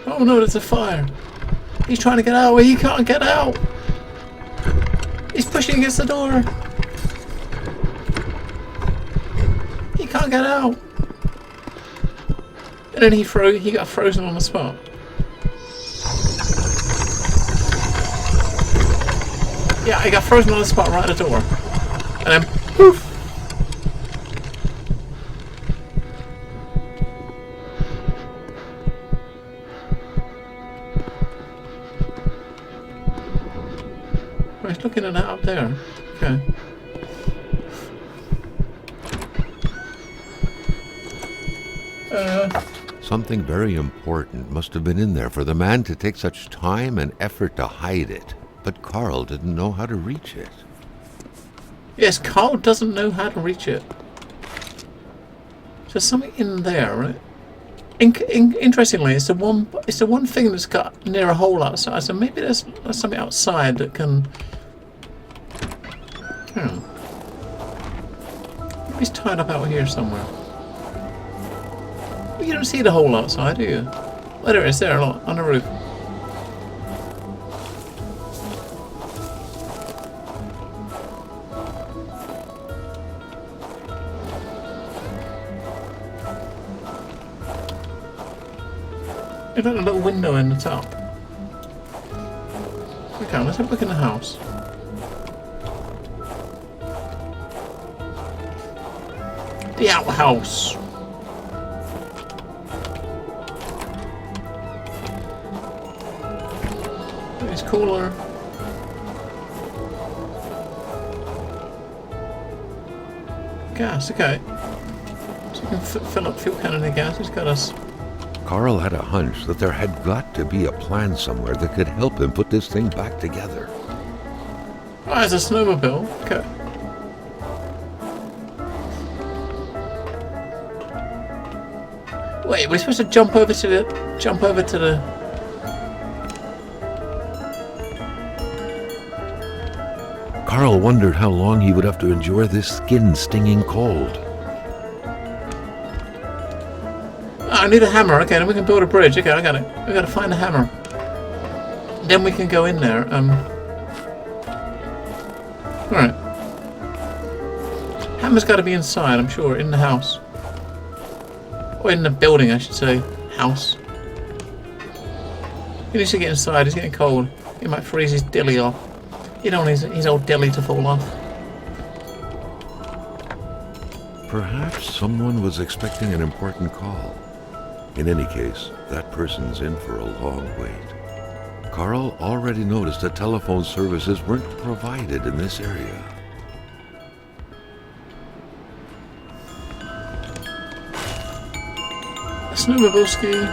Oh no, there's a fire. He's trying to get out, he can't get out. He's pushing against the door. He can't get out. And then he got frozen on the spot. Yeah, he got frozen on the spot right at the door. And then poof. Oh, he's looking at that up there. Okay. Something very important must have been in there for the man to take such time and effort to hide it. But Carl didn't know how to reach it. Yes, Carl doesn't know how to reach it. There's something in there, right? Interestingly, it's the one thing that's got near a hole outside. So maybe there's something outside that can. Maybe he's tied up out here somewhere. You don't see the hole outside, do you? Oh, there it is, there, look, on the roof. There's like a little window in the top. Okay, let's have a look in the house. The outhouse. It's cooler. Gas, okay. So you can fill up fuel cannon of gas. He's got us. Carl had a hunch that there had got to be a plan somewhere that could help him put this thing back together. Oh, there's a snowmobile. Okay. Wait, we're supposed to jump over to the. Carl wondered how long he would have to endure this skin-stinging cold. I need a hammer. Okay, then we can build a bridge. Okay, I got it. We gotta find a hammer. Then we can go in there. Alright. Hammer's gotta be inside, I'm sure, in the house. Or in the building, I should say. House. He needs to get inside, he's getting cold. He might freeze his dilly off. You don't want his old dilly to fall off. Perhaps someone was expecting an important call. In any case, that person's in for a long wait. Carl already noticed that telephone services weren't provided in this area. Snowmobilski.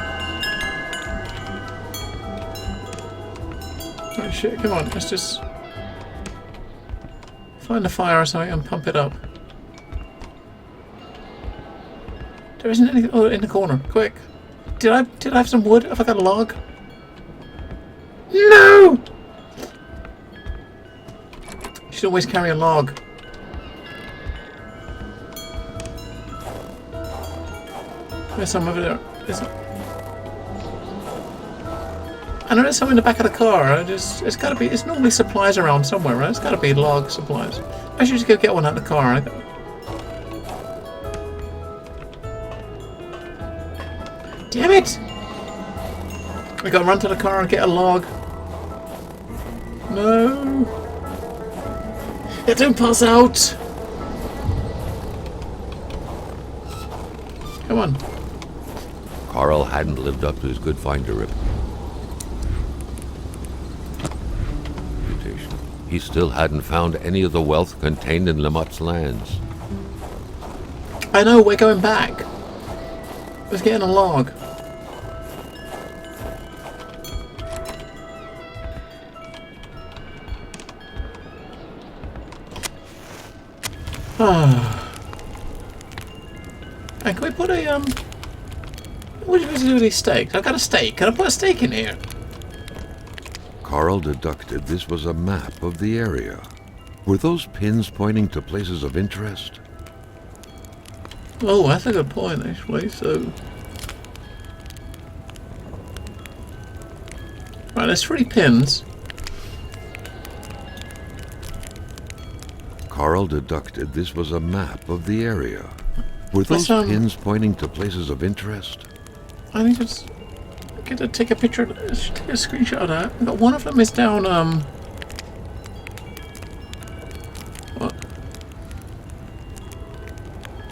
Oh shit, come on, let's just find a fire or something and pump it up. There isn't anything. Oh, in the corner, quick. Did I have some wood? Have I got a log? No! You should always carry a log. There's some over there. I know there's some in the back of the car. It's gotta be. It's normally supplies around somewhere, right? It's gotta be log supplies. I should just go get one out of the car. Damn it! We gotta run to the car and get a log. No! It don't pass out! Come on. Carl hadn't lived up to his good finder reputation. He still hadn't found any of the wealth contained in Lamotte's lands. I know, we're going back. Let's get in a log. And can we put a what do we do with these stakes? I've got a stake. Can I put a stake in here? Carl deducted this was a map of the area. Were those pins pointing to places of interest? Oh, that's a good point, actually. So, right, there's 3 pins. Carl deducted this was a map of the area. Were Let's, those pins pointing to places of interest? I need to just get to take a picture, take a screenshot of that. But one of them is down, what?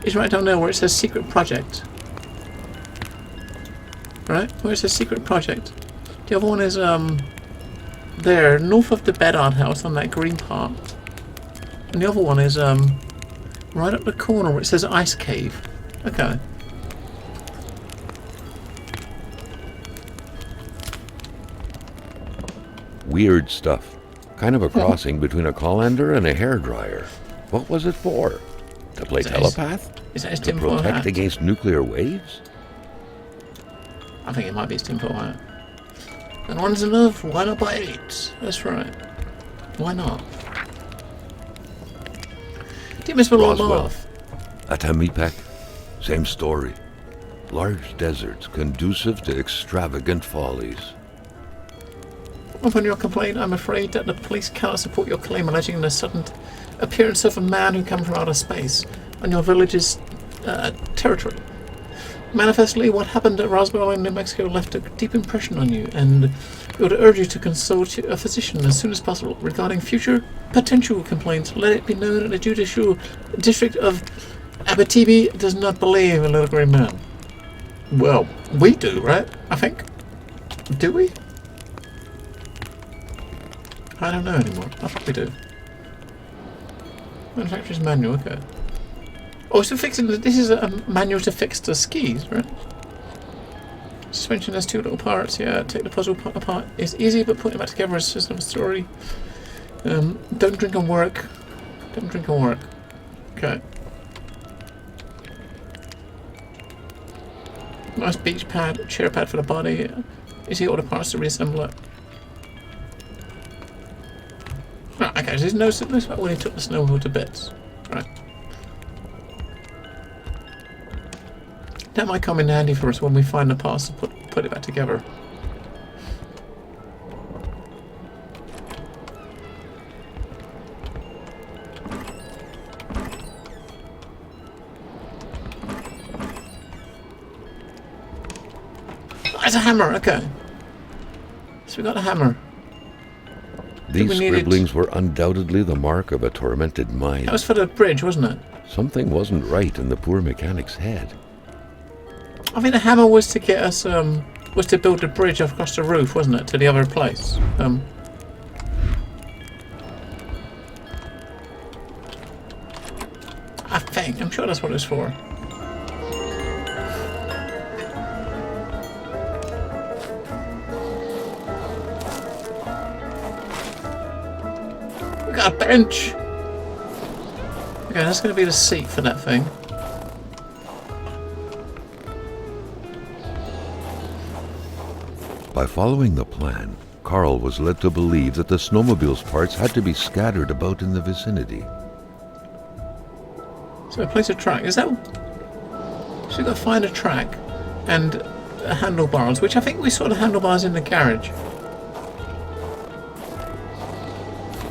It's right down there where it says secret project. Right? Where it says secret project. The other one is, there, north of the Bedard house on that green part. And the other one is, right up the corner where it says ice cave. Okay. Weird stuff. Kind of a crossing between a colander and a hairdryer. What was it for? To play telepath? Is that his To tinfoil protect hat? against nuclear waves? I think it might be his tinfoil hat. And one's enough, why not buy 8? That's right. Why not? Do you miss Roswell. off? Atamipek? Same story. Large deserts conducive to extravagant follies. Upon your complaint, I'm afraid that the police cannot support your claim alleging the sudden appearance of a man who came from outer space on your village's territory. Manifestly, what happened at Roswell in New Mexico left a deep impression on you, and we would urge you to consult a physician as soon as possible regarding future potential complaints. Let it be known that the judicial district of Abitibi does not believe in little green man. Well, we do, right? I think. Do we? I don't know anymore. I thought we do. Manufacturer's manual, okay. Oh, so fixing this is a manual to fix the skis, right? Suspension has 2 little parts, yeah. Take the puzzle apart. It's easy, but putting it back together is just another story. Don't drink and work. Don't drink and work. Okay. Nice beach pad, chair pad for the body. Easy all the parts to reassemble it. Right, okay, so there's no about when he took the snowmobile to bits. Right. That might come in handy for us when we find the parts to put it back together. There's a hammer, okay. So we got a hammer. These scribblings were undoubtedly the mark of a tormented mind. That was for the bridge, wasn't it? Something wasn't right in the poor mechanic's head. I think the hammer was to get us, was to build the bridge across the roof, wasn't it, to the other place? I think. I'm sure that's what it's for. We got a bench. Okay, that's going to be the seat for that thing. By following the plan, Carl was led to believe that the snowmobile's parts had to be scattered about in the vicinity. So place a track. Is that... So we've got to find a track and handlebars, which I think we saw the handlebars in the garage.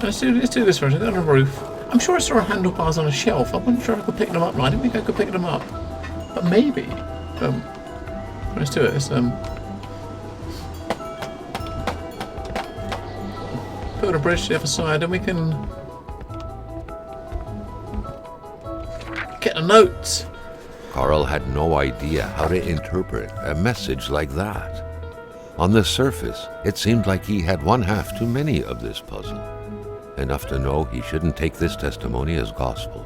Let's do this first. We've got on a roof. I'm sure I saw handlebars on a shelf. I wasn't sure I could pick them up. No, I didn't think I could pick them up. But maybe. Let's do it. Let's, build a bridge to the other side, and we can get the notes. Carl had no idea how to interpret a message like that. On the surface, it seemed like he had one half too many of this puzzle. Enough to know he shouldn't take this testimony as gospel.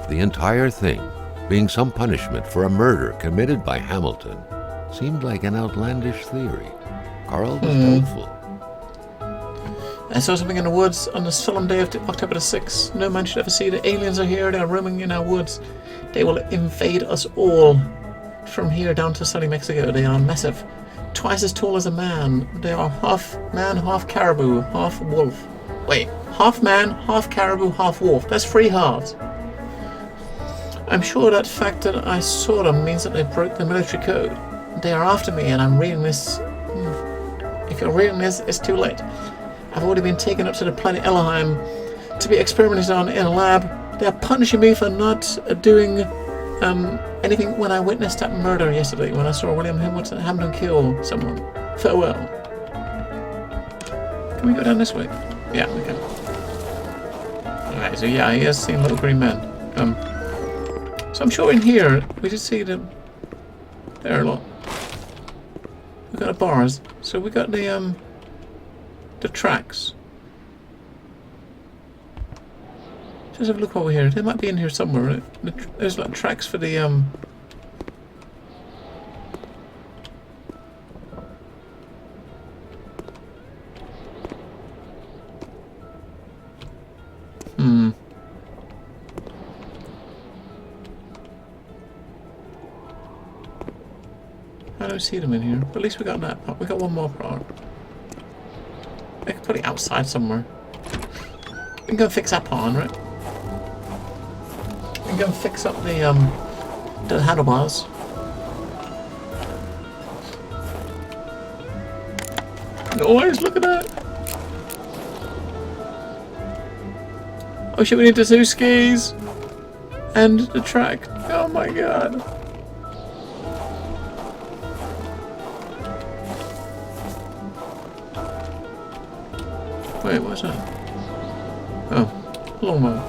The entire thing, being some punishment for a murder committed by Hamilton, seemed like an outlandish theory. Carl was doubtful. I saw something in the woods on the solemn day of October the 6th. No man should ever see the aliens are here. They are roaming in our woods. They will invade us all. From here down to sunny Mexico, they are massive. Twice as tall as a man. They are half man, half caribou, half wolf. Wait, half man, half caribou, half wolf. That's 3 halves. I'm sure that fact that I saw them means that they broke the military code. They are after me and I'm reading this. If you're reading this, it's too late. I've already been taken up to the planet Elohim to be experimented on in a lab. They are punishing me for not doing anything when I witnessed that murder yesterday, when I saw William Hamilton kill someone. Farewell. Can we go down this way? Yeah, we can. Alright, so yeah, he has seen little green men. So I'm sure in here, we just see them. There a lot. We got the bars. So we got the tracks. Just have a look over here. They might be in here somewhere, right? There's like tracks for the I don't see them in here. But at least we got that part. We got one more part. I could put it outside somewhere. We can go fix that pawn, right? We can go fix up the handlebars. Noise, look at that! Oh shit, we need the 2 skis! And the track. Oh my god. Wait, what's that? Oh, lawnmower.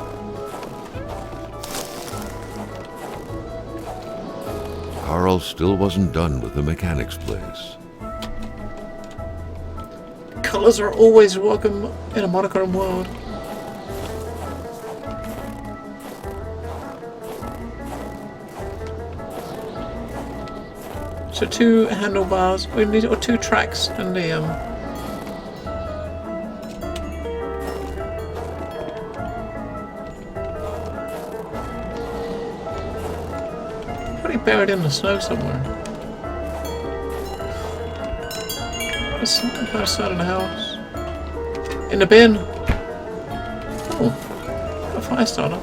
Carl still wasn't done with the mechanic's place. Colors are always welcome in a monochrome world. So 2 handlebars, we need, or 2 tracks, and the probably buried in the snow somewhere. That's on the other side of the house. In the bin. Oh, got a fire starter.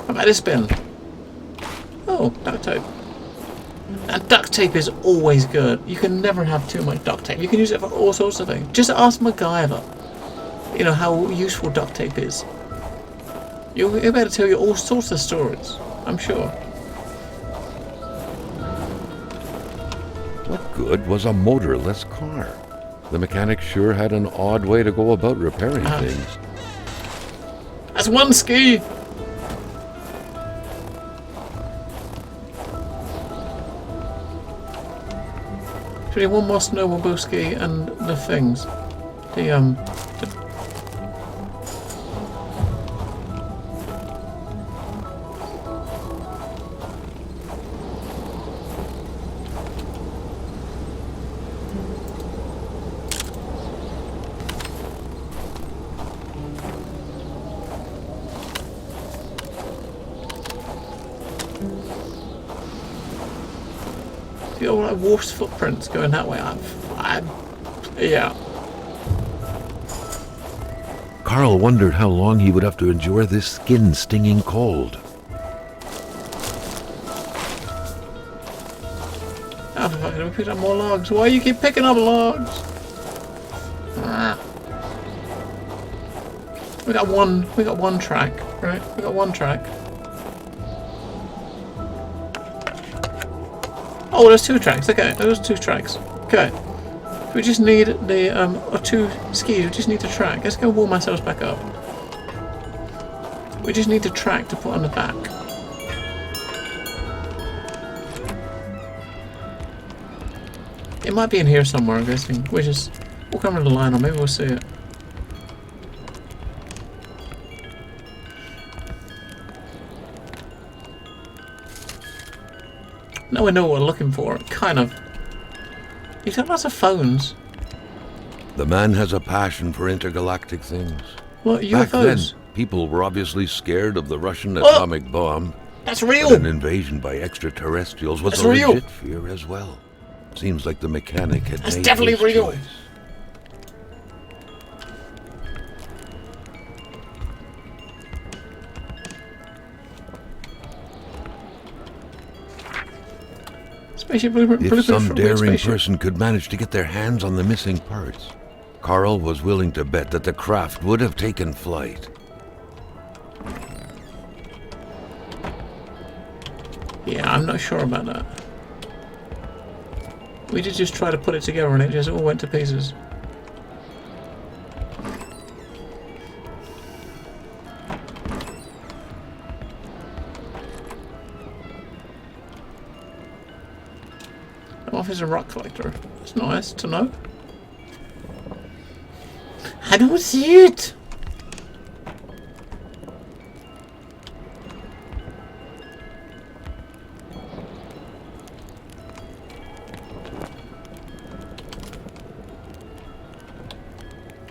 How about this bin? Oh, duct tape. And duct tape is always good. You can never have too much duct tape. You can use it for all sorts of things. Just ask MacGyver, you know, how useful duct tape is. He'll be able to tell you all sorts of stories, I'm sure. What good was a motorless car? The mechanic sure had an odd way to go about repairing things. That's 1 ski! Actually, 1 more snowmobile ski and the things. The old like wolf's footprints going that way. Yeah. Carl wondered how long he would have to endure this skin-stinging cold. Oh, for fucking, we picked up more logs. Why do you keep picking up logs? We got one track, right? We got 1 track. Oh, there's 2 tracks. Okay, there's 2 tracks. Okay. We just need the, or 2 skis. We just need the track. Let's go warm ourselves back up. We just need the track to put on the back. It might be in here somewhere, I'm guessing. We just walk over the line, or maybe we'll see it. Now we know what we're looking for, kind of. He's got lots of phones. The man has a passion for intergalactic things. What, Back then, UFOs? people were obviously scared of the Russian Oh! atomic bomb. That's But real! an invasion by extraterrestrials was That's a real. legit fear as well. Seems like the mechanic had That's made definitely his real. choice. Spaceship blueprint. If blueprint some for a weird daring spaceship. person could manage to get their hands on the missing parts, Carl was willing to bet that the craft would have taken flight. Yeah, I'm not sure about that. We did just try to put it together and it just all went to pieces. Oh, he's a rock collector. It's nice to know. I don't see it!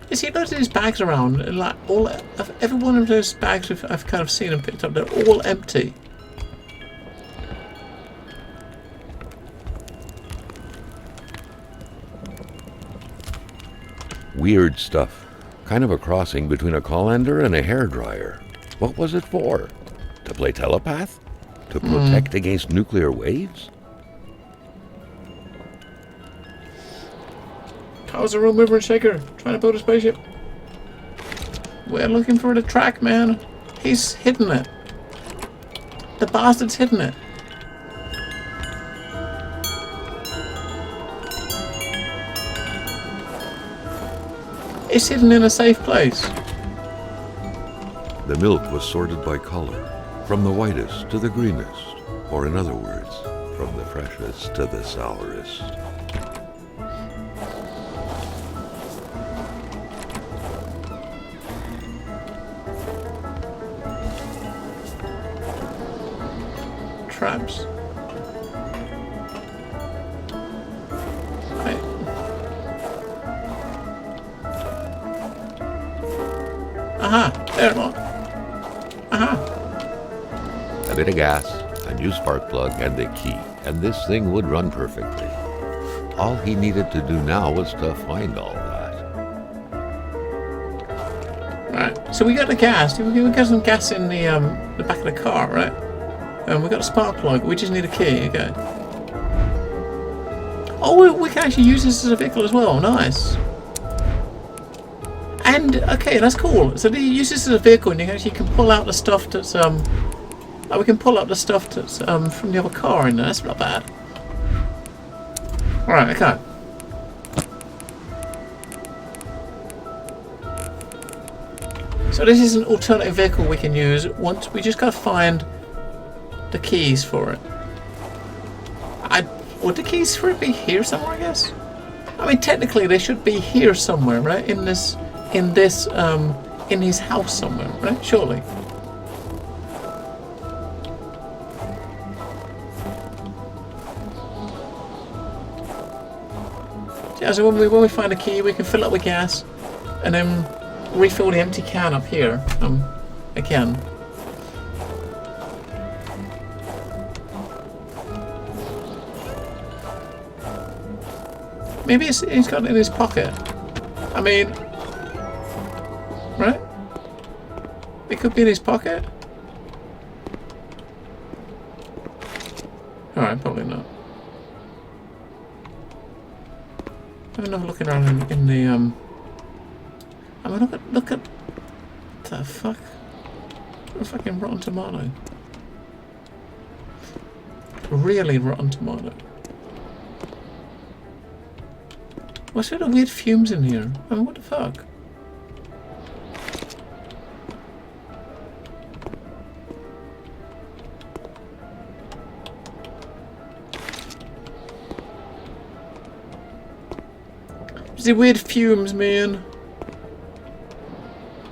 You see, loads of these bags around, and like every one of those bags I've kind of seen and picked up, they're all empty. Weird stuff. Kind of a crossing between a colander and a hairdryer. What was it for? To play telepath? To protect against nuclear waves? How's a room mover and shaker trying to build a spaceship? We're looking for the track, man. He's hidden it. The bastard's hidden it. It's hidden in a safe place. The milk was sorted by color, from the whitest to the greenest, or in other words, from the freshest to the sourest. Traps. Right. Aha! There it was. Aha! A bit of gas, a new spark plug, and the key, and this thing would run perfectly. All he needed to do now was to find all that. Right. So we got the gas. We got some gas in the back of the car, right? And we got a spark plug. We just need a key. Okay. Oh, we can actually use this as a vehicle as well. Nice. And okay, that's cool. So you use this as a vehicle, and you actually can pull out the stuff that's like we can pull out the stuff that's from the other car in there. That's not bad. All right. Okay. So this is an alternative vehicle we can use. Once we just gotta find the keys for it. Would the keys for it be here somewhere, I guess? I mean, technically they should be here somewhere, right? In his house somewhere, right? Surely. Yeah, so when we find a key, we can fill it with gas, and then refill the empty can up here. Again. Maybe he's got it in his pocket. I mean, right? It could be in his pocket. Alright, probably not. Have another look around in the I mean, look at the fuck. A fucking rotten tomato. Really rotten tomato. What's with the weird fumes in here? I mean, what the fuck? The weird fumes, man.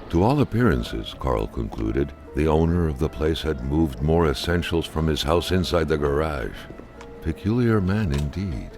To all appearances, Carl concluded, the owner of the place had moved more essentials from his house inside the garage. peculiar man indeed.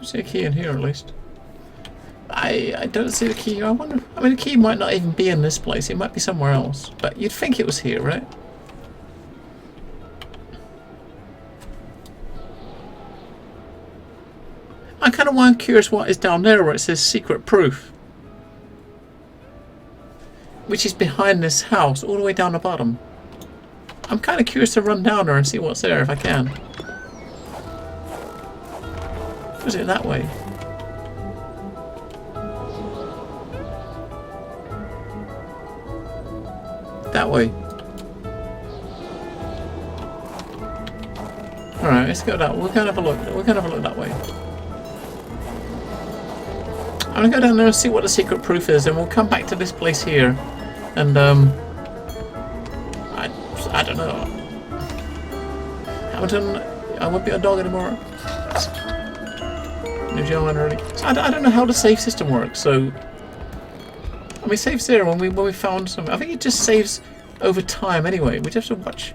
See a key in here at least. I don't see the key. I wonder. I mean, the key might not even be in this place. It might be somewhere else. But you'd think it was here, right? I kind of curious what is down there where it says secret proof, which is behind this house, all the way down the bottom. I'm kind of curious to run down there and see what's there if I can. Is it that way? That way. Alright, let's go that way. We're gonna have a look. We're gonna have a look that way. I'm gonna go down there and see what the secret proof is, and we'll come back to this place here. And I don't know. Hamilton, I won't be a dog anymore. New Zealand already. So I don't know how the save system works. So I mean, saves there when we found some. I think it just saves over time anyway. We just have to watch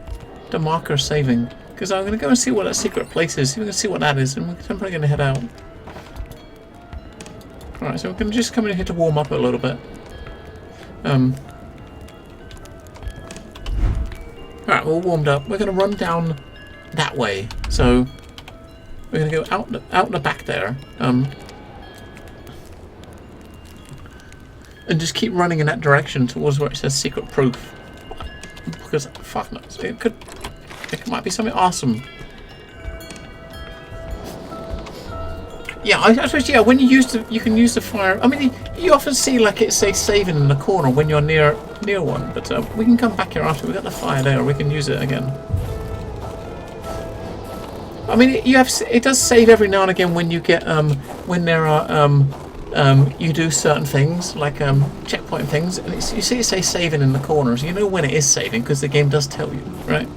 the marker saving, because I'm going to go and see what that secret place is. We can see what that is, and I'm probably going to head out. All right, so we're going to just come in here to warm up a little bit. All right, we're all warmed up. We're going to run down that way. So we're going to go out the back there, and just keep running in that direction towards where it says secret proof. Because fuck knows, it might be something awesome. Yeah, I suppose when you can use the fire. I mean, you often see like it say saving in the corner when you're near one. But we can come back here after we got the fire there. We can use it again. I mean, it does save every now and again when you get when there are you do certain things like checkpoint things, and you see it say saving in the corners. You know when it is saving because the game does tell you, right?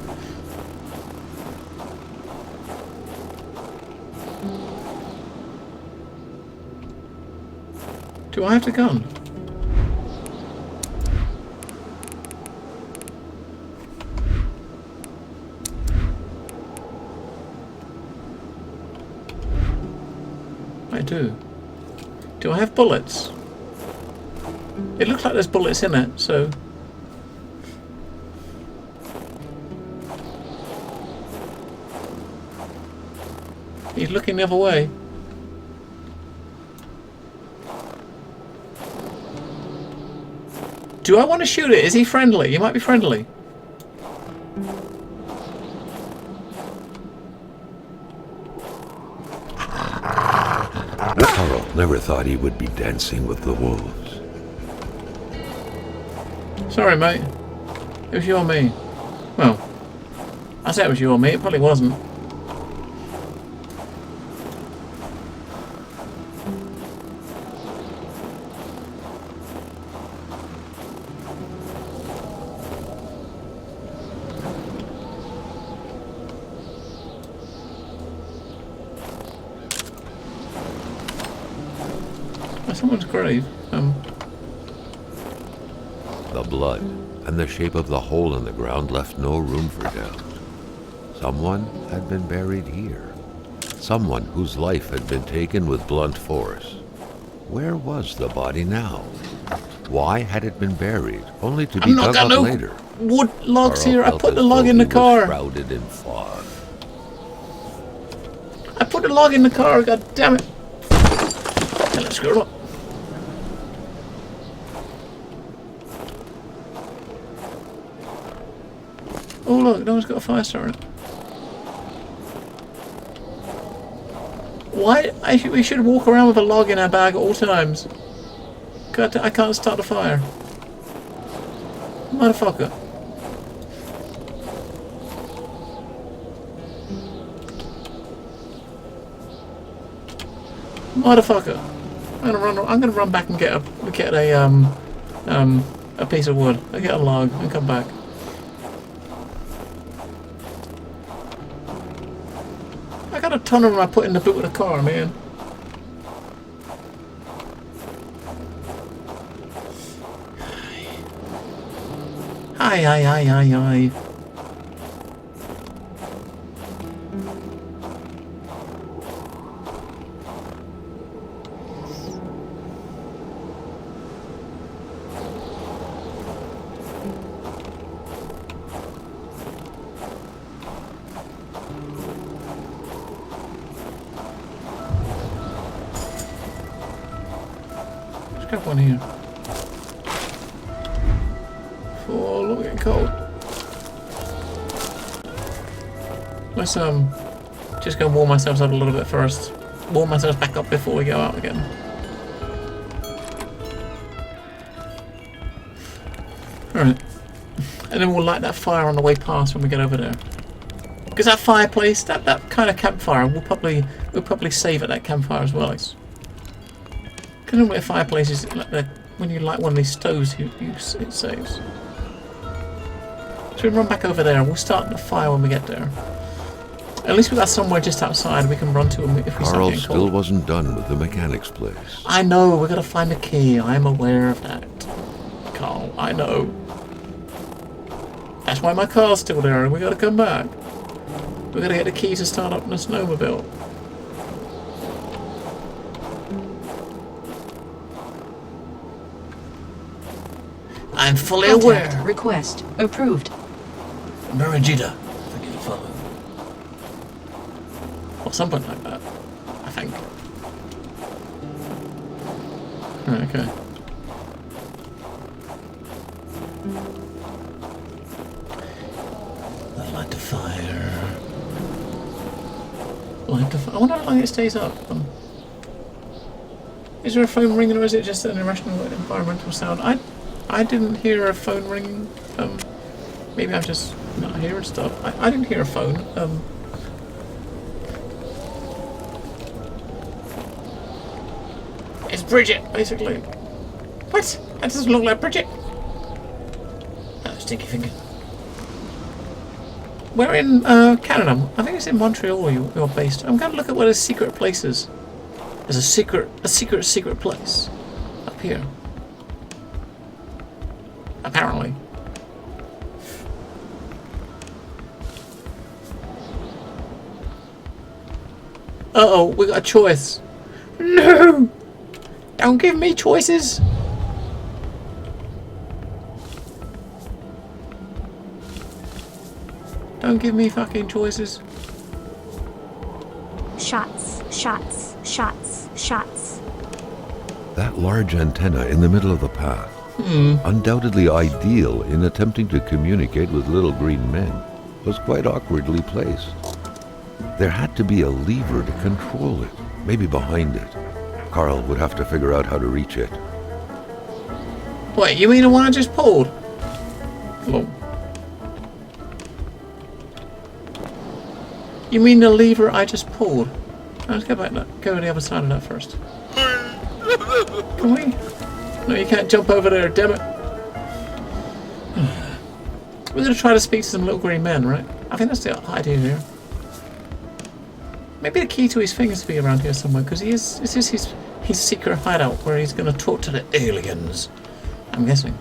Do I have the gun? I do. Do I have bullets? It looks like there's bullets in it, so... He's looking the other way. Do I want to shoot it? Is he friendly? He might be friendly. Carl never thought he would be dancing with the wolves. Sorry, mate. It was you or me. Well, I said it was you or me. It probably wasn't. Someone's grave. The blood and the shape of the hole in the ground left no room for doubt. Someone had been buried here. Someone whose life had been taken with blunt force. Where was the body now? Why had it been buried, only to be dug up later? Wood logs Carl here. I felt put the as log though in the he was car. shrouded in fog. I put the log in the car. God damn it! Okay, let's screw it up. Oh look, no one's got a fire starter. Why? We should walk around with a log in our bag at all times. God, I can't start a fire. Motherfucker. Motherfucker. I'm gonna run back and get a piece of wood. I get a log and come back. I got a ton of them I put in the boot of the car, man. Hi. Let's grab one here. Oh, look, getting cold. Let's just go warm ourselves up a little bit first. Warm ourselves back up before we go out again. Alright. And then we'll light that fire on the way past when we get over there. Because that fireplace, that kind of campfire, we'll probably save at that campfire as well. Because normally a fireplace is like when you light one of these stoves, it saves. So we run back over there and we'll start the fire when we get there. At least we got somewhere just outside we can run to if we start Carl getting still cold. wasn't done with the mechanic's place. I know, we gotta find the key. I'm aware of that. Carl, I know. That's why my car's still there and we gotta come back. We gotta get the key to start up the snowmobile. I'm fully Contact aware. request approved. Merigida. Thank you for following. Or something like that. I think. Right, okay. I'd light the fire. Light the fire. I wonder how long it stays up. Is there a phone ringing or is it just an irrational environmental sound? I didn't hear a phone ringing. Maybe I'm just not hearing stuff. I didn't hear a phone. It's Bridget, basically. What? That doesn't look like Bridget. Oh, sticky finger. We're in Canada. I think it's in Montreal you're based. I'm gonna look at where there's secret places. There's a secret place up here. Apparently. Uh-oh, we got a choice. No! Don't give me choices! Don't give me fucking choices. Shots, shots, shots, shots. That large antenna in the middle of the path, undoubtedly ideal in attempting to communicate with little green men, was quite awkwardly placed. There had to be a lever to control it, maybe behind it. Carl would have to figure out how to reach it. Wait, you mean the one I just pulled? Lol. You mean the lever I just pulled? Let's go back. Go to the other side of that first. Can we? No, you can't jump over there, damn it. We're gonna try to speak to some little green men, right? I think that's the idea here. Maybe the key to his thing is to be around here somewhere, because this is his secret hideout where he's gonna talk to the aliens. I'm guessing.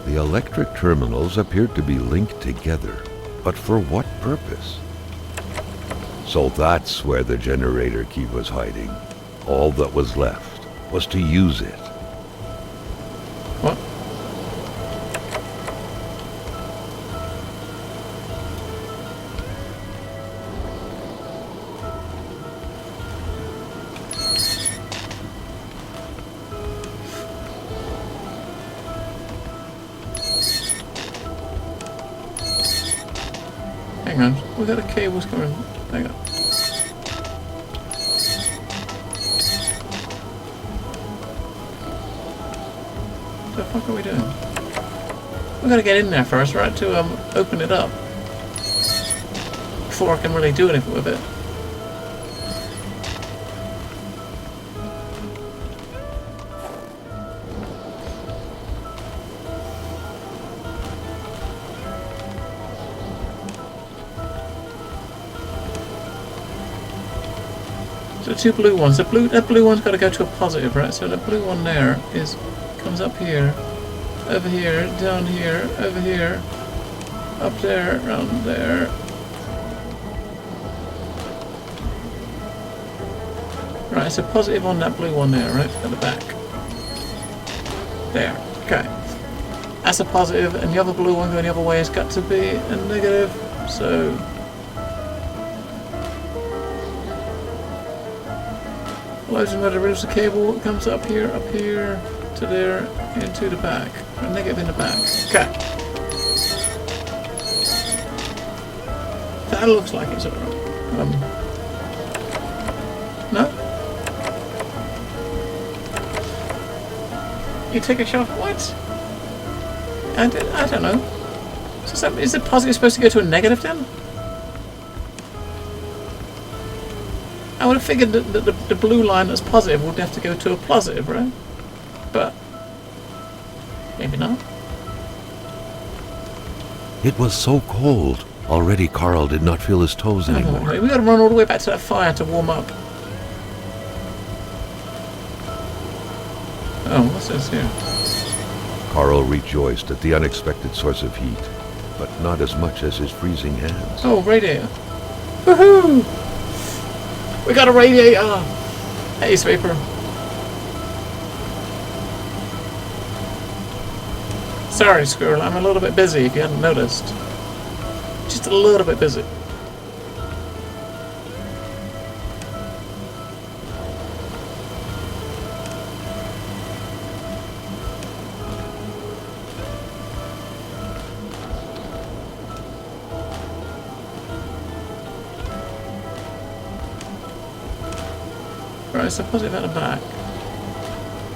The electric terminals appeared to be linked together, but for what purpose? So that's where the generator key was hiding. All that was left was to use it. What? Hang on, we got the cables coming. Hang on. What the fuck are we doing? We gotta get in there first, right, to open it up before I can really do anything with it. So two blue ones. That blue one's got to go to a positive, right? So the blue one there comes up here, over here, down here, over here, up there, around there. Right, so positive on that blue one there, right? At the back. There. Okay. That's a positive, and the other blue one going the other way has got to be a negative. So. Loads of motor reduce the cable, it comes up here, to there, into the back. A negative in the back. Okay. That looks like it's alright. No? You take a shot? What? I don't know. So is the positive supposed to go to a negative then? I would have figured that the blue line that's positive would have to go to a positive, right? But maybe not. It was so cold. Already Carl did not feel his toes anymore. We got to run all the way back to that fire to warm up. Oh, what's this here? Carl rejoiced at the unexpected source of heat, but not as much as his freezing hands. Oh, radiator. Woohoo! We got a radiator! Hey, Sweeper. Sorry, Squirrel, I'm a little bit busy if you hadn't noticed. Just a little bit busy. Right, so positive at the back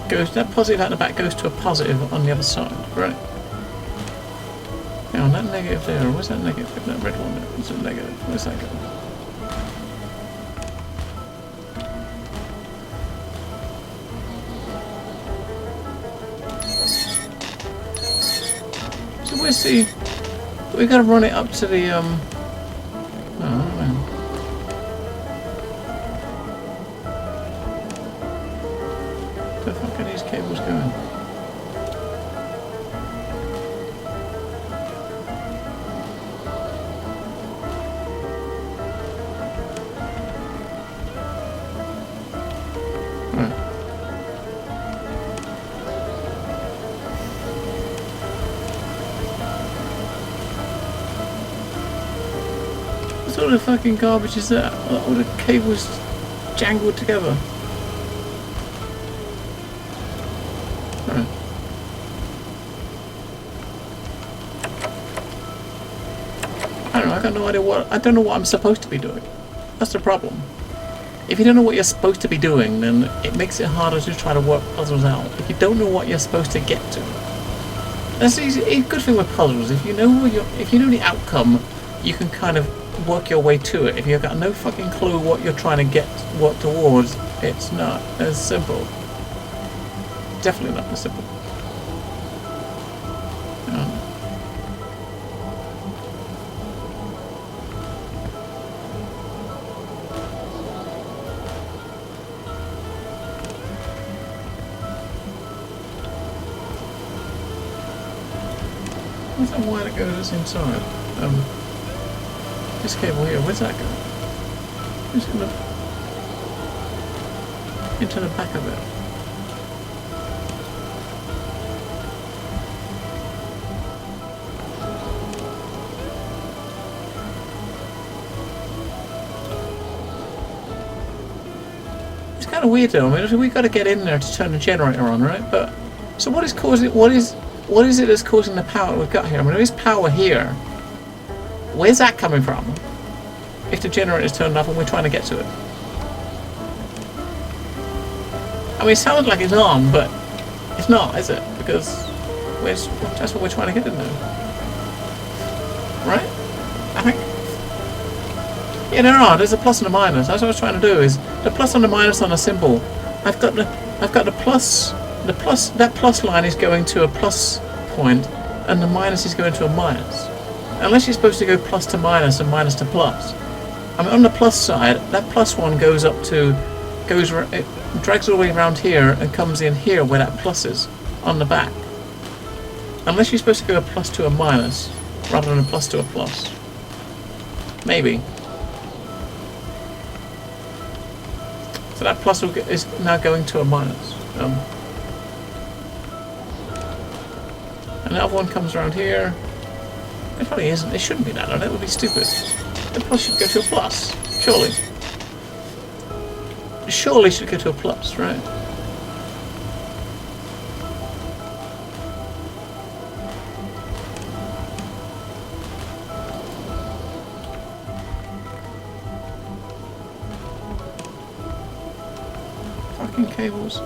goes. That positive at the back goes to a positive on the other side, right? Hang on, that negative there. Where's that negative? That red one there. What's a negative? Where's that going? So where's the? We got to run it up to the Oh, man. Where the fuck are these cables going? Right. What sort of fucking garbage is that? All the cables jangled together. I don't know what I'm supposed to be doing. That's the problem. If you don't know what you're supposed to be doing, then it makes it harder to try to work puzzles out. If you don't know what you're supposed to get to, that's easy. A good thing with puzzles. If you know the outcome, you can kind of work your way to it. If you've got no fucking clue what you're trying to work towards, it's not as simple. Definitely not as simple. Where's that wire that goes inside? This cable here, where's that go? Who's gonna into the back of it? It's kind of weird though. I mean, we got to get in there to turn the generator on, right? But so what is causing? What is it that's causing the power we've got here? I mean, there is power here. Where's that coming from? If the generator's turned off and we're trying to get to it. I mean, it sounds like it's on, but it's not, is it? Because that's what we're trying to get into. Right? I think. Yeah, there are. There's a plus and a minus. That's what I was trying to do. Is the plus and the minus on a symbol. I've got the plus. The plus. That plus line is going to a plus point, and the minus is going to a minus. Unless you're supposed to go plus to minus and minus to plus. I mean, on the plus side, that plus one goes up to, it drags all the way around here and comes in here where that plus is on the back. Unless you're supposed to go a plus to a minus rather than a plus to a plus. Maybe. So that plus is now going to a minus. And the other one comes around here. It probably isn't. It shouldn't be that. That would be stupid. The plus should go to a plus. Surely. Surely should go to a plus, right? Fucking cables.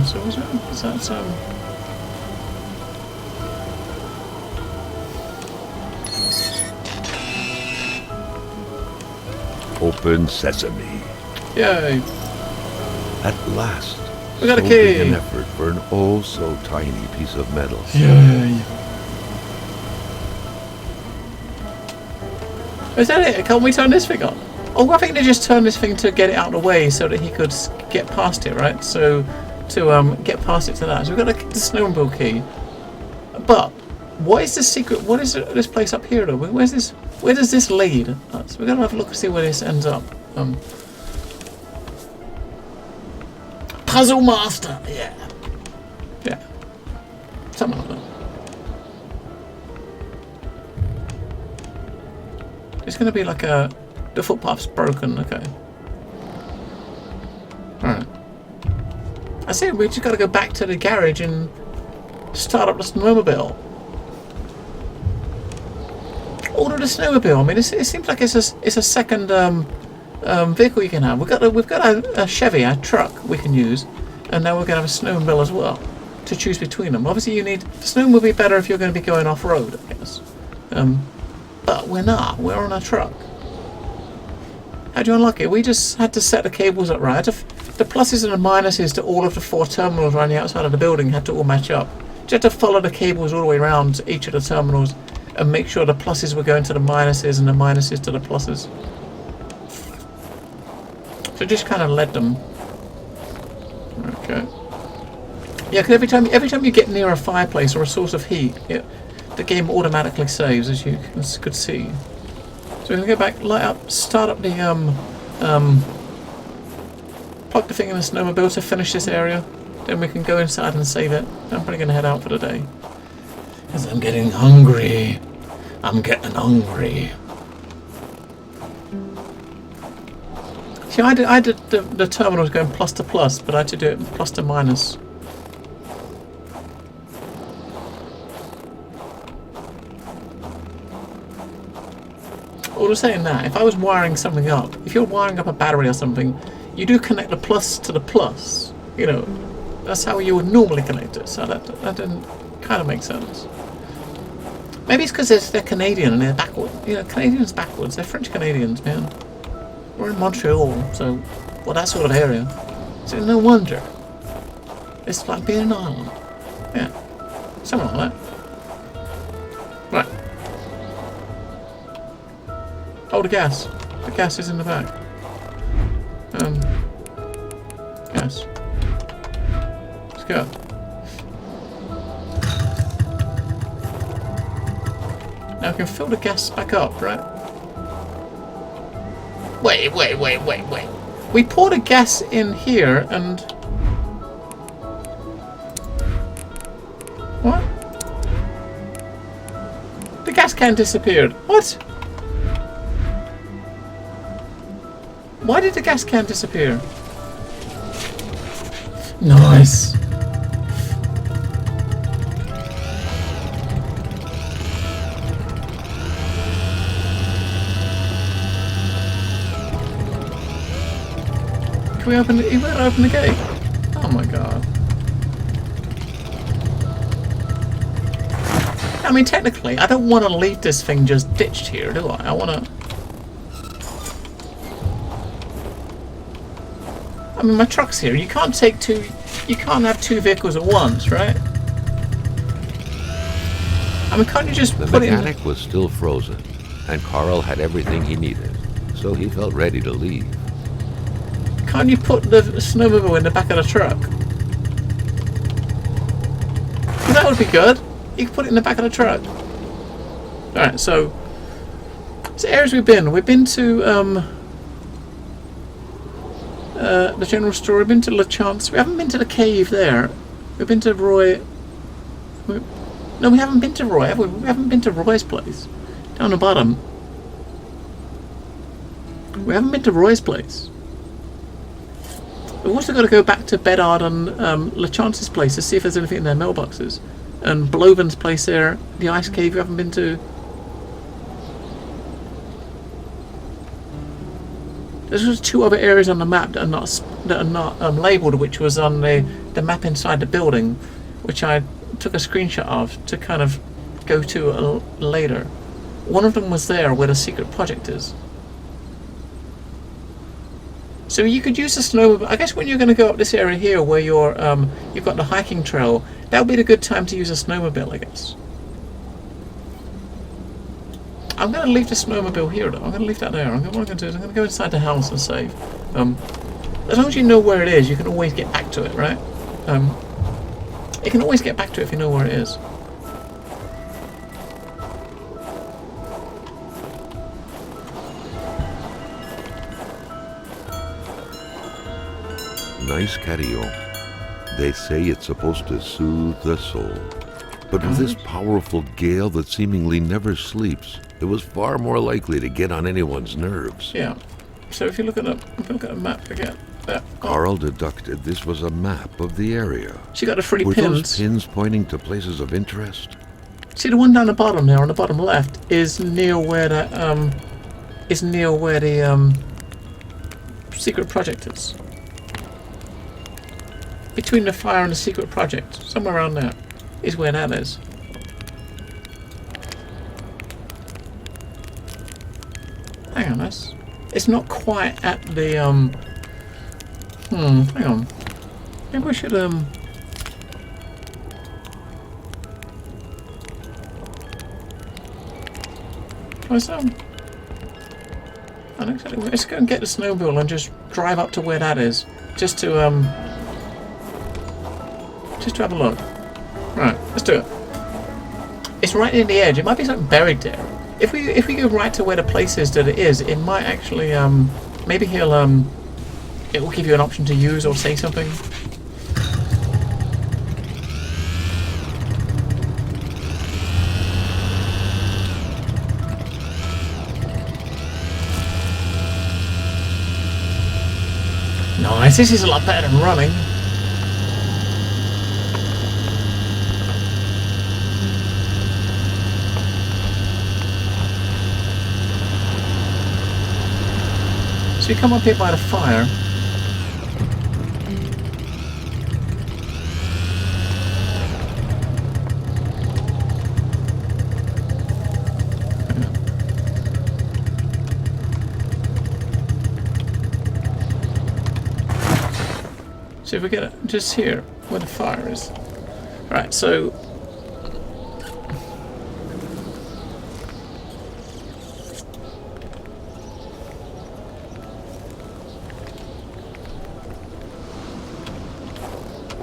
So is that Open sesame. Yay! At last. We got a so key. big an effort for an oh so tiny piece of metal. Yay! Is that it? Can't we turn this thing on? Oh, I think they just turned this thing to get it out of the way so that he could get past it, right? So, to get past it to that. So we've got the snowmobile key. But, what is the secret? What is this place up here, though? Where does this lead us? We've got to have a look and see where this ends up. Puzzle Master! Yeah. Yeah. Something like that. It's going to be like the footpath's broken, okay. Alright. I see, we just got to go back to the garage and start up the snowmobile. Order the snowmobile. I mean, it seems like it's a second vehicle you can have. We've got a Chevy, a truck we can use, and now we're going to have a snowmobile as well to choose between them. Obviously, the snow will be better if you're going to be going off road, I guess. But we're not. We're on a truck. How do you unlock it? We just had to set the cables up right. The pluses and the minuses to all of the 4 terminals around the outside of the building had to all match up. You had to follow the cables all the way around to each of the terminals and make sure the pluses were going to the minuses and the minuses to the pluses. So just kind of led them. Okay. Yeah, because every time you get near a fireplace or a source of heat, the game automatically saves, as you could see. So we're going to go back, light up, start up the plug the thing in the snowmobile to finish this area. Then we can go inside and save it. I'm probably going to head out for the day. Because I'm getting hungry. I'm getting hungry. See, I did the terminals going plus to plus, but I had to do it plus to minus. Well, saying that, if I was wiring something up, if you're wiring up a battery or something, you do connect the plus to the plus. You know, that's how you would normally connect it. So that didn't kind of make sense. Maybe it's because they're Canadian and they're backward. You know, Canadians backwards. They're French Canadians, man. We're in Montreal, so that sort of area. So no wonder. It's like being an island. Yeah, something like that. Right. Oh, the gas. The gas is in the back. Gas. Let's go. Now I can fill the gas back up, right? Wait. We pour the gas in here and... What? The gas can disappeared. What? Why did the gas can disappear? Nice. Can we open the, you won't open the gate? Oh my god. I mean, technically, I don't want to leave this thing just ditched here, do I? I want to... I mean, my truck's here. You can't take two... You can't have two vehicles at once, right? I mean, can't you just The put it in... mechanic was still frozen, and Carl had everything he needed, so he felt ready to leave. Can't you put the snowmobile in the back of the truck? Well, that would be good. You can put it in the back of the truck. Alright, so areas we've been. We've been to the general store. We've been to La Chance. We haven't been to the cave there. We've been to Roy. No, we haven't been to Roy, have we? We haven't been to Roy's place. Down the bottom. We haven't been to Roy's place. We've also got to go back to Bedard and La Chance's place to see if there's anything in their mailboxes. And Bloven's place there, the ice cave we haven't been to. There's just two other areas on the map that are not labelled, which was on the map inside the building, which I took a screenshot of to kind of go to later. One of them was there where the secret project is. So you could use the snowmobile. I guess when you're going to go up this area here where you've got the hiking trail, that would be a good time to use a snowmobile, I guess. I'm going to leave the snowmobile here, though. I'm going to leave that there. What I'm going to do is I'm going to go inside the house and save. As long as you know where it is, you can always get back to it, right? You can always get back to it if you know where it is. Nice catio. They say it's supposed to soothe the soul. But with this powerful gale that seemingly never sleeps, it was far more likely to get on anyone's nerves. Yeah. So if you look at a map again, there. Carl deducted this was a map of the area. She got the 3 Were pins. those pins pointing to places of interest? See the one down the bottom there, on the bottom left, is near where the secret project is. Between the fire and the secret project, somewhere around there, is where that is. Hang on, it's not quite at the hang on. Maybe we should try some. I don't exactly. Let's go and get the snowmobile and just drive up to where that is, just to have a look. Right, let's do it. It's right near the edge. It might be something buried there. If we go right to where the place is that it is, it might actually maybe he'll it will give you an option to use or say something. Nice. This is a lot better than running. So you come up here by the fire. So if we get it just here, where the fire is. Alright, so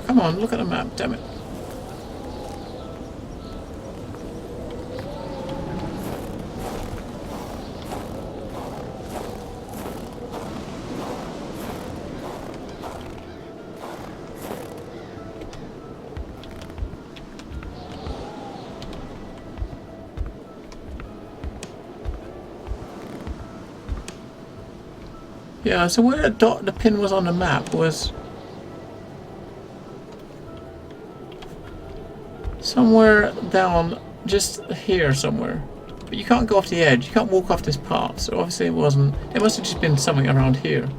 come on, look at the map, damn it. Yeah, so where the pin was on the map was somewhere down just here somewhere. But you can't go off the edge, you can't walk off this path, so obviously it must have just been something around here.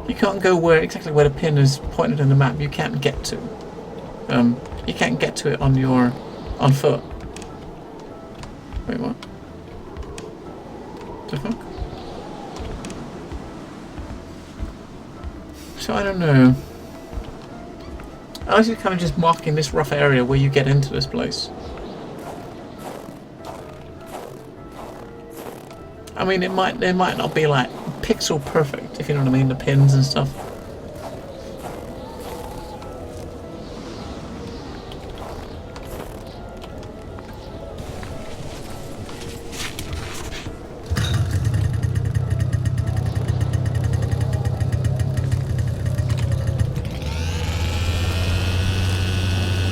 You can't go exactly where the pin is pointed in the map, you can't get to. You can't get to it on foot. Wait, what? The fuck? So I don't know. I was kind of just marking this rough area where you get into this place. I mean, it might not be like pixel perfect, if you know what I mean, the pins and stuff.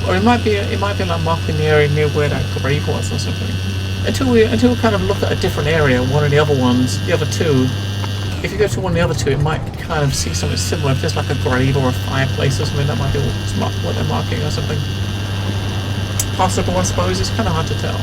Or it might be like marking the area near where that grave was or something. Until we kind of look at a different area, one of the other ones, the other two. If you go to one of the other two, it might kind of see something similar. If there's like a grave or a fireplace or something, that might be what they're marking or something. Possible, I suppose. It's kind of hard to tell.